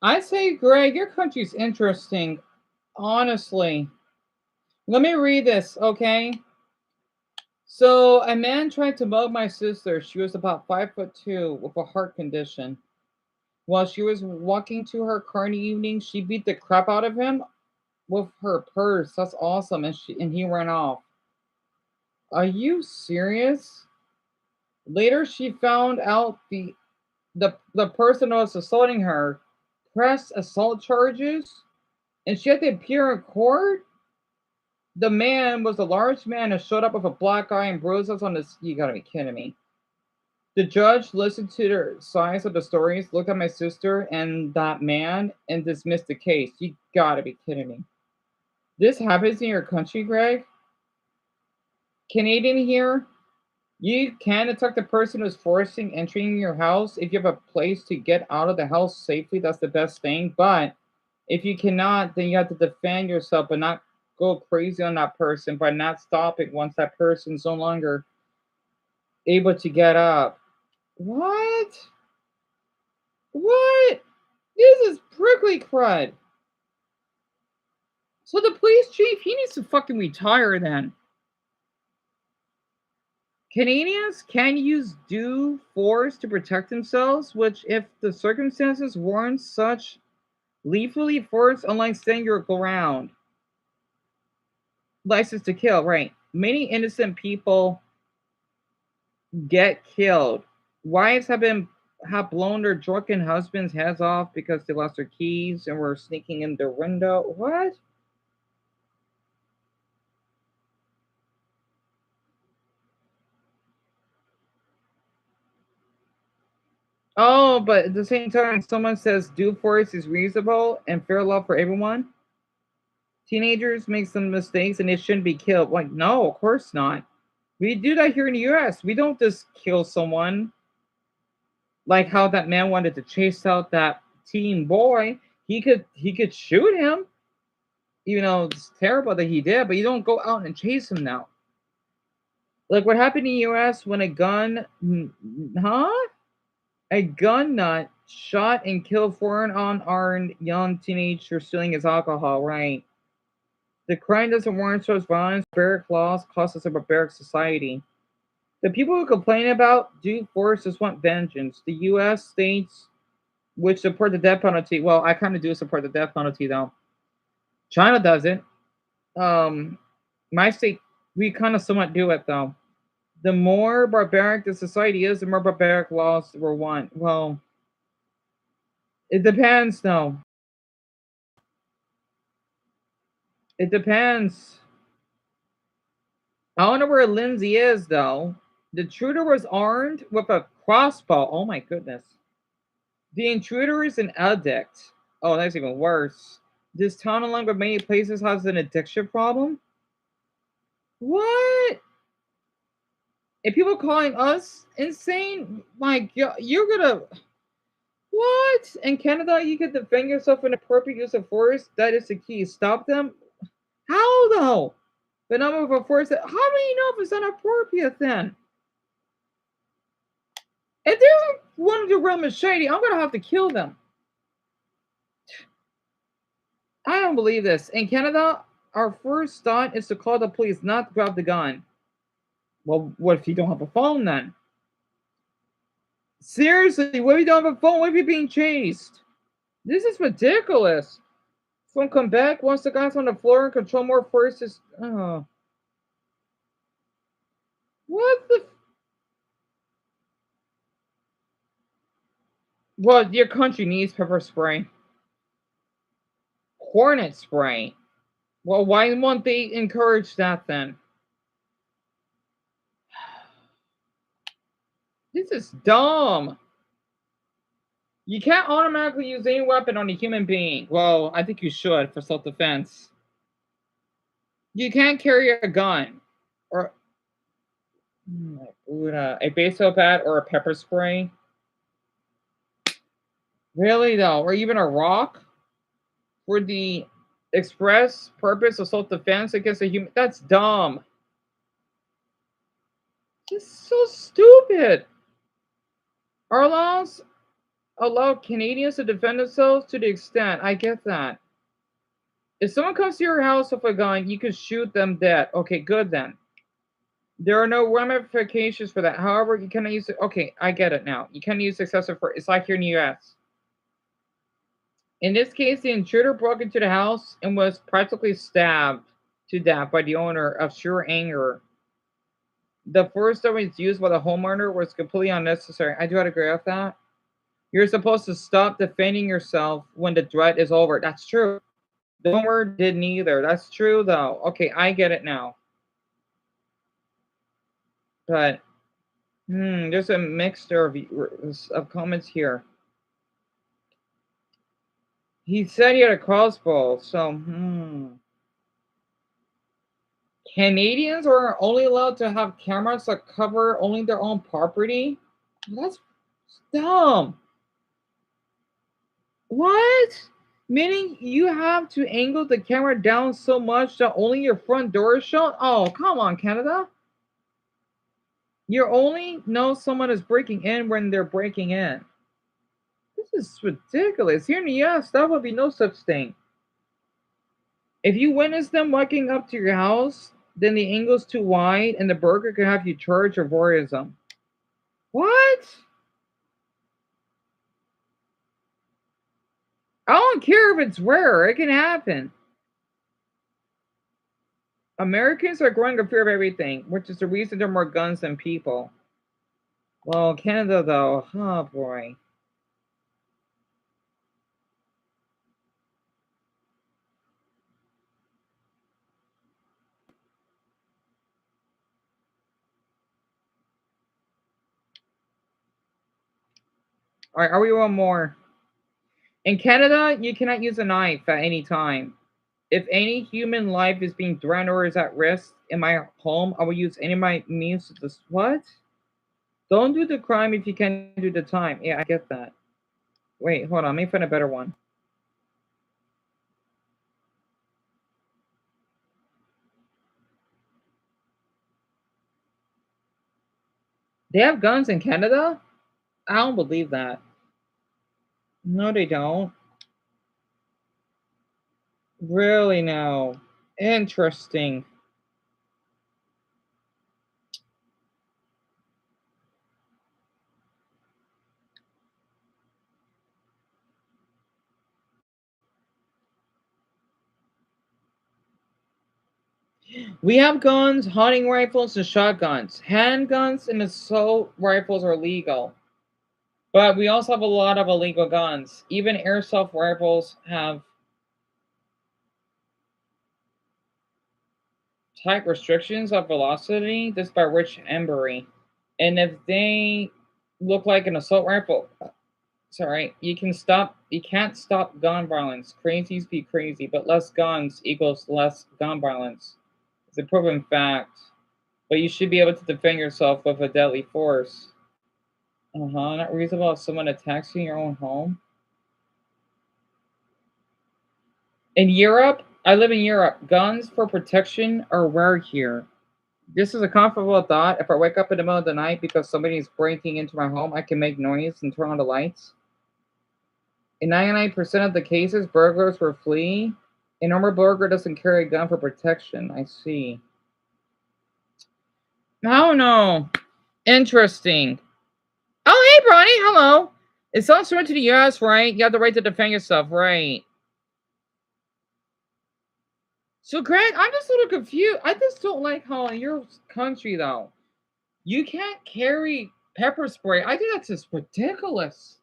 I say, Greg, your country's interesting. Honestly. Let me read this, okay? So, a man tried to mug my sister. She was about 5'2" with a heart condition. While she was walking to her car in the evening, she beat the crap out of him with her purse. That's awesome. And he ran off. Are you serious? Later, she found out the person who was assaulting her pressed assault charges, and she had to appear in court. The man was a large man and showed up with a black eye and bruises on his. You gotta be kidding me. The judge listened to the sides of the stories, looked at my sister and that man, and dismissed the case. You gotta be kidding me. This happens in your country, Greg? Canadian here? You can attack the person who's forcing entering your house if you have a place to get out of the house safely. That's the best thing. But if you cannot, then you have to defend yourself, but not go crazy on that person by not stopping once that person's no longer able to get up. What? What? This is prickly crud. So the police chief, he needs to fucking retire then. Canadians can use due force to protect themselves, which, if the circumstances warrant such, lethally force, unlike standing your ground. License to kill, right? Many innocent people get killed. Wives have blown their drunken husbands' heads off because they lost their keys and were sneaking in their window. What? Oh, but at the same time, someone says due force is reasonable and fair law for everyone. Teenagers make some mistakes and they shouldn't be killed. Like, no, of course not. We do that here in the US. We don't just kill someone like how that man wanted to chase out that teen boy. He could shoot him. You know, it's terrible that he did, but you don't go out and chase him now. Like what happened in the US when a gun a gun nut shot and killed four unarmed young teenager stealing his alcohol, right? The crime doesn't warrant such violence. Barbaric laws cost us a barbaric society. The people who complain about due force just want vengeance. The U.S. states which support the death penalty. Well, I kind of do support the death penalty, though. China doesn't. My state, we kind of somewhat do it, though. The more barbaric the society is, the more barbaric laws we want. Well, it depends, though. It depends. I don't know where Lindsay is, though. The intruder was armed with a crossbow. Oh my goodness. The intruder is an addict. Oh, that's even worse. This town, along with many places, has an addiction problem. What? And people calling us insane? Like, you're gonna. What? In Canada, you can defend yourself in appropriate use of force. That is the key. Stop them. How, though? The number of force. How do you know if it's inappropriate then? If they want to run machete, I'm gonna have to kill them. I don't believe this. In Canada, our first thought is to call the police, not to grab the gun. Well, what if you don't have a phone then? Seriously, what if you don't have a phone? What if you're being chased? This is ridiculous. From Quebec, once the guy's on the floor and control more forces. What the? Well, your country needs pepper spray. Hornet spray. Well, why won't they encourage that then? This is dumb. You can't automatically use any weapon on a human being. Well, I think you should for self-defense. You can't carry a gun or a baseball bat or a pepper spray. Really though, or even a rock for the express purpose of self-defense against a human. That's dumb. It's so stupid. Our laws allow Canadians to defend themselves to the extent. I get that. If someone comes to your house with a gun, you can shoot them dead. Okay, good then. There are no ramifications for that. However, you cannot use it. Okay, I get it now. You can't use excessive force. It's like here in the US. In this case, the intruder broke into the house and was practically stabbed to death by the owner of sheer anger. The force that was used by the homeowner was completely unnecessary. I do agree with that. You're supposed to stop defending yourself when the threat is over. That's true. The homeowner did neither. That's true, though. Okay, I get it now. But, there's a mixture of comments here. He said he had a crossbow, so, Canadians are only allowed to have cameras that cover only their own property? That's dumb. What? Meaning you have to angle the camera down so much that only your front door is shown? Oh, come on, Canada. You only know someone is breaking in when they're breaking in. This is ridiculous. Here in the US, that would be no such thing. If you witness them walking up to your house, then the angle's too wide and the burger could have you charged of voyeurism. What? I don't care if it's rare. It can happen. Americans are growing a fear of everything, which is the reason there are more guns than people. Well, Canada, though, oh boy. All right, are we one more? In Canada, you cannot use a knife at any time. If any human life is being threatened or is at risk in my home, I will use any of my means to this. What? Don't do the crime if you can't do the time. Yeah, I get that. Wait, hold on. Let me find a better one. They have guns in Canada? I don't believe that. No, they don't. Really, no. Interesting. We have guns, hunting rifles, and shotguns. Handguns and assault rifles are legal. But we also have a lot of illegal guns. Even airsoft rifles have type restrictions of velocity, this by Rich Embry. And if they look like an assault rifle, sorry, you can't stop gun violence. Crazies be crazy, but less guns equals less gun violence. It's a proven fact. But you should be able to defend yourself with a deadly force. Not reasonable if someone attacks you in your own home. In Europe, I live in Europe. Guns for protection are rare here. This is a comfortable thought. If I wake up in the middle of the night because somebody's breaking into my home, I can make noise and turn on the lights. In 99% of the cases, burglars will flee. A normal burglar doesn't carry a gun for protection. I see. I don't know. Interesting. Oh, hey, Bronny. Hello. It sounds similar to the US, right? You have the right to defend yourself, right? So, Greg, I'm just a little confused. I just don't like how in your country, though, you can't carry pepper spray. I think that's just ridiculous.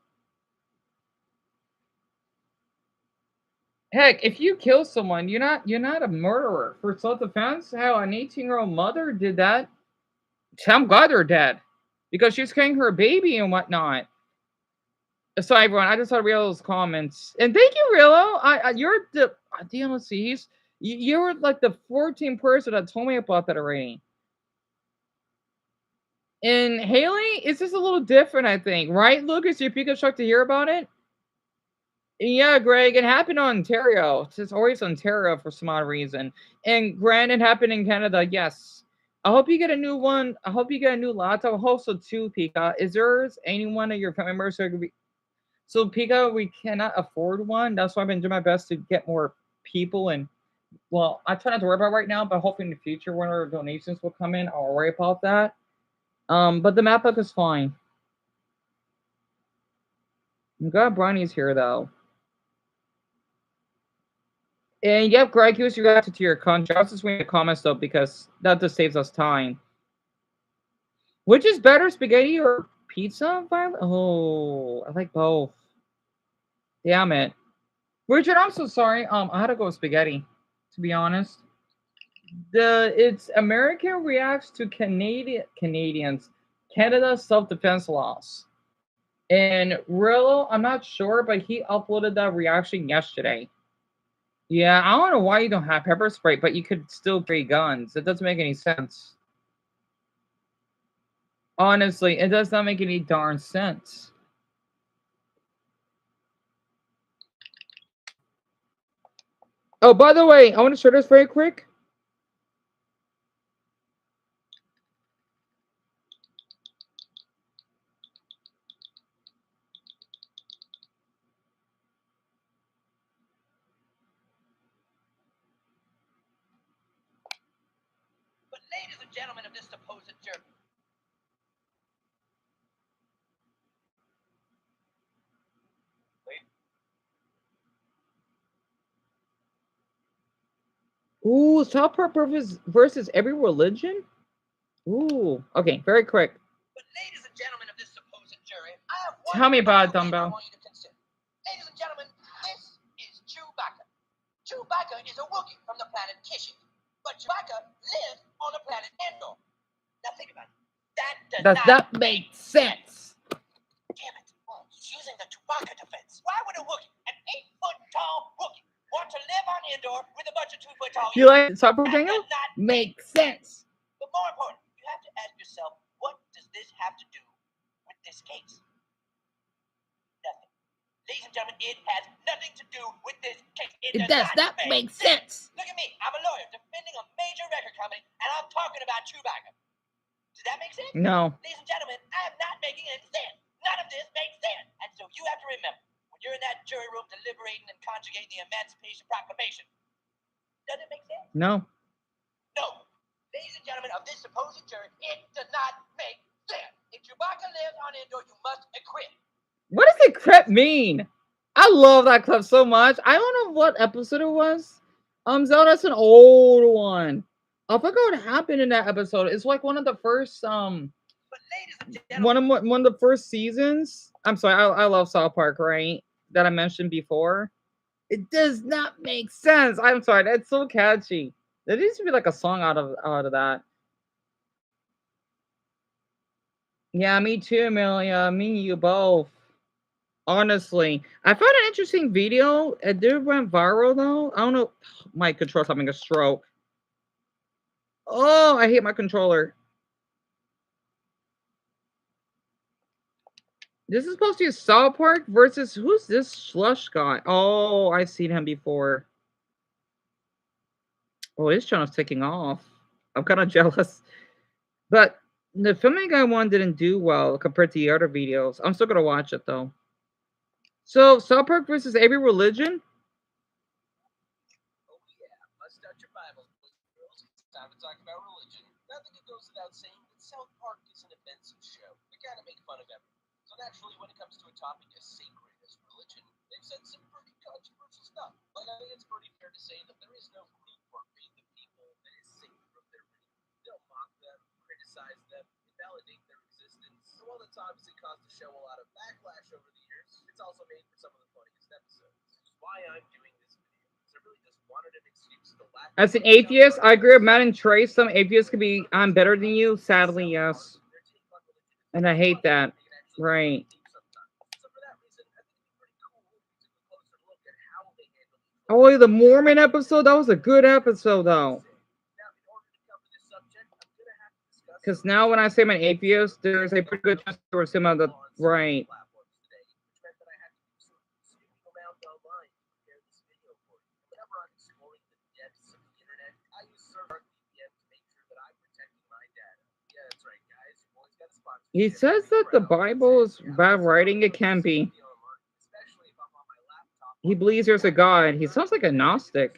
Heck, if you kill someone, you're not a murderer. For self-defense, how an 18-year-old mother did that, I'm glad they're dead. Because she's carrying her baby and whatnot. So, everyone, I just saw Riolo's comments. And thank you, Riolo. You're the... Deon, let's see. You're like the 14th person that told me about that already. And Haley, it's just a little different, I think. Right, Lucas? You're Pikachu shocked to hear about it? Yeah, Greg, it happened in Ontario. It's always Ontario for some odd reason. And Grant, it happened in Canada, yes. I hope you get a new one. I hope you get a new laptop. I hope so too, Pika. Is there anyone of your family members who could be... So Pika, we cannot afford one. That's why I've been doing my best to get more people. And well, I try not to worry about it right now, but hopefully in the future when our donations will come in, I'll worry about that. But the map book is fine. I'm glad Bronny's here though. And yep, Greg, here's your reacted to your country. I was just reading the comments though because that just saves us time. Which is better, spaghetti or pizza? Violet? Oh, I like both. Damn it. Richard, I'm so sorry. I had to go with spaghetti, to be honest. It's American reacts to Canadians Canada's self-defense laws. And Rillo, I'm not sure, but he uploaded that reaction yesterday. Yeah, I don't know why you don't have pepper spray, but you could still carry guns. It doesn't make any sense. Honestly, it does not make any darn sense. Oh, by the way, I want to share this very quick. But ladies and gentlemen of this supposed journey, Ooh, South Park versus every religion? Ooh, okay, very quick. but ladies and gentlemen of this supposed jury, I have one Tell me about it, thing I Dumbbell. want you to consider. Ladies and gentlemen, this is Chewbacca. Chewbacca is a Wookiee from the planet Kashyyyk, but Chewbacca lives on the planet Endor. Now think about it. That Does that make sense? Damn it. Well, he's using the Chewbacca defense. Why would a Wookiee, an 8-foot-tall Wookiee, want to live on Endor with a bunch of 2-foot-tall You like South Park, Daniel? Makes sense. But more important, you have to ask yourself, what does this have to do with this case? Nothing. Ladies and gentlemen, it has nothing to do with this case. It does not make sense. Look at me. I'm a lawyer defending a major record company, and I'm talking about Chewbacca. Does that make sense? No. Ladies and gentlemen, I am not making any sense. None of this makes sense. And so you have to remember, when you're in that jury room deliberating and conjugating the Emancipation Proclamation, does it make sense? No. No. Ladies and gentlemen of this supposed jury, it does not make sense. If Chewbacca lives on Endor, you must acquit. What does the clip mean? I love that clip so much. I don't know what episode it was. Zelda, that's an old one. I forgot what happened in that episode. It's like one of the first one of the first seasons. I'm sorry, I love South Park, right? That I mentioned before. It does not make sense. I'm sorry, that's so catchy. There needs to be like a song out of that. Yeah, me too, Amelia. Me and you both. Honestly, I found an interesting video. It did went viral though. I don't know. My controller's having a stroke. Oh, I hate my controller. This is supposed to be South Park versus who's this slush guy? Oh, I've seen him before. Oh, his channel's taking off. I'm kind of jealous. But the Family Guy one didn't do well compared to the other videos. I'm still gonna watch it though. So South Park versus every religion? Oh yeah, bust out your Bibles, boys and girls. It's time to talk about religion. Now, I think it goes without saying that South Park is an offensive show. They gotta make fun of everything. So naturally, when it comes to a topic as sacred as religion, they've said some pretty controversial stuff. Like, I think it's pretty fair to say that there is no group or faith of people that is safe from their belief. They'll mock them, criticize them, invalidate their existence. So while it's obviously caused the show a lot of backlash over the years, it's also made for some of the funniest episodes. Which is why I'm doing this video. Because I really just wanted an excuse to laugh. As an atheist, I agree with Matt and Trey. Some atheists could be, I'm better than you. Sadly, yes. And I hate that. Right. Oh, the Mormon episode? That was a good episode, though. Because now when I say I'm an atheist, there's a pretty good chance there was some of the... Right. He says that the Bible is bad writing. It can be. He believes there's a God. He sounds like a Gnostic.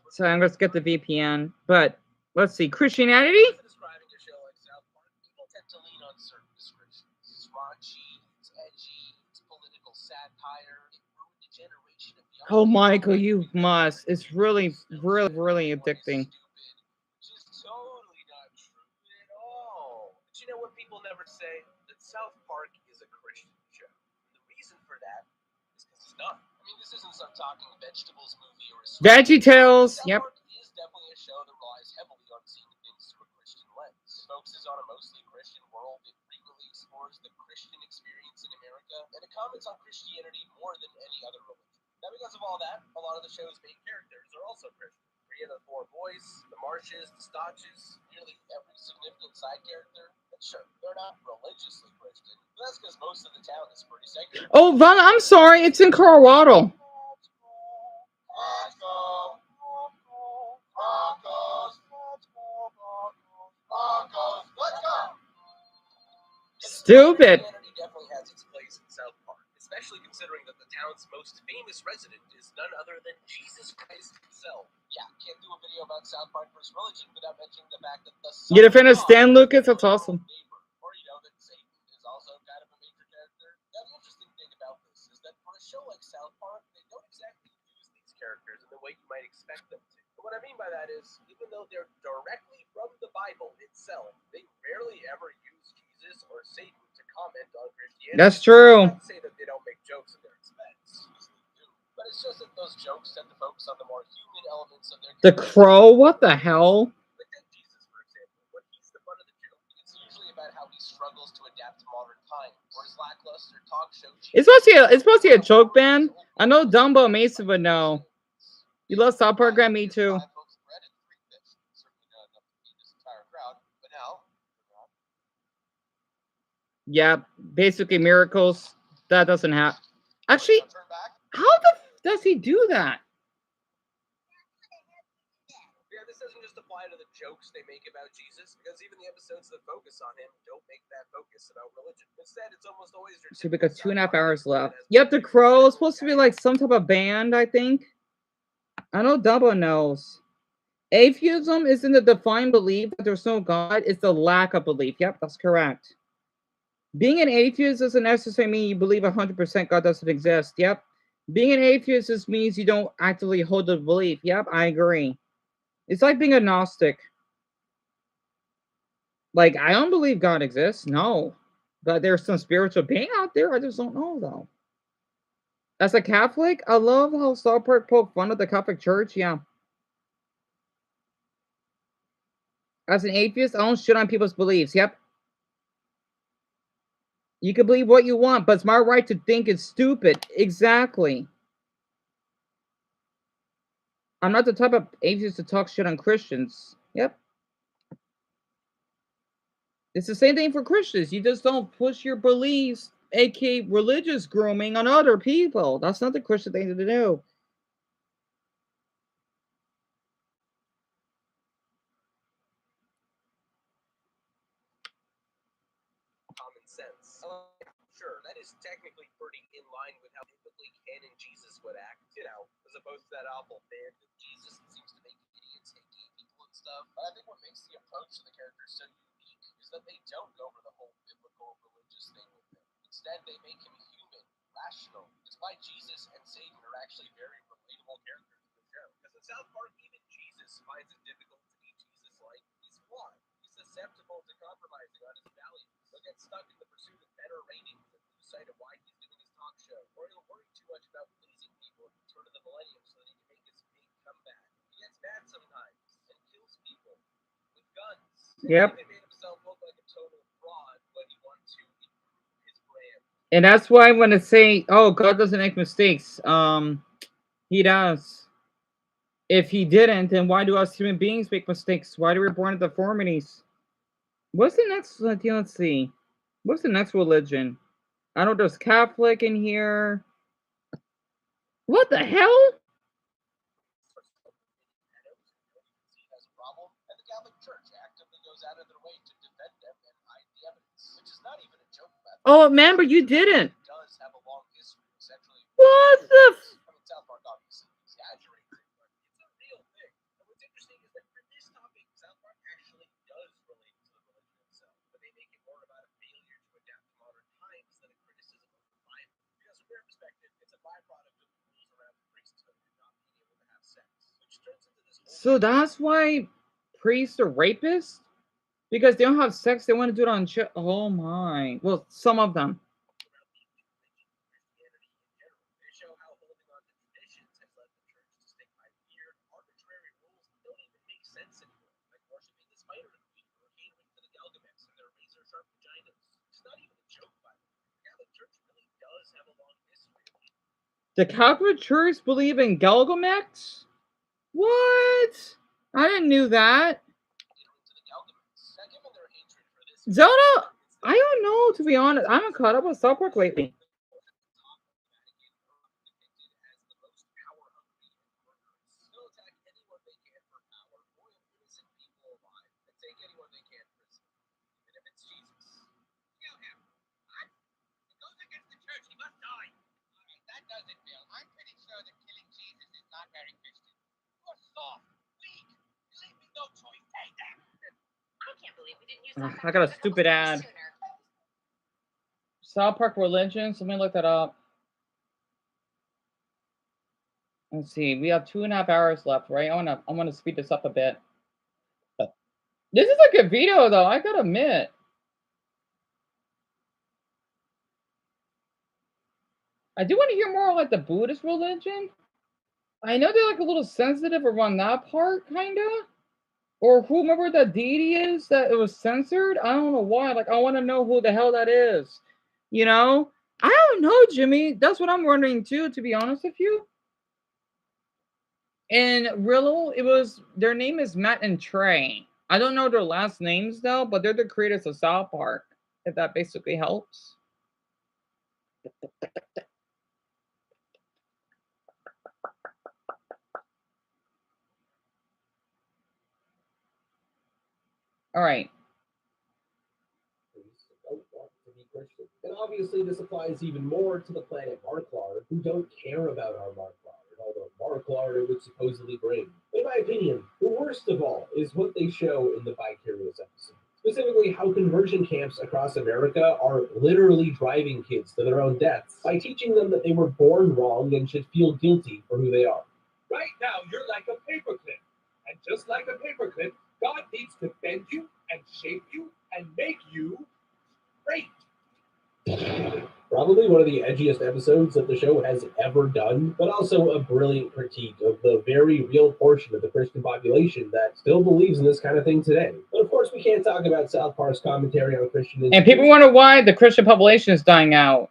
So I'm going to get the VPN. But let's see. Christianity? Describing a show like South Park, people tend to lean on certain descriptions. It's raunchy, it's edgy, it's political satire. It ruined a generation of young Oh, Michael, you must. It's really, really, really addicting. which is totally not true at all. But you know what people never say? That South Park is a Christian show. The reason for that is because it's not. I mean, this isn't some talking vegetables movie or a Veggie Tales. South Yep. Park is definitely a show that relies heavily on seeing things through a Christian lens. It focuses on a mostly Christian world. It frequently explores the Christian experience in America, and it comments on Christianity more than any other religion. Now, because of all that, a lot of the show's main characters are also Christian. 3 of the 4 boys, the Marshes, the Stotches, nearly every significant side character. And sure, they're not religiously Christian, but that's because most of the town is pretty secular. Oh, Val, I'm sorry. It's in Colorado. Stupid. Christianity definitely has its place in South Park, especially considering that the town's most famous resident is none other than Jesus Christ himself. Yeah, can't do a video about South Park versus religion without mentioning the fact that the You defend Stan Lucas? That's awesome. or you know that Satan is also kind of a major character. Now the interesting thing about this is that for a show like South Park, they don't exactly use these characters in the way you might expect them to. But what I mean by that is, even though they're directly from the Bible itself, they rarely ever use Jesus or Satan to comment on Christianity. That's true. Not to say that they don't make jokes at their expense, but it's just that those jokes tend to focus on the more human elements of their The Crow? What the hell? Like take Jesus, for example. When he's the butt of the joke, it's usually about how he struggles to adapt to modern times, or his lackluster talk show. It's supposed to be a joke band. I know Dumbo and Mason would know. You love South Park, Grant? Me too. Yeah, basically miracles. That doesn't happen. Actually, how the does he do that? Yeah, this doesn't just apply to the jokes they make about Jesus, because even the episodes that focus on him don't make that focus about religion. Instead, it's almost always your So we got 2.5 hours left. Yep, the Crow is supposed to be like some type of band, I think. I know Dumbo knows. Atheism isn't the defined belief that there's no God, it's the lack of belief. Yep, that's correct. Being an atheist doesn't necessarily mean you believe 100% God doesn't exist. Yep. Being an atheist just means you don't actively hold the belief. Yep, I agree. It's like being a Gnostic. Like, I don't believe God exists. No. But there's some spiritual being out there. I just don't know, though. As a Catholic, I love how South Park poke fun of the Catholic Church. Yeah. As an atheist, I don't shit on people's beliefs. Yep. You can believe what you want, but it's my right to think it's stupid. Exactly. I'm not the type of atheist to talk shit on Christians. Yep. It's the same thing for Christians. You just don't push your beliefs, aka religious grooming, on other people. That's not the Christian thing to do. Common sense. Sure, that is technically pretty in line with how typically canon Jesus would act, you know, as opposed to that awful band of Jesus that seems to make idiots hate gay people and stuff. But I think what makes the approach to the characters so unique is that they don't go for the whole biblical religious thing with him. Instead, they make him human, rational. It's why Jesus and Satan are actually very relatable characters in the show. Because in South Park, even Jesus finds it difficult to be Jesus-like. He's flawed. He's susceptible to compromising on his values. He'll get stuck in the pursuit of better ratings and lose sight of why he's doing his talk show. Or he'll worry too much about pleasing people at the turn of the millennium so that he can make his big comeback. He gets mad sometimes and kills people with guns. Yep. He made himself look like a total fraud when he wanted to improve his brand. And that's why when I say, oh, God doesn't make mistakes, he does. If he didn't, then why do us human beings make mistakes? Why do we born with deformities? What's the next? Let's see. What's the next religion? I know there's Catholic in here. What the hell? Oh, man, but you didn't. Does have a long history. It's actually What the? I mean, South Park obviously exaggerates it, but it's a real thing. And what's interesting is that for this topic, South Park actually does relate to the religion itself, but they make it more about a failure to adapt to modern times than a criticism of the Bible. Because from their perspective, it's a byproduct of the rules around the priesthood and not being able to have sex, which turns into this whole. So that's why priests are rapists? Because they don't have sex, they want to do it on oh my. Well, some of them. They show how holding on to traditions has led the church to stick by weird, arbitrary rules that don't even make sense anymore, like worshiping the spider of the week or catering to the Galgamets and their razor-sharp vaginas. It's not even a joke, by the way. The Catholic Church really does have a long history of it. The Catholic Church believe in Galgamets? What? I didn't know that. Zelda, I don't know, to be honest. I haven't caught up with South Park lately. I'm pretty sure that killing Jesus is not very Christian. You're soft, weak. You leave me no choice. Take that. I can't believe we didn't use that. I got a stupid ad. South Park religions. Let me look that up. Let's see. We have 2.5 hours left, right? I wanna speed this up a bit. This is a good video, though. I gotta admit. I do want to hear more like the Buddhist religion. I know they're like a little sensitive around that part, kinda. Or whomever the deity is that it was censored. I don't know why. Like, I want to know who the hell that is. You know? I don't know, Jimmy. That's what I'm wondering too, to be honest with you. And Rillo, their name is Matt and Trey. I don't know their last names though, but they're the creators of South Park, if that basically helps. All right. And obviously, this applies even more to the planet Marklar, who don't care about our Marklar and all the Marklar it would supposedly bring. In my opinion, the worst of all is what they show in the Vicarious episode. Specifically, how conversion camps across America are literally driving kids to their own deaths by teaching them that they were born wrong and should feel guilty for who they are. Right now, you're like a paperclip. And just like a paperclip, God needs to bend you and shape you and make you straight. Probably one of the edgiest episodes that the show has ever done, but also a brilliant critique of the very real portion of the Christian population that still believes in this kind of thing today. But of course, we can't talk about South Park's commentary on Christian. And people wonder why the Christian population is dying out.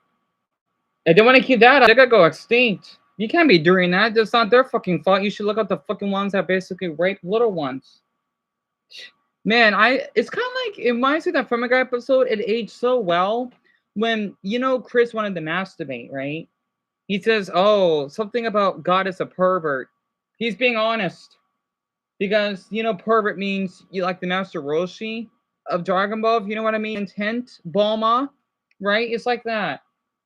If they want to keep that up, they gotta go extinct. You can't be doing that. That's not their fucking fault. You should look at the fucking ones that basically rape little ones. Man, it's kind of like, it reminds me of that Family Guy episode. It aged so well when, Chris wanted to masturbate, right? He says, oh, something about God is a pervert. He's being honest. Because, pervert means you like the Master Roshi of Dragon Ball, you know what I mean? Intent, Bulma, right? It's like that.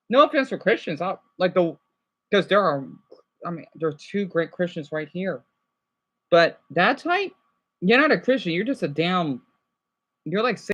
No offense for Christians. Because there are two great Christians right here. But that type, you're not a Christian. You're just you're like